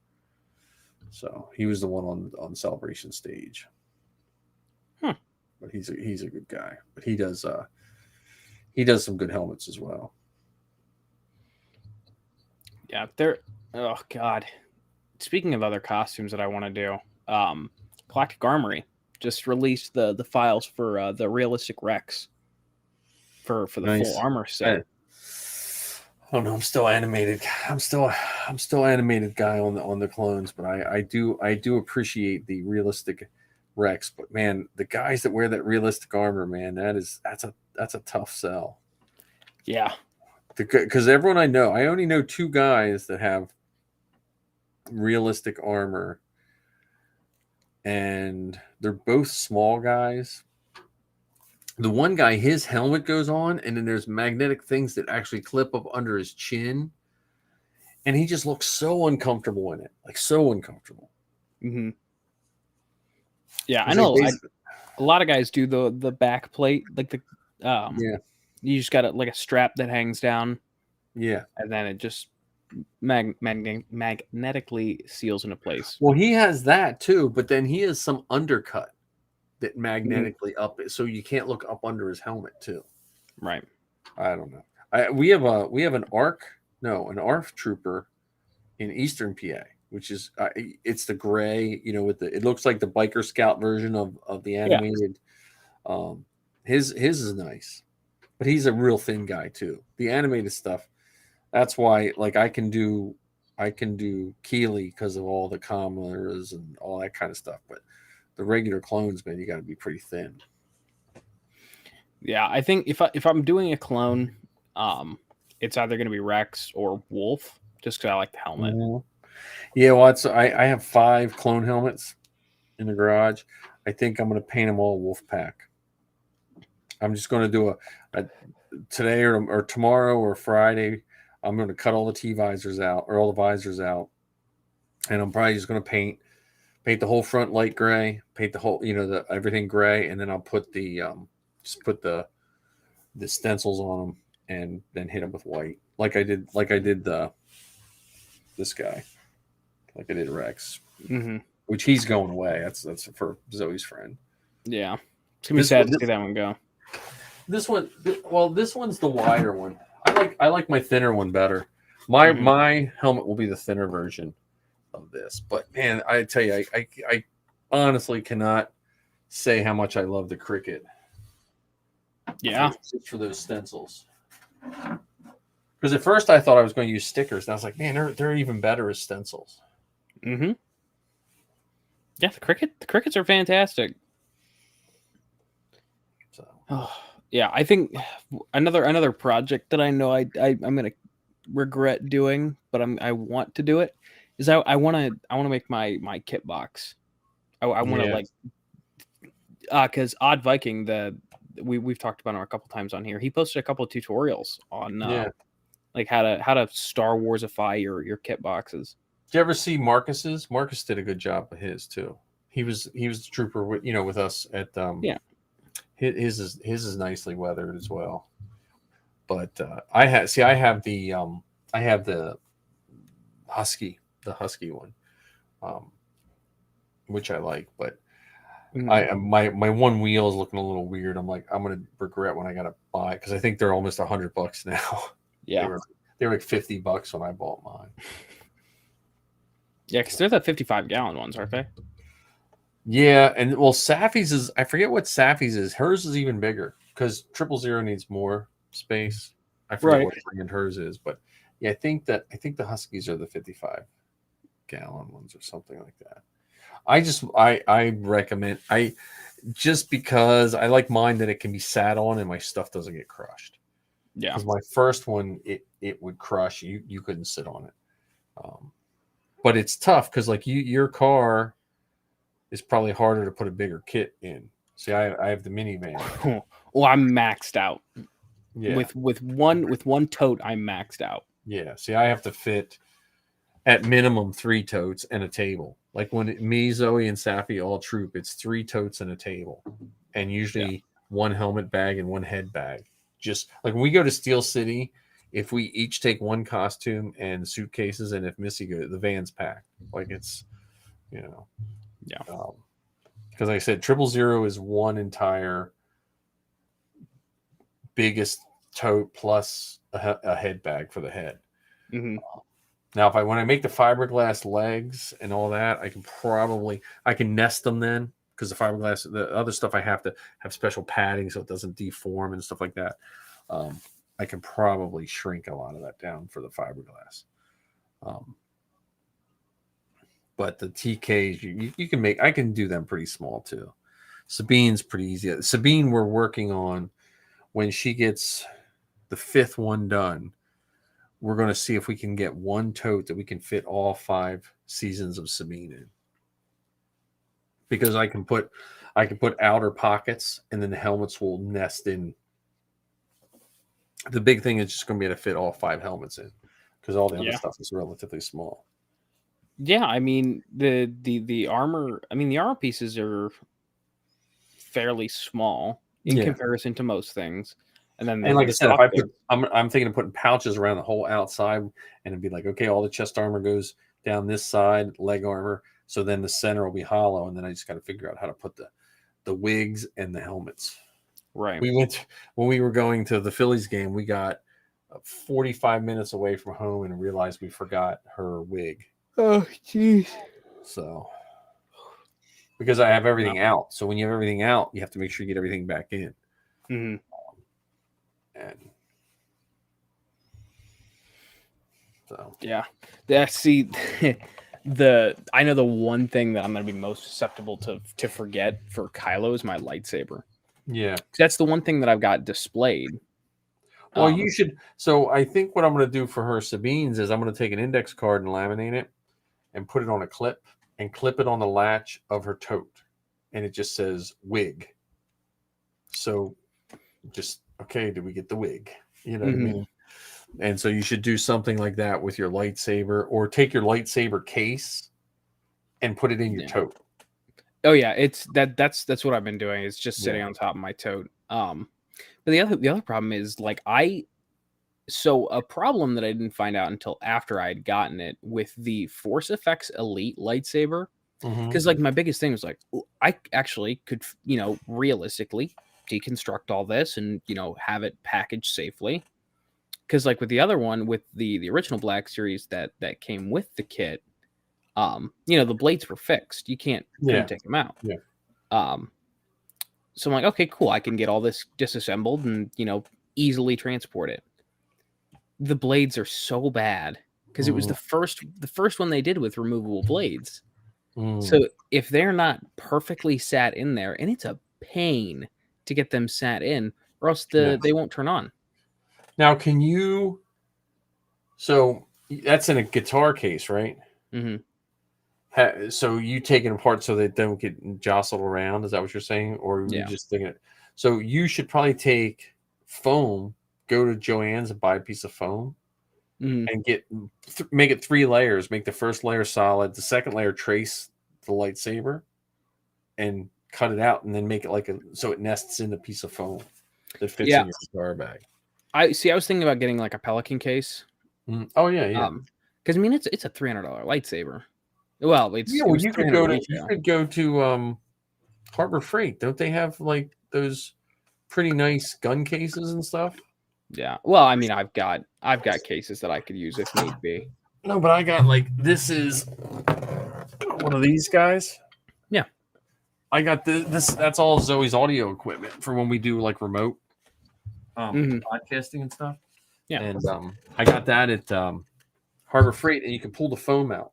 Speaker 1: So he was the one on Celebration stage. But he's a good guy. But he does some good helmets as well.
Speaker 2: Yeah, oh god. Speaking of other costumes that I want to do, Galactic Armory just released the files for the realistic Rex for the full armor set.
Speaker 1: Oh no, I'm still animated. I'm still animated guy on the clones, but I do appreciate the realistic Rex. But man, the guys that wear that realistic armor, man, that's a tough sell.
Speaker 2: Yeah,
Speaker 1: because everyone I know, I only know 2 guys that have realistic armor, and they're both small guys. The one guy, his helmet goes on, and then there's magnetic things that actually clip up under his chin, and he just looks so uncomfortable in it, like so uncomfortable.
Speaker 2: Mm-hmm. Yeah, I know. A lot of guys do the back plate, like the
Speaker 1: yeah.
Speaker 2: You just got like a strap that hangs down.
Speaker 1: Yeah,
Speaker 2: and then it just magnetically seals into place.
Speaker 1: Well, he has that too, but then he has some undercut that magnetically up it, so you can't look up under his helmet too.
Speaker 2: Right.
Speaker 1: I don't know. We have an ARF trooper in Eastern PA, which is it's the gray, with it looks like the biker scout version of the animated. Yeah. His is nice, but he's a real thin guy too. The animated stuff, that's why like I can do Keeley because of all the commoners and all that kind of stuff, but the regular clones, man, you got to be pretty thin.
Speaker 2: Yeah, I think if I'm doing a clone, it's either going to be Rex or Wolf, just because I like the helmet.
Speaker 1: Mm-hmm. Yeah, well, I have 5 clone helmets in the garage. I think I'm going to paint them all Wolf Pack. I'm just going to do a today or tomorrow or Friday. I'm going to cut all the T visors out or all the visors out, and I'm probably just going to paint the whole front light gray, paint the whole the everything gray, and then I'll put the the stencils on them and then hit them with white, like I did this guy, like I did Rex, which he's going away. That's for Zoe's friend.
Speaker 2: Yeah, it's gonna be sad to see that one go.
Speaker 1: This one, well, this one's the wider one. I like my thinner one better. My helmet will be the thinner version of this, but man, I tell you, I honestly cannot say how much I love the Cricket.
Speaker 2: Yeah,
Speaker 1: just for those stencils. Because at first I thought I was going to use stickers, and I was like, man, they're even better as stencils.
Speaker 2: Mm-hmm. Yeah, the Crickets are fantastic.
Speaker 1: So.
Speaker 2: Oh, yeah, I think another project that I know I'm gonna regret doing, but I want to do it, is I want to make my kit box. I want to because Odd Viking, we've talked about him a couple times on here. He posted a couple of tutorials on like how to Star Warsify your kit boxes.
Speaker 1: Did you ever see Marcus's? Marcus did a good job of his too. He was the trooper with us at His is nicely weathered as well. But I have the husky one, which I like, but my one wheel is looking a little weird. I'm like, I'm gonna regret when I gotta buy, because I think they're almost $100 now.
Speaker 2: Yeah,
Speaker 1: they were like $50 when I bought mine.
Speaker 2: Yeah, because they're the 55-gallon ones, aren't they?
Speaker 1: Yeah, and well, Safi's is, I forget what Safi's is. Hers is even bigger because 000 needs more space. I forget what brand hers is, but yeah, I think the Huskies are the 55-gallon ones or something like that. I recommend, just because I like mine that it can be sat on and my stuff doesn't get crushed.
Speaker 2: Yeah,
Speaker 1: because my first one it would crush. You couldn't sit on it. But it's tough because like your car is probably harder to put a bigger kit in. See, I have the minivan.
Speaker 2: Well, I'm maxed out.
Speaker 1: Yeah.
Speaker 2: With one tote, I'm maxed out.
Speaker 1: Yeah. See, I have to fit at minimum 3 totes and a table. Like when me, Zoe, and Safi all troop, it's 3 totes and a table, and usually 1 helmet bag and 1 head bag. Just like when we go to Steel City, if we each take 1 costume and suitcases, and if Missy goes, the van's packed. Like it's, you know,
Speaker 2: Yeah.
Speaker 1: because like I said, 000 is one entire biggest tote plus a head bag for the head.
Speaker 2: Mm-hmm.
Speaker 1: Now, when I make the fiberglass legs and all that, I can nest them then, because the other stuff I have to have special padding so it doesn't deform and stuff like that. I can probably shrink a lot of that down for the fiberglass. But the TKs, you can make, I can do them pretty small too. Sabine's pretty easy. Sabine, we're working on when she gets the 5th one done. We're going to see if we can get 1 tote that we can fit all 5 seasons of Sabine in. Because I can put outer pockets, and then the helmets will nest in. The big thing is just going to be able to fit all 5 helmets in, because all the other stuff is relatively small.
Speaker 2: Yeah, I mean the armor. I mean the armor pieces are fairly small in comparison to most things. And then,
Speaker 1: like I said, if I'm thinking of putting pouches around the whole outside, and it'd be like, okay, all the chest armor goes down this side, leg armor, so then the center will be hollow, and then I just got to figure out how to put the wigs and the helmets.
Speaker 2: Right.
Speaker 1: When we were going to the Phillies game, we got 45 minutes away from home and realized we forgot her wig.
Speaker 2: Oh, jeez.
Speaker 1: So, because I have everything out, so when you have everything out, you have to make sure you get everything back in.
Speaker 2: Mm-hmm.
Speaker 1: And so,
Speaker 2: yeah. See, I know the one thing that I'm going to be most susceptible to forget for Kylo is my lightsaber.
Speaker 1: Yeah,
Speaker 2: that's the one thing that I've got displayed.
Speaker 1: Well, you should. So I think what I'm going to do for her Sabine's is I'm going to take an index card and laminate it and put it on a clip and clip it on the latch of her tote, and it just says wig. So just, okay, did we get the wig? You know what I mean? And so you should do something like that with your lightsaber, or take your lightsaber case and put it in your tote.
Speaker 2: Oh yeah, it's that's what I've been doing. It's just sitting on top of my tote. But the other problem is, like, so a problem that I didn't find out until after I had gotten it with the Force Effects Elite lightsaber, because like my biggest thing was like, I actually could, realistically deconstruct all this and have it packaged safely. Because like with the other one, with the original Black Series that came with the kit, the blades were fixed. You couldn't take them out. So I'm like, okay, cool. I can get all this disassembled and easily transport it. The blades are so bad because it was the first one they did with removable blades. So if they're not perfectly sat in there, and it's a pain to get them sat in, or else they won't turn on.
Speaker 1: Now, can you? So that's in a guitar case, right?
Speaker 2: Mm-hmm.
Speaker 1: So you take it apart so they don't get jostled around? Is that what you're saying, or are you just thinking it? So you should probably take foam. Go to Joann's and buy a piece of foam, and make it 3 layers. Make the first layer solid, the second layer trace the lightsaber, and cut it out, and then make it so it nests in a piece of foam that fits in your guitar bag.
Speaker 2: I was thinking about getting like a Pelican case.
Speaker 1: Oh yeah.
Speaker 2: Because I mean it's a $300 lightsaber. Well,
Speaker 1: you could go to Harbor Freight. Don't they have like those pretty nice gun cases and stuff?
Speaker 2: Yeah. Well, I mean, I've got cases that I could use if need be.
Speaker 1: No, but I got this is one of these guys.
Speaker 2: Yeah.
Speaker 1: I got this. That's all Zoe's audio equipment for when we do like remote podcasting and stuff.
Speaker 2: Yeah.
Speaker 1: And I got that at Harbor Freight, and you can pull the foam out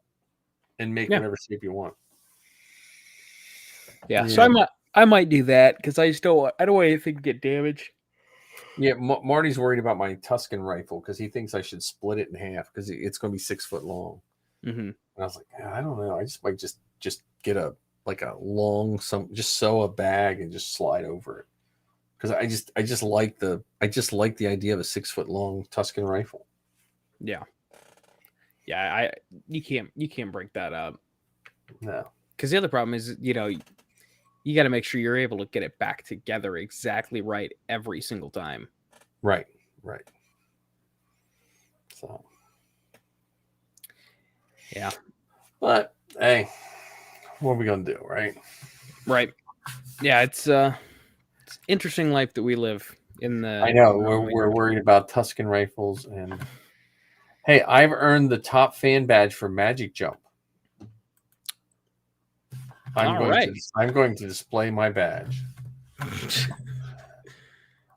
Speaker 1: and make whatever shape you want.
Speaker 2: Yeah. So I might do that because I don't want anything to get damaged.
Speaker 1: Yeah, Marty's worried about my Tuscan rifle because he thinks I should split it in half because it's going to be 6 foot long. And I was like, I don't know. I just might just get a long just sew a bag and just slide over it, because I just like the idea of a 6 foot long Tuscan rifle.
Speaker 2: Yeah. Yeah, you can't break that up.
Speaker 1: No.
Speaker 2: Because the other problem is, you got to make sure you're able to get it back together exactly right every single time.
Speaker 1: Right. So.
Speaker 2: Yeah.
Speaker 1: But hey, what are we gonna do, right?
Speaker 2: Right. Yeah, it's interesting life that we live in the.
Speaker 1: I know we're worried about Tuscan rifles, and hey, I've earned the top fan badge for Magic Jump. I'm going to display my badge.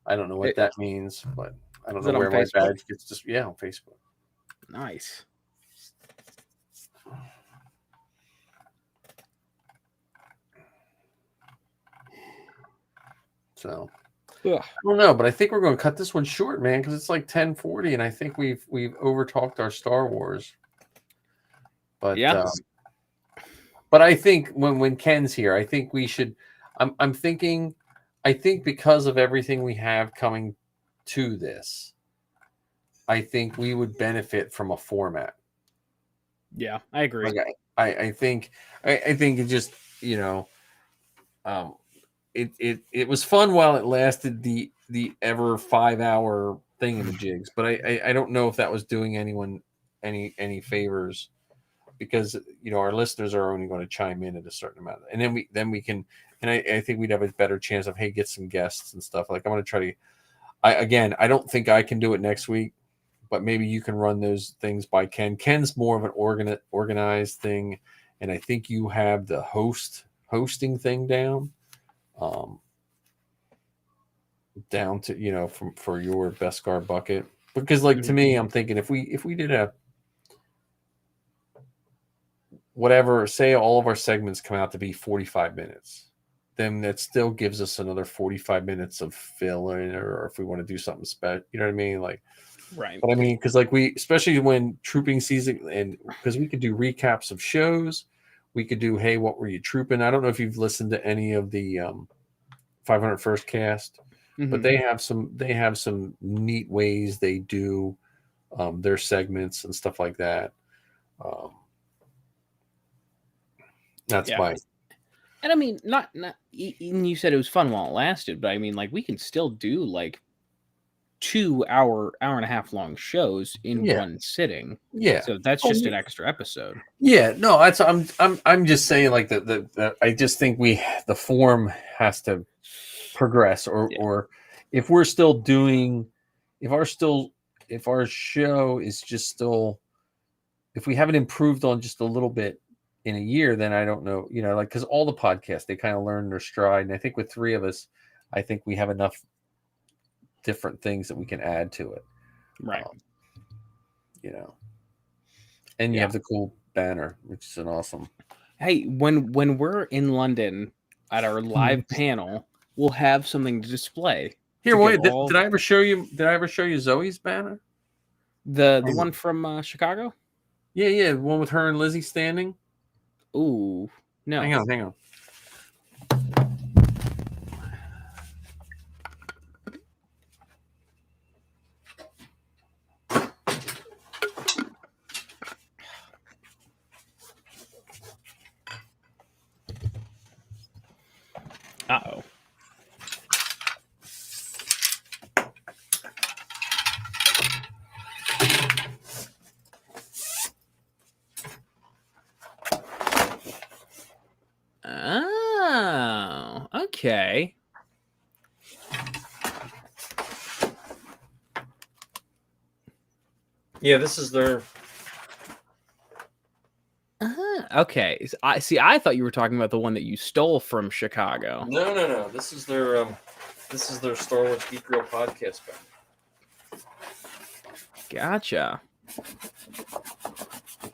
Speaker 1: I don't know what that means, but I don't know where my badge gets. Just on Facebook.
Speaker 2: Nice.
Speaker 1: So I don't know, but I think we're going to cut this one short, man, because it's like 10:40, and I think we've overtalked our Star Wars. But
Speaker 2: yeah.
Speaker 1: But I think when Ken's here, I think we should. I'm thinking. I think because of everything we have coming to this, I think we would benefit from a format.
Speaker 2: Yeah, I agree.
Speaker 1: Like I think it just it was fun while it lasted the ever 5-hour thingamajigs, but I don't know if that was doing anyone any favors, because our listeners are only going to chime in at a certain amount, and then we can, and I think we'd have a better chance of, hey, get some guests and stuff. Like, I'm going to try to, I don't think I can do it next week, but maybe you can run those things by Ken. Ken's more of an organized thing, and I think you have the hosting thing down to for your Beskar bucket, because like, to me, I'm thinking if we did a whatever, say all of our segments come out to be 45 minutes, then that still gives us another 45 minutes of fill-in, or if we want to do something special, you know what I mean? Like,
Speaker 2: right.
Speaker 1: But I mean, because like especially when trooping season, and because we could do recaps of shows, we could do, hey, what were you trooping? I don't know if you've listened to any of the 501st cast, but they have some neat ways they do their segments and stuff like that. That's my.
Speaker 2: And I mean, not you said it was fun while it lasted, but I mean, like, we can still do like 2 hour and a half long shows in one sitting.
Speaker 1: Yeah.
Speaker 2: So that's just an extra episode.
Speaker 1: Yeah. No, I'm just saying, like, I just think the form has to progress, or if we're still doing, if our show is just still, if we haven't improved on just a little bit in a year, then I don't know, like, because all the podcasts, they kind of learn their stride. And I think with three of us, I think we have enough different things that we can add to it.
Speaker 2: Right.
Speaker 1: And you have the cool banner, which is an awesome.
Speaker 2: Hey, when we're in London at our live panel, we'll have something to display.
Speaker 1: Here, wait, did I ever show you Zoe's banner?
Speaker 2: The one from Chicago?
Speaker 1: Yeah, the one with her and Lizzie standing.
Speaker 2: Ooh, no.
Speaker 1: Hang on.
Speaker 2: Uh-oh. Oh, okay.
Speaker 1: Yeah, this is their.
Speaker 2: Okay. I thought you were talking about the one that you stole from Chicago.
Speaker 1: No. This is their Star Wars Geek Girl podcast banner.
Speaker 2: Gotcha.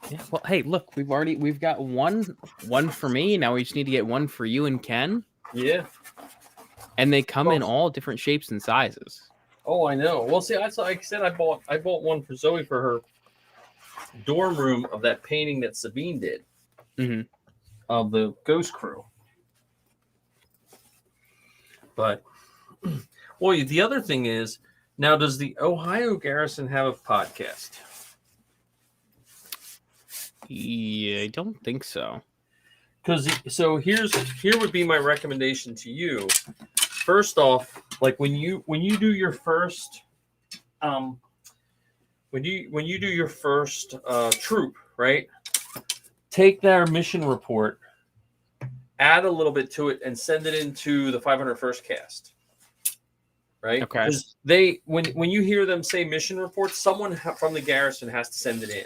Speaker 2: Yeah, well, hey, look, we've got one for me. Now we just need to get one for you and Ken.
Speaker 1: Yeah.
Speaker 2: And they come in all different shapes and sizes.
Speaker 1: Oh, I know. Well, see, like I said, I bought one for Zoe for her dorm room of that painting that Sabine did of the Ghost Crew. But, well, the other thing is, now, does the Ohio Garrison have a podcast?
Speaker 2: Yeah, I don't think so.
Speaker 1: So here would be my recommendation to you. First off, like when you do your first when you do your first troop, right? Take their mission report, add a little bit to it, and send it into the 501st cast. Right?
Speaker 2: Okay.
Speaker 1: Because when you hear them say mission reports, someone from the garrison has to send it in.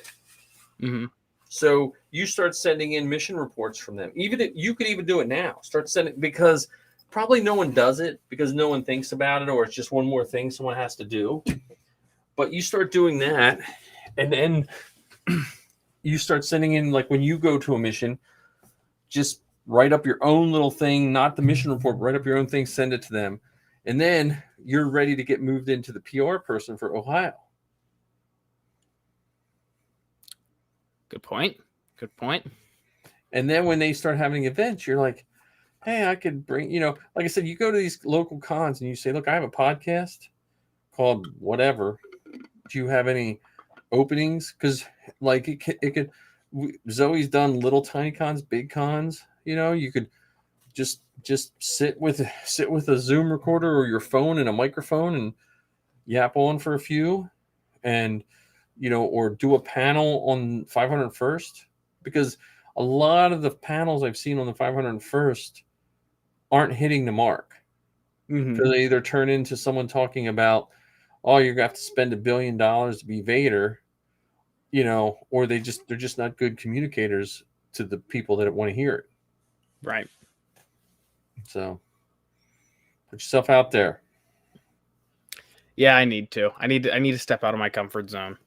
Speaker 2: Mm-hmm.
Speaker 1: So you start sending in mission reports from them. You could even do it now. Start sending, because probably no one does it because no one thinks about it, or it's just one more thing someone has to do. But you start doing that, and then you start sending in, like when you go to a mission, just write up your own little thing, not the mission report, write up your own thing, send it to them. And then you're ready to get moved into the PR person for Ohio.
Speaker 2: Good point.
Speaker 1: And then when they start having events, you're like, hey, I could bring, like I said, you go to these local cons and you say, look, I have a podcast called whatever. Do you have any openings? Because like it could, Zoe's done little tiny cons, big cons. You could just sit with a Zoom recorder or your phone and a microphone and yap on for a few, and or do a panel on 501st, because a lot of the panels I've seen on the 501st aren't hitting the mark.
Speaker 2: Mm-hmm.
Speaker 1: So they either turn into someone talking about, oh, you're gonna have to spend $1 billion to be Vader, or they're just not good communicators to the people that want to hear it.
Speaker 2: Right.
Speaker 1: So put yourself out there.
Speaker 2: Yeah, I need to. I need to step out of my comfort zone.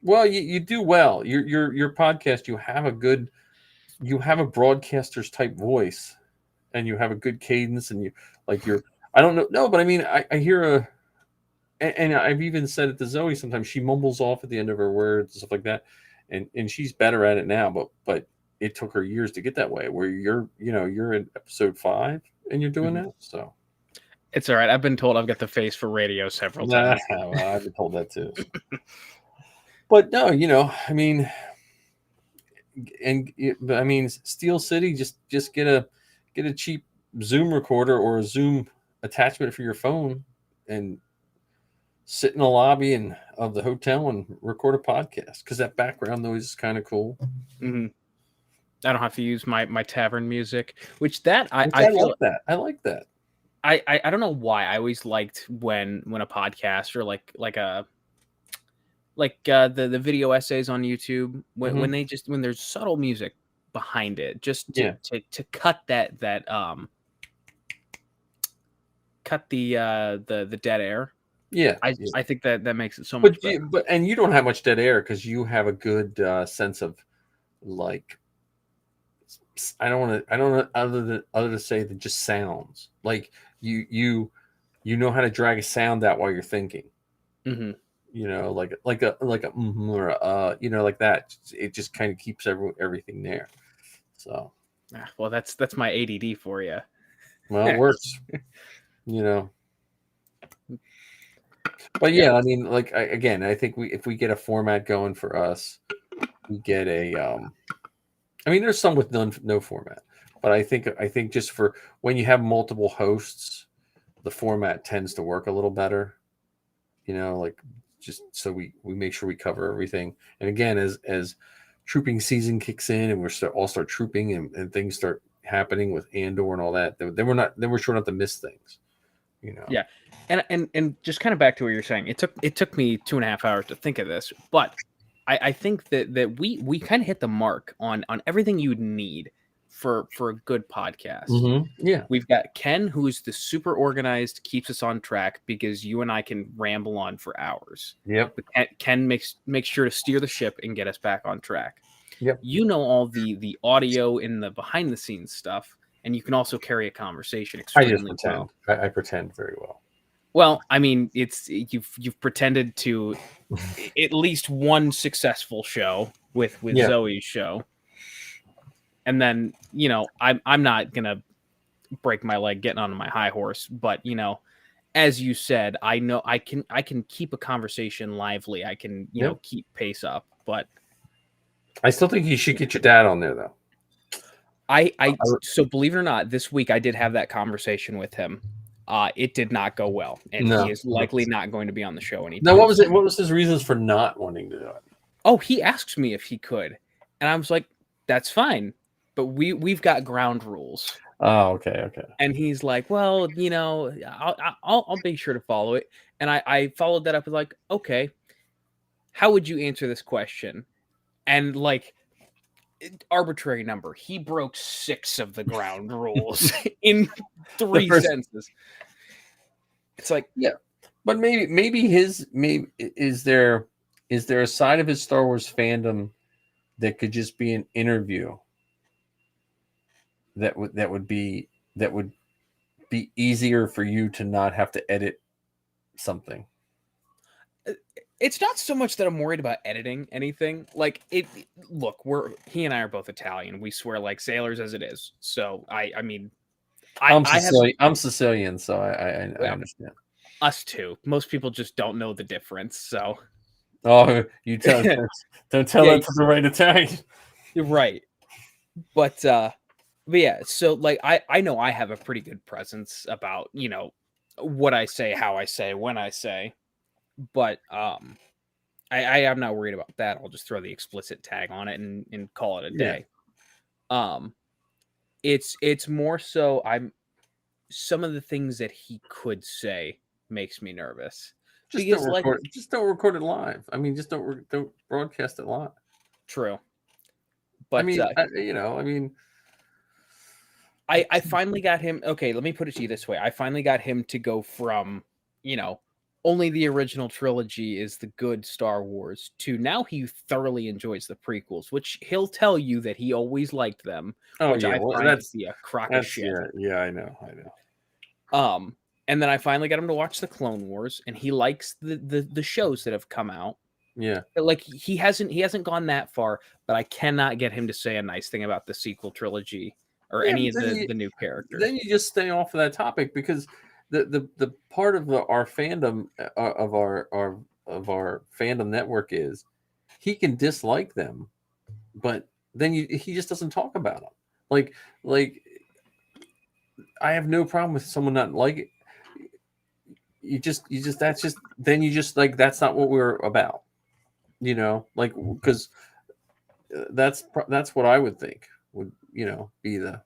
Speaker 1: Well, you do well. Your podcast, you have a broadcaster's type voice, and you have a good cadence, and I don't know. No, but I mean, I hear and I've even said it to Zoe sometimes. She mumbles off at the end of her words and stuff like that. And she's better at it now, but it took her years to get that way, where you're in episode 5 and you're doing that. So
Speaker 2: it's all right. I've been told I've got the face for radio several times.
Speaker 1: Well, I've been told that too. But no, I mean, Steel City, just get a cheap Zoom recorder or a Zoom attachment for your phone and sit in the lobby of the hotel and record a podcast, because that background noise is kind of cool.
Speaker 2: Mm-hmm. I don't have to use my tavern music, which I
Speaker 1: like that. I like that.
Speaker 2: I don't know why I always liked when a podcast or the video essays on YouTube when there's subtle music behind it, just to cut cut the dead air.
Speaker 1: Yeah,
Speaker 2: I think that makes it so much better.
Speaker 1: And you don't have much dead air because you have a good sense of, like, I don't know other to say than just sounds. Like you know how to drag a sound out while you're thinking.
Speaker 2: Mm-hmm.
Speaker 1: Like a or like that. It just kind of keeps everything there. So,
Speaker 2: well, that's my ADD for you.
Speaker 1: Well, it works. But yeah, I mean, like, I think if we get a format going for us, we get a. I mean, there's some with no format, but I think just for when you have multiple hosts, the format tends to work a little better. Like, just so we make sure we cover everything. And again, as trooping season kicks in and all start trooping and things start happening with Andor and all that, then we're sure not to miss things.
Speaker 2: Yeah, and just kind of back to what you're saying. It took me 2.5 hours to think of this, but I think that we kind of hit the mark on everything you'd need for a good podcast.
Speaker 1: Mm-hmm. Yeah,
Speaker 2: we've got Ken, who's the super organized, keeps us on track because you and I can ramble on for hours.
Speaker 1: Yep.
Speaker 2: But Ken makes sure to steer the ship and get us back on track.
Speaker 1: Yep.
Speaker 2: All the audio and the behind the scenes stuff, and you can also carry a conversation extremely well.
Speaker 1: I pretend very well.
Speaker 2: Well, I mean, it's you've pretended to at least one successful show with Zoe's show, and then I'm not gonna break my leg getting onto my high horse, but as you said, I know I can keep a conversation lively. I can keep pace up, but
Speaker 1: I still think you should get your dad on there, though.
Speaker 2: So believe it or not, this week I did have that conversation with him. It did not go well, and he is likely not going to be on the show anytime.
Speaker 1: Now, what was it? What was his reasons for not wanting to do it?
Speaker 2: Oh, he asked me if he could, and I was like, "That's fine, but we've got ground rules."
Speaker 1: Oh, okay.
Speaker 2: And he's like, "Well, I'll be sure to follow it." And I followed that up with like, "Okay, how would you answer this question?" And like, arbitrary number, he broke 6 of the ground rules in 3 sentences. It's like,
Speaker 1: yeah, but maybe is there a side of his Star Wars fandom that could just be an interview that would be easier for you to not have to edit something?
Speaker 2: It's not so much that I'm worried about editing anything. Like look, he and I are both Italian. We swear like sailors as it is. So I'm
Speaker 1: Sicilian, so I understand.
Speaker 2: Us too. Most people just don't know the difference. So
Speaker 1: don't tell that to the right Italian.
Speaker 2: You're right. But yeah, so like I know I have a pretty good presence about, what I say, how I say, when I say. But I am not worried about that. I'll just throw the explicit tag on it and call it a day. Yeah. It's more so some of the things that he could say makes me nervous.
Speaker 1: Just don't record it live. I mean, just don't broadcast it live.
Speaker 2: True. But I finally got him. Okay, let me put it to you this way. I finally got him to go from, only the original trilogy is the good Star Wars to now he thoroughly enjoys the prequels, which he'll tell you that he always liked them.
Speaker 1: Oh,
Speaker 2: which
Speaker 1: yeah.
Speaker 2: I find to be a crock of shit.
Speaker 1: Yeah, I know.
Speaker 2: And then I finally got him to watch the Clone Wars, and he likes the shows that have come out.
Speaker 1: Yeah.
Speaker 2: Like he hasn't gone that far, but I cannot get him to say a nice thing about the sequel trilogy or any of the new characters.
Speaker 1: Then you just stay off of that topic, because the part of our fandom of our fandom network is he can dislike them, but then he just doesn't talk about them. Like I have no problem with someone not like it. Then that's not what we're about, because that's what I would think would be the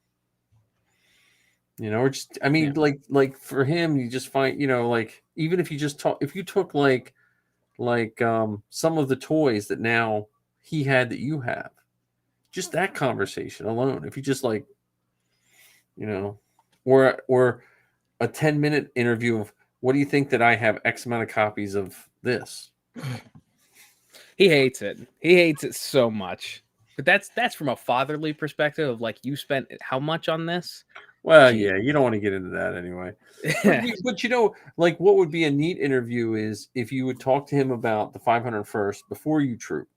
Speaker 1: or just like for him, you just find even if you just if you took some of the toys that now he had that you have, just that conversation alone, if you just or a 10-minute interview of, what do you think that I have X amount of copies of this?
Speaker 2: He hates it. He hates it so much. But that's from a fatherly perspective of like, you spent how much on this?
Speaker 1: Well, yeah, you don't want to get into that anyway. But what would be a neat interview is if you would talk to him about the 501st before you troop,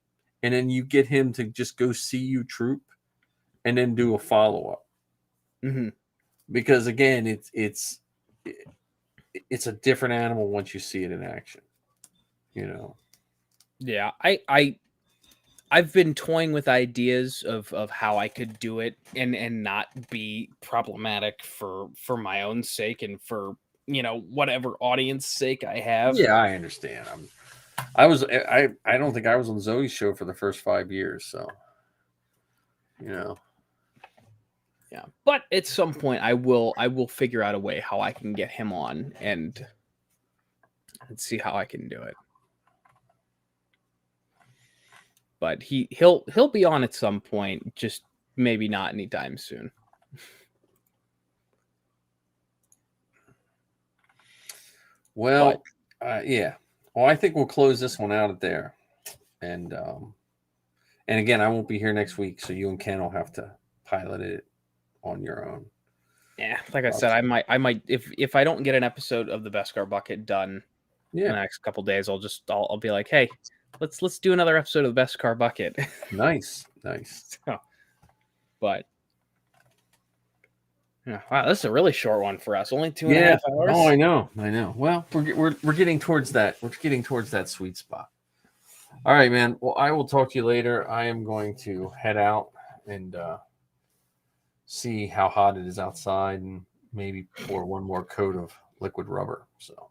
Speaker 1: and then you get him to just go see you troop, and then do a follow-up.
Speaker 2: Mm-hmm. Because
Speaker 1: again, it's a different animal once you see it in action.
Speaker 2: Yeah, I've been toying with ideas of how I could do it and not be problematic for my own sake and for whatever audience sake I have.
Speaker 1: Yeah, I understand. I don't think I was on Zoe's show for the first 5 years, so
Speaker 2: Yeah, but at some point I will figure out a way how I can get him on and see how I can do it. But he'll be on at some point, just maybe not anytime soon.
Speaker 1: Well, yeah. Well, I think we'll close this one out at there, and again, I won't be here next week, so you and Ken will have to pilot it on your own.
Speaker 2: Yeah, like I said, I might if I don't get an episode of the Beskar Bucket done in the next couple days, I'll be like, hey, let's do another episode of the Beskar Bucket.
Speaker 1: Nice.
Speaker 2: But yeah, wow, this is a really short one for us. Only 2.5 hours.
Speaker 1: Oh, I know. Well, we're getting towards that. We're getting towards that sweet spot. All right, man. Well, I will talk to you later. I am going to head out and see how hot it is outside, and maybe pour one more coat of liquid rubber. So,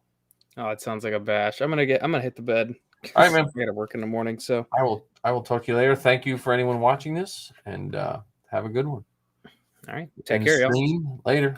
Speaker 2: Oh, it sounds like a bash. I'm gonna hit the bed.
Speaker 1: all right, man.
Speaker 2: I gotta work in the morning. So
Speaker 1: I will talk to you later. Thank you for anyone watching this, and have a good one.
Speaker 2: all right, take
Speaker 1: And
Speaker 2: care, y'all.
Speaker 1: stream later.